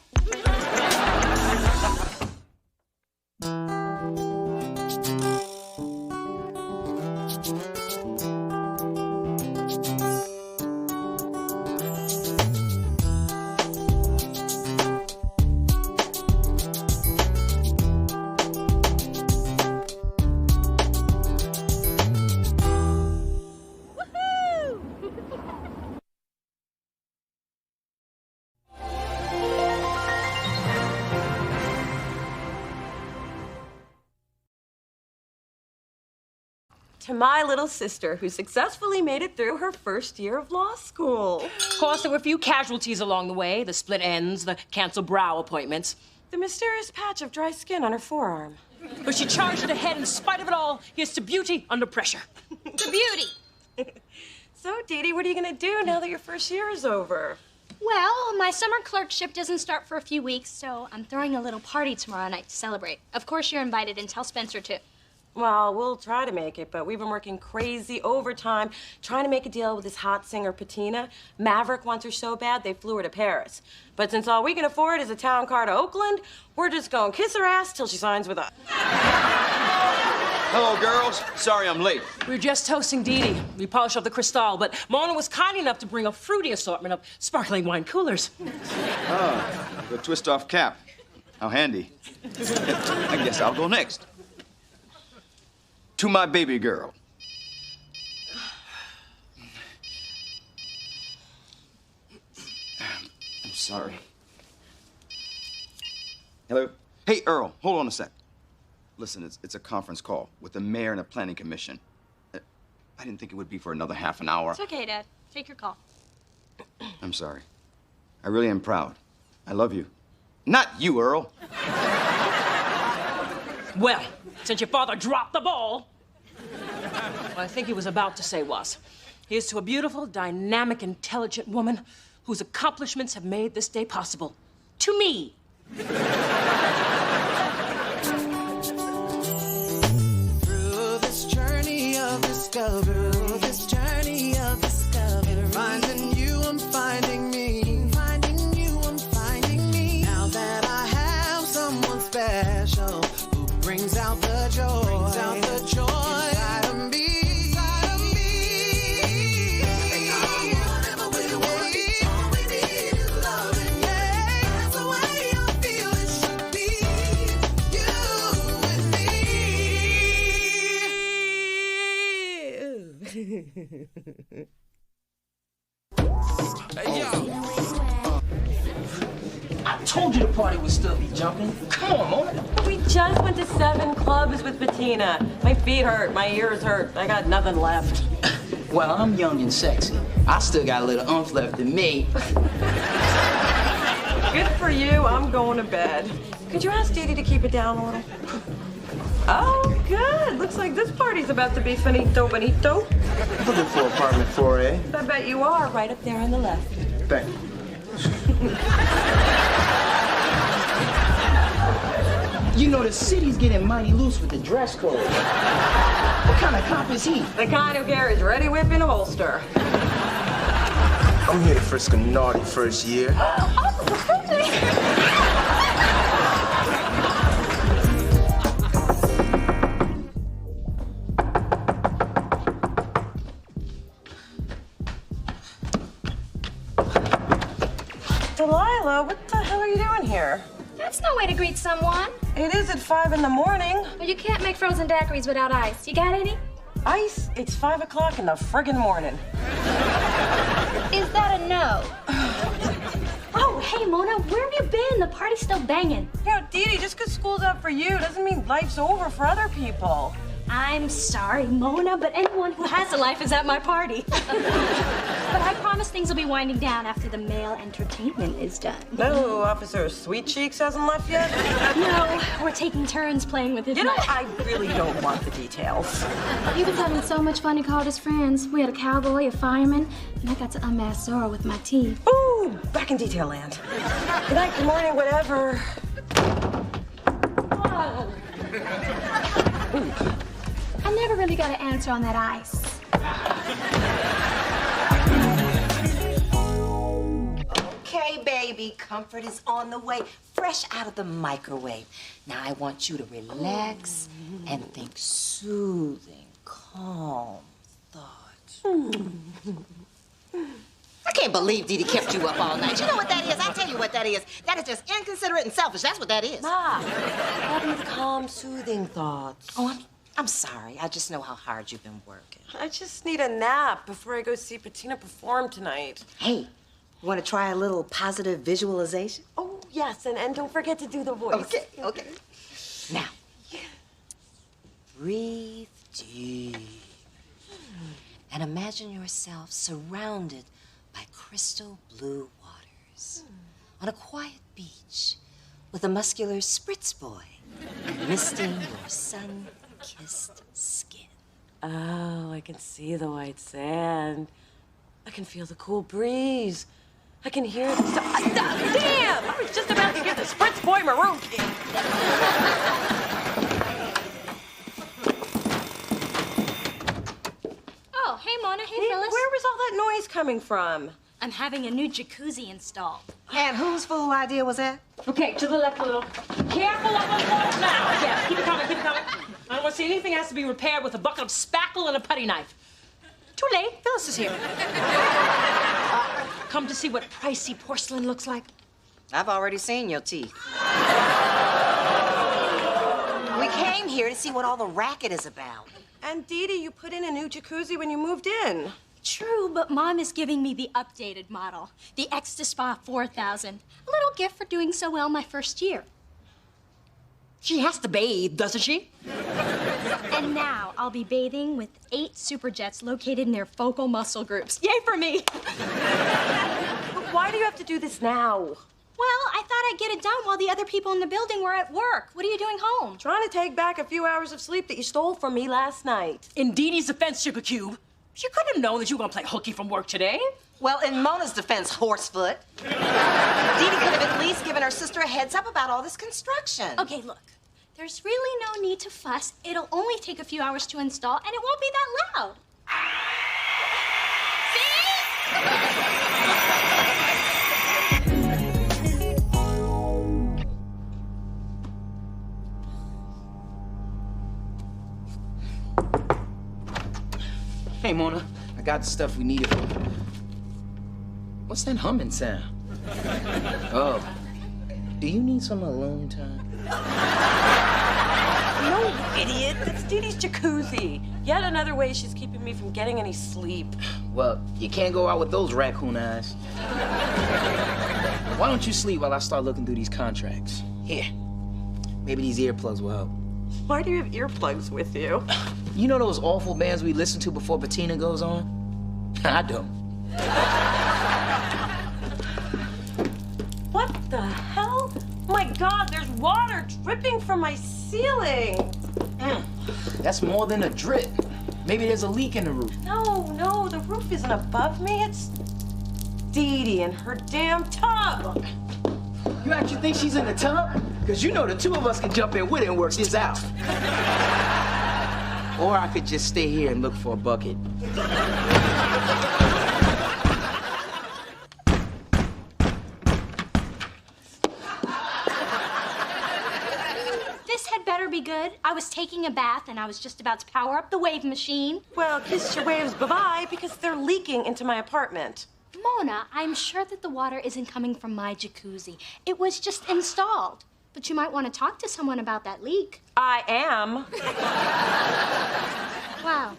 To my little sister, who successfully made it through her first year of law school.
Of course, there were a few casualties along the way. The split ends, the canceled brow appointments.
The mysterious patch of dry skin on her forearm.
But she charged ahead in spite of it all. Here's to beauty under pressure.
To beauty.
So, Dee Dee, what are you gonna do now that your first year is over?
Well, my summer clerkship doesn't start for a few weeks, so I'm throwing a little party tomorrow night to celebrate. Of course you're invited, and tell Spencer too.
Well, we'll try to make it, but we've been working crazy overtime trying to make a deal with this hot singer, Patina. Maverick wants her so bad, they flew her to Paris. But since all we can afford is a town car to Oakland, we're just gonna kiss her ass till she signs with us.
Hello, girls. Sorry I'm late.
We were just toasting Dee Dee. We polished up the Cristal, but Mona was kind enough to bring a fruity assortment of sparkling wine coolers.
Oh, the twist-off cap. How handy. I guess I'll go next. To my baby girl. I'm sorry. Hello? Hey, Earl, hold on a sec. Listen, it's a conference call with the mayor and a planning commission. I didn't think it would be for another half an hour.
It's okay, Dad. Take your call.
I'm sorry. I really am proud. I love you. Not you, Earl.
Well, since your father dropped the ball, what I think he was about to say was, here's to a beautiful, dynamic, intelligent woman whose accomplishments have made this day possible. To me.
Through this journey of discovery, finding you, I'm finding me. Finding you, I'm finding me. Now that I have someone special who brings out the joy, inside of me. Whatever we want, all we need is loving. Yeah, that's the way I feel it should be. You and me.
Hey, yo. I told you the party would still be jumping. Come on, Mona.
We just went to 7 clubs with Bettina. My feet hurt, my ears hurt. I got nothing left.
Well, I'm young and sexy. I still got a little oomph left in me.
Good for you. I'm going to bed. Could you ask Dee Dee to keep it down a little? Oh, good. Looks like this party's about to be finito bonito.
Looking for apartment 4A.
I bet you are, right up there on the left.
Thank you.
You know, the city's getting mighty loose with the dress code. What kind of cop is he?
The kind who carries ready whip in a holster.
I'm here to frisk a naughty first year.
Delilah, what the hell are you doing here?
That's no way to greet someone.
It is at 5 in the morning.
But you can't make frozen daiquiris without ice. You got any?
Ice? It's 5 o'clock in the friggin' morning.
Is that a no? Oh, hey, Mona, where have you been? The party's still banging.
Yeah, Dee Dee, just because school's up for you doesn't mean life's over for other people.
I'm sorry, Mona, but anyone who has a life is at my party. But I promise things will be winding down after the male entertainment is done.
No, Officer Sweet Cheeks hasn't left yet?
No, we're taking turns playing with his
You know,
knife.
I really don't want the details.
He was having so much fun, he called his friends. We had a cowboy, a fireman, and I got to unmask Zorro with my teeth.
Ooh, back in detail land. Good night, good morning, whatever.
Whoa. I never really got an answer on that ice.
Okay, baby, comfort is on the way, fresh out of the microwave. Now I want you to relax and think soothing, calm thoughts. I can't believe Dee Dee kept you up all night. You know what that is? I'll tell you what that is. That is just inconsiderate and selfish. That's what that is.
Ma, have you calm, soothing thoughts?
Oh, I'm sorry. I just know how hard you've been working.
I just need a nap before I go see Bettina perform tonight.
Hey, you want to try a little positive visualization?
Oh, yes, and don't forget to do the voice.
Okay. Now, breathe deep and imagine yourself surrounded by crystal blue waters on a quiet beach with a muscular spritz boy misting your sun-kissed skin.
Oh, I can see the white sand. I can feel the cool breeze. I can hear the damn! I was just about to get the spritz boy maroon key.
Oh, hey, Mona. Hey, Phyllis.
Where was all that noise coming from?
I'm having a new jacuzzi installed.
And whose fool idea was that?
Okay, to the left a little. Careful of the walls now. Yes, keep it coming, keep it coming. I don't want to see anything has to be repaired with a bucket of spackle and a putty knife. Too late. Phyllis is here. Come to see what pricey porcelain looks like?
I've already seen your teeth. We came here to see what all the racket is about.
And Dee Dee, you put in a new jacuzzi when you moved in.
True, but Mom is giving me the updated model, the Extra Spa 4000. A little gift for doing so well my first year.
She has to bathe, doesn't she?
And now I'll be bathing with 8 superjets located near focal muscle groups. Yay for me!
But why do you have to do this now?
Well, I thought I'd get it done while the other people in the building were at work. What are you doing home?
Trying to take back a few hours of sleep that you stole from me last night.
In Dee Dee's defense, Sugar Cube, she couldn't have known that you were going to play hooky from work today.
Well, in Mona's defense, Horsefoot, Dee Dee could have at least given her sister a heads up about all this construction.
Okay, look. There's really no need to fuss. It'll only take a few hours to install, and it won't be that loud.
Hey, Mona, I got the stuff we needed. What's that humming sound? Oh, do you need some alone time?
No, idiot. That's Dee Dee's jacuzzi. Yet another way she's keeping me from getting any sleep.
Well, you can't go out with those raccoon eyes. Why don't you sleep while I start looking through these contracts? Here. Maybe these earplugs will help.
Why do you have earplugs with you?
You know those awful bands we listen to before Bettina goes on? I don't.
What the hell? Oh my God, there's water dripping from my ceiling.
That's more than a drip. Maybe there's a leak in the roof.
No, the roof isn't above me. It's Dee Dee and her damn tub.
You actually think she's in the tub? Because you know the two of us can jump in with it and work this out. Or I could just stay here and look for a bucket.
This had better be good. I was taking a bath and I was just about to power up the wave machine.
Well, kiss your waves bye-bye because they're leaking into my apartment.
Mona, I'm sure that the water isn't coming from my jacuzzi. It was just installed. But you might want to talk to someone about that leak.
I am.
Wow,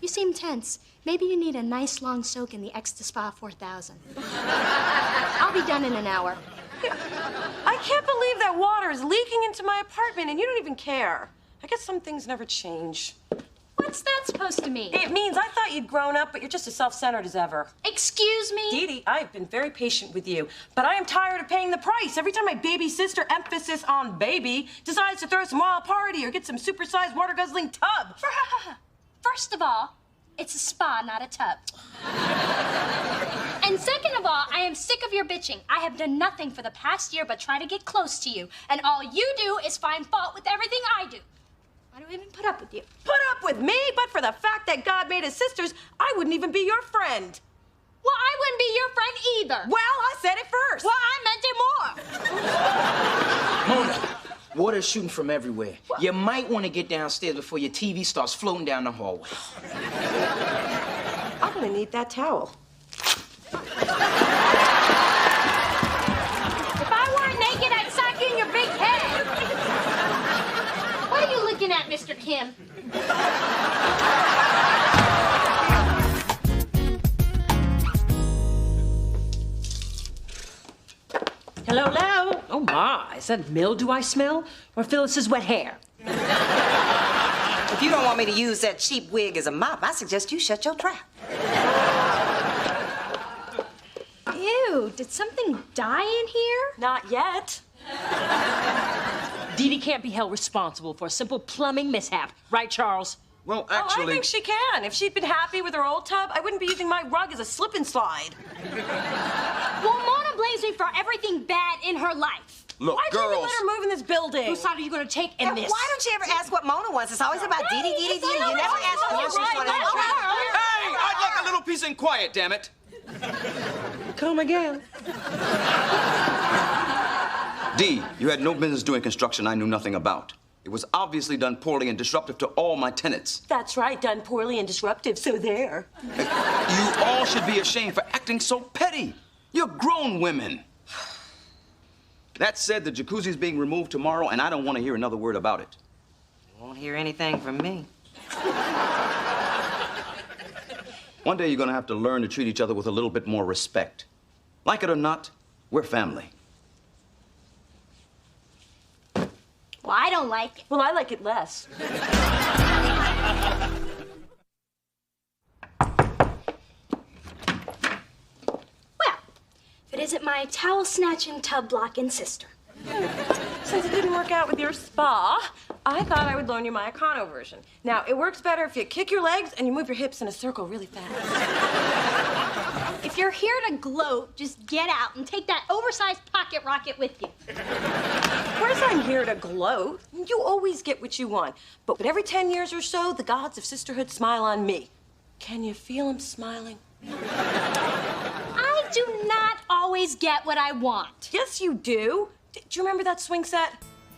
you seem tense. Maybe you need a nice long soak in the Extra Spa 4000. I'll be done in an hour.
I can't believe that water is leaking into my apartment and you don't even care. I guess some things never change.
What's that supposed to mean?
It means I thought you'd grown up, but you're just as self-centered as ever.
Excuse me?
Dee Dee, I've been very patient with you, but I am tired of paying the price every time my baby sister, emphasis on baby, decides to throw some wild party or get some supersized water-guzzling tub.
First of all, it's a spa, not a tub. And second of all, I am sick of your bitching. I have done nothing for the past year but try to get close to you, and all you do is find fault with everything I do. Why do I even put up with you?
Put up with me? But for the fact that God made us sisters, I wouldn't even be your friend.
Well, I wouldn't be your friend either.
Well, I said it first.
Well, I meant it more.
Mona, water's shooting from everywhere. What? You might want to get downstairs before your TV starts floating down the hallway.
I'm gonna need that towel.
If I weren't naked, I'd sock you in your big head. What are you looking at, Mr. Kim?
Hello, hello. Oh, my. Is that mildew I smell? Or Phyllis's wet hair?
If you don't want me to use that cheap wig as a mop, I suggest you shut your trap.
Ew, did something die in here?
Not yet.
Dee Dee can't be held responsible for a simple plumbing mishap. Right, Charles?
Well,
Oh, I
actually...
think she can. If she'd been happy with her old tub, I wouldn't be using my rug as a slip and slide.
Well, Mona blames me for everything bad in her life.
Look,
Why'd you even
girls...
let her move in this building?
Whose side are you going to take in
And
this?
why don't you ever ask what Mona wants? It's always about Dee Dee, Dee Dee, Dee Dee. You never ask what she wants.
Hey, I'd like a little peace and quiet, damn it.
Come again.
Dee, you had no business doing construction I knew nothing about. It was obviously done poorly and disruptive to all my tenants.
That's right, done poorly and disruptive, so there.
You all should be ashamed for acting so petty. You're grown women. That said, the jacuzzi's being removed tomorrow, and I don't want to hear another word about it.
You won't hear anything from me.
One day you're gonna have to learn to treat each other with a little bit more respect. Like it or not, we're family.
Well, I don't like it.
Well, I like it less.
Well, if it isn't my towel-snatching, tub-blocking sister.
Since it didn't work out with your spa, I thought I would loan you my Econo version. Now, it works better if you kick your legs and you move your hips in a circle really fast.
If you're here to gloat, just get out and take that oversized pocket rocket with you.
Of course I'm here to gloat. You always get what you want. But every 10 years or so, the gods of sisterhood smile on me. Can you feel them smiling?
I do not always get what I want.
Yes, you do. Do you remember that swing set?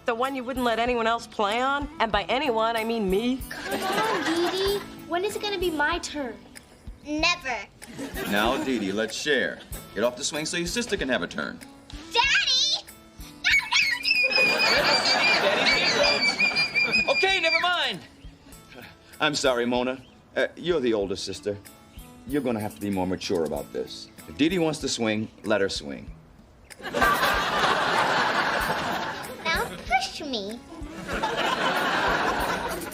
The one you wouldn't let anyone else play on? And by anyone, I mean me.
Come on, Dee Dee. When is it gonna be my turn? Never.
Now, Dee Dee, let's share. Get off the swing so your sister can have a turn.
Daddy!
Okay,
Okay, never mind.
I'm sorry, Mona. You're the older sister. You're gonna have to be more mature about this. If Dee Dee wants to swing, let her swing.
Now push me.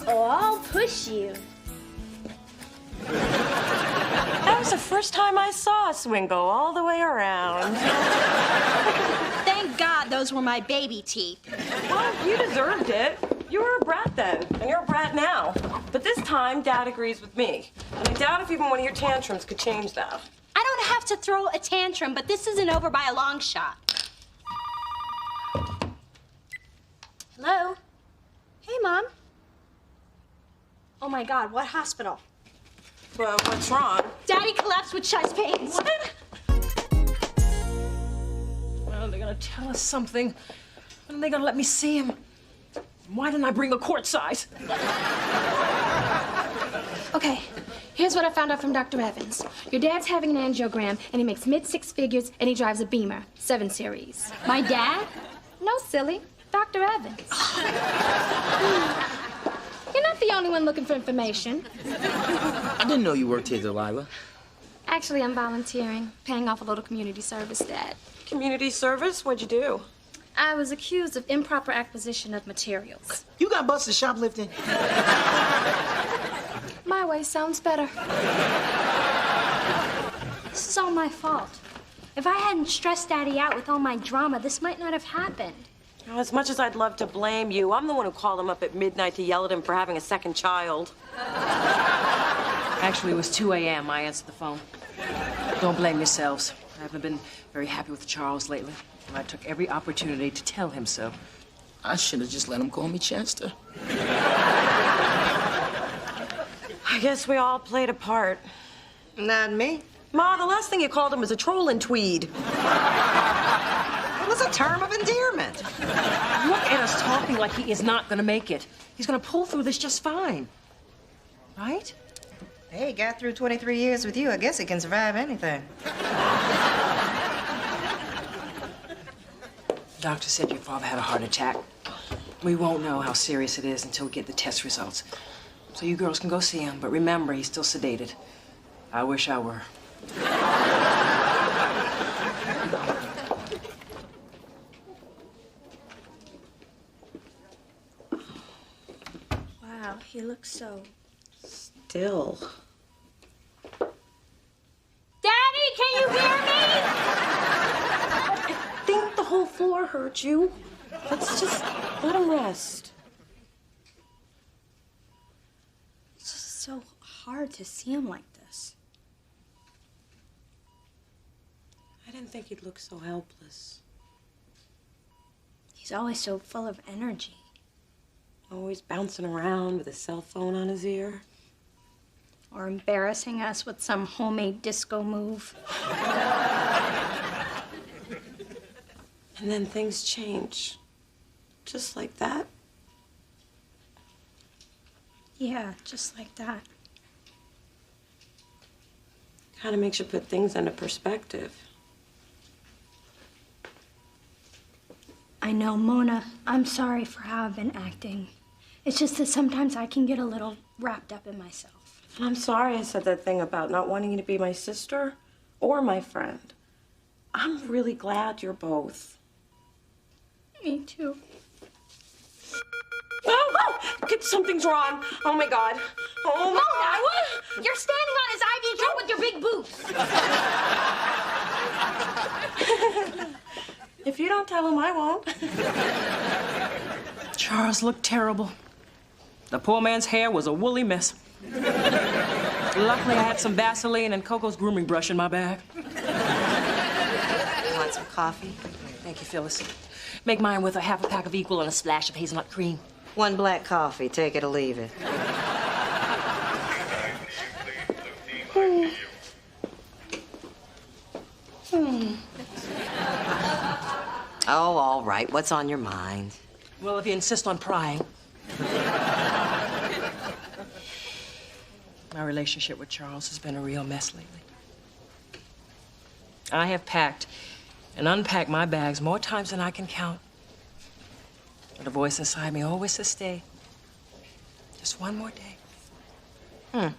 Oh, I'll push you.
That was the first time I saw a swing go all the way around.
Thank God those were my baby teeth.
Well, you deserved it. You were a brat then, and you're a brat now. But this time, Dad agrees with me. And I doubt if even one of your tantrums could change that.
I don't have to throw a tantrum, but this isn't over by a long shot. Hello? Hey, Mom. Oh, my God, what hospital?
Well, what's wrong?
Daddy collapsed with chest pains.
What?
Well, they're gonna tell us something. When are they gonna let me see him? Why didn't I bring a quart size?
Okay, here's what I found out from Dr. Evans. Your dad's having an angiogram, and he makes mid-six figures, and he drives a Beamer, 7 Series.
My dad?
No, silly. Dr. Evans. You're not the only one looking for information.
I didn't know you worked here, Delilah.
Actually, I'm volunteering, paying off a little community service, Dad.
Community service? What'd you do?
I was accused of improper acquisition of materials.
You got busted shoplifting?
My way sounds better.
This is all my fault. If I hadn't stressed Daddy out with all my drama, this might not have happened.
As much as I'd love to blame you, I'm the one who called him up at midnight to yell at him for having a second child.
Actually, it was 2 a.m. I answered the phone. Don't blame yourselves. I haven't been very happy with Charles lately, and I took every opportunity to tell him so.
I should have just let him call me Chester.
I guess we all played a part.
Not me.
Ma, the last thing you called him was a troll in tweed.
It was a term of endearment.
Look at us talking like he is not gonna make it. He's gonna pull through this just fine. Right?
Hey, got through 23 years with you. I guess he can survive anything.
Doctor said your father had a heart attack. We won't know how serious it is until we get the test results. So you girls can go see him, but remember, he's still sedated. I wish I were.
Wow, he looks so...
Still.
Daddy, can you hear me?
I think the whole floor hurt you. Let's just let him rest.
It's just so hard to see him like this.
I didn't think he'd look so helpless.
He's always so full of energy.
Always bouncing around with a cell phone on his ear.
Or embarrassing us with some homemade disco move.
And then things change. Just like that.
Yeah, just like that.
Kind of makes you put things into perspective.
I know, Mona, I'm sorry for how I've been acting. It's just that sometimes I can get a little wrapped up in myself.
And I'm sorry I said that thing about not wanting you to be my sister or my friend. I'm really glad you're both.
Me too.
Oh, something's wrong. Oh my God. Oh my God.
What? You're standing on his IV drip with your big boots.
If you don't tell him, I won't.
Charles looked terrible. The poor man's hair was a woolly mess. Luckily, I had some Vaseline and Coco's grooming brush in my bag.
You want some coffee?
Thank you, Phyllis. Make mine with a half a pack of Equal and a splash of hazelnut cream.
1 black coffee. Take it or leave it. Oh, all right. What's on your mind?
Well, if you insist on prying. My relationship with Charles has been a real mess lately. I have packed and unpacked my bags more times than I can count. But a voice inside me always says stay. Just one more day.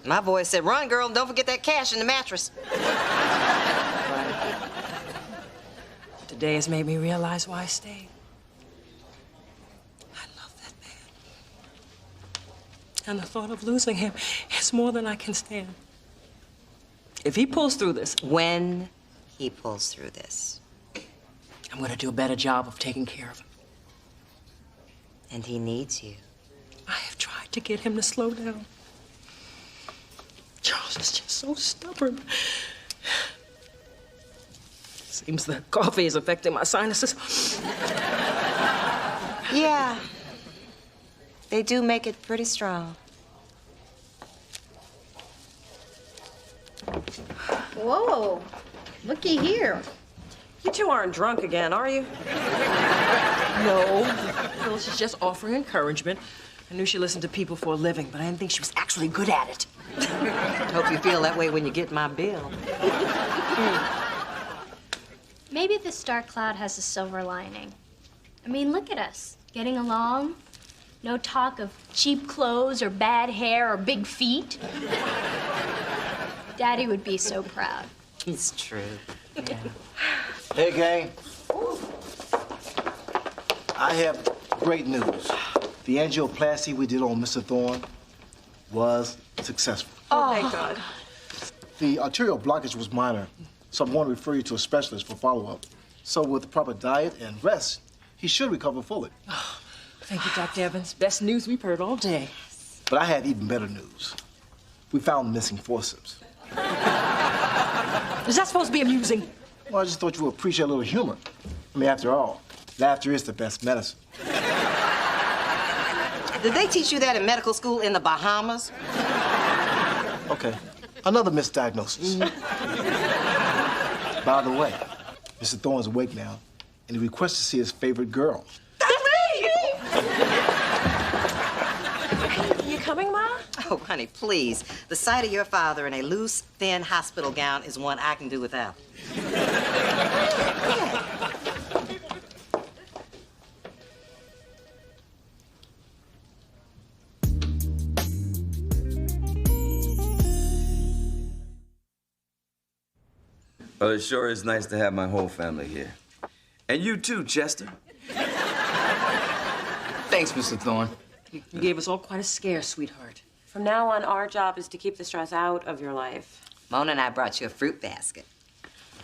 My voice said, run, girl, and don't forget that cash in the mattress.
Today has made me realize why I stayed. I love that man. And the thought of losing him is more than I can stand. If he pulls through this...
When he pulls through this.
I'm gonna do a better job of taking care of him.
And he needs you.
I have tried to get him to slow down. Charles is just so stubborn. Seems the coffee is affecting my sinuses.
Yeah. They do make it pretty strong.
Whoa, looky here. You two aren't drunk again, are you?
No. No, she's just offering encouragement. I knew she listened to people for a living, but I didn't think she was actually good at it.
Hope you feel that way when you get my bill.
Maybe this dark cloud has a silver lining. I mean, look at us, getting along. No talk of cheap clothes or bad hair or big feet. Daddy would be so proud.
It's true. Yeah.
Hey, gang. I have great news. The angioplasty we did on Mr. Thorne was successful.
Oh, thank God.
The arterial blockage was minor, so I'm going to refer you to a specialist for follow-up. So with proper diet and rest, he should recover fully.
Oh, thank you, Dr. Evans. Best news we've heard all day.
But I have even better news. We found the missing forceps.
Is that supposed to be amusing?
Well, I just thought you would appreciate a little humor. I mean, after all, laughter is the best medicine.
Did they teach you that in medical school in the Bahamas?
Okay, another misdiagnosis. By the way, Mr. Thorne's awake now, and he requests to see his favorite girl.
That's me! You coming, Ma?
Oh, honey, please. The sight of your father in a loose, thin hospital gown is one I can do without.
Well, it sure is nice to have my whole family here. And you too, Chester.
Thanks, Mr. Thorne.
You gave us all quite a scare, sweetheart.
From now on, our job is to keep the stress out of your life.
Mona and I brought you a fruit basket.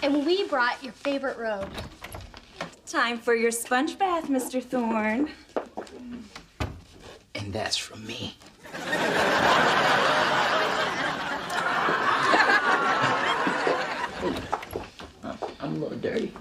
And we brought your favorite robe.
Time for your sponge bath, Mr. Thorne.
And that's from me. I'm a little dirty.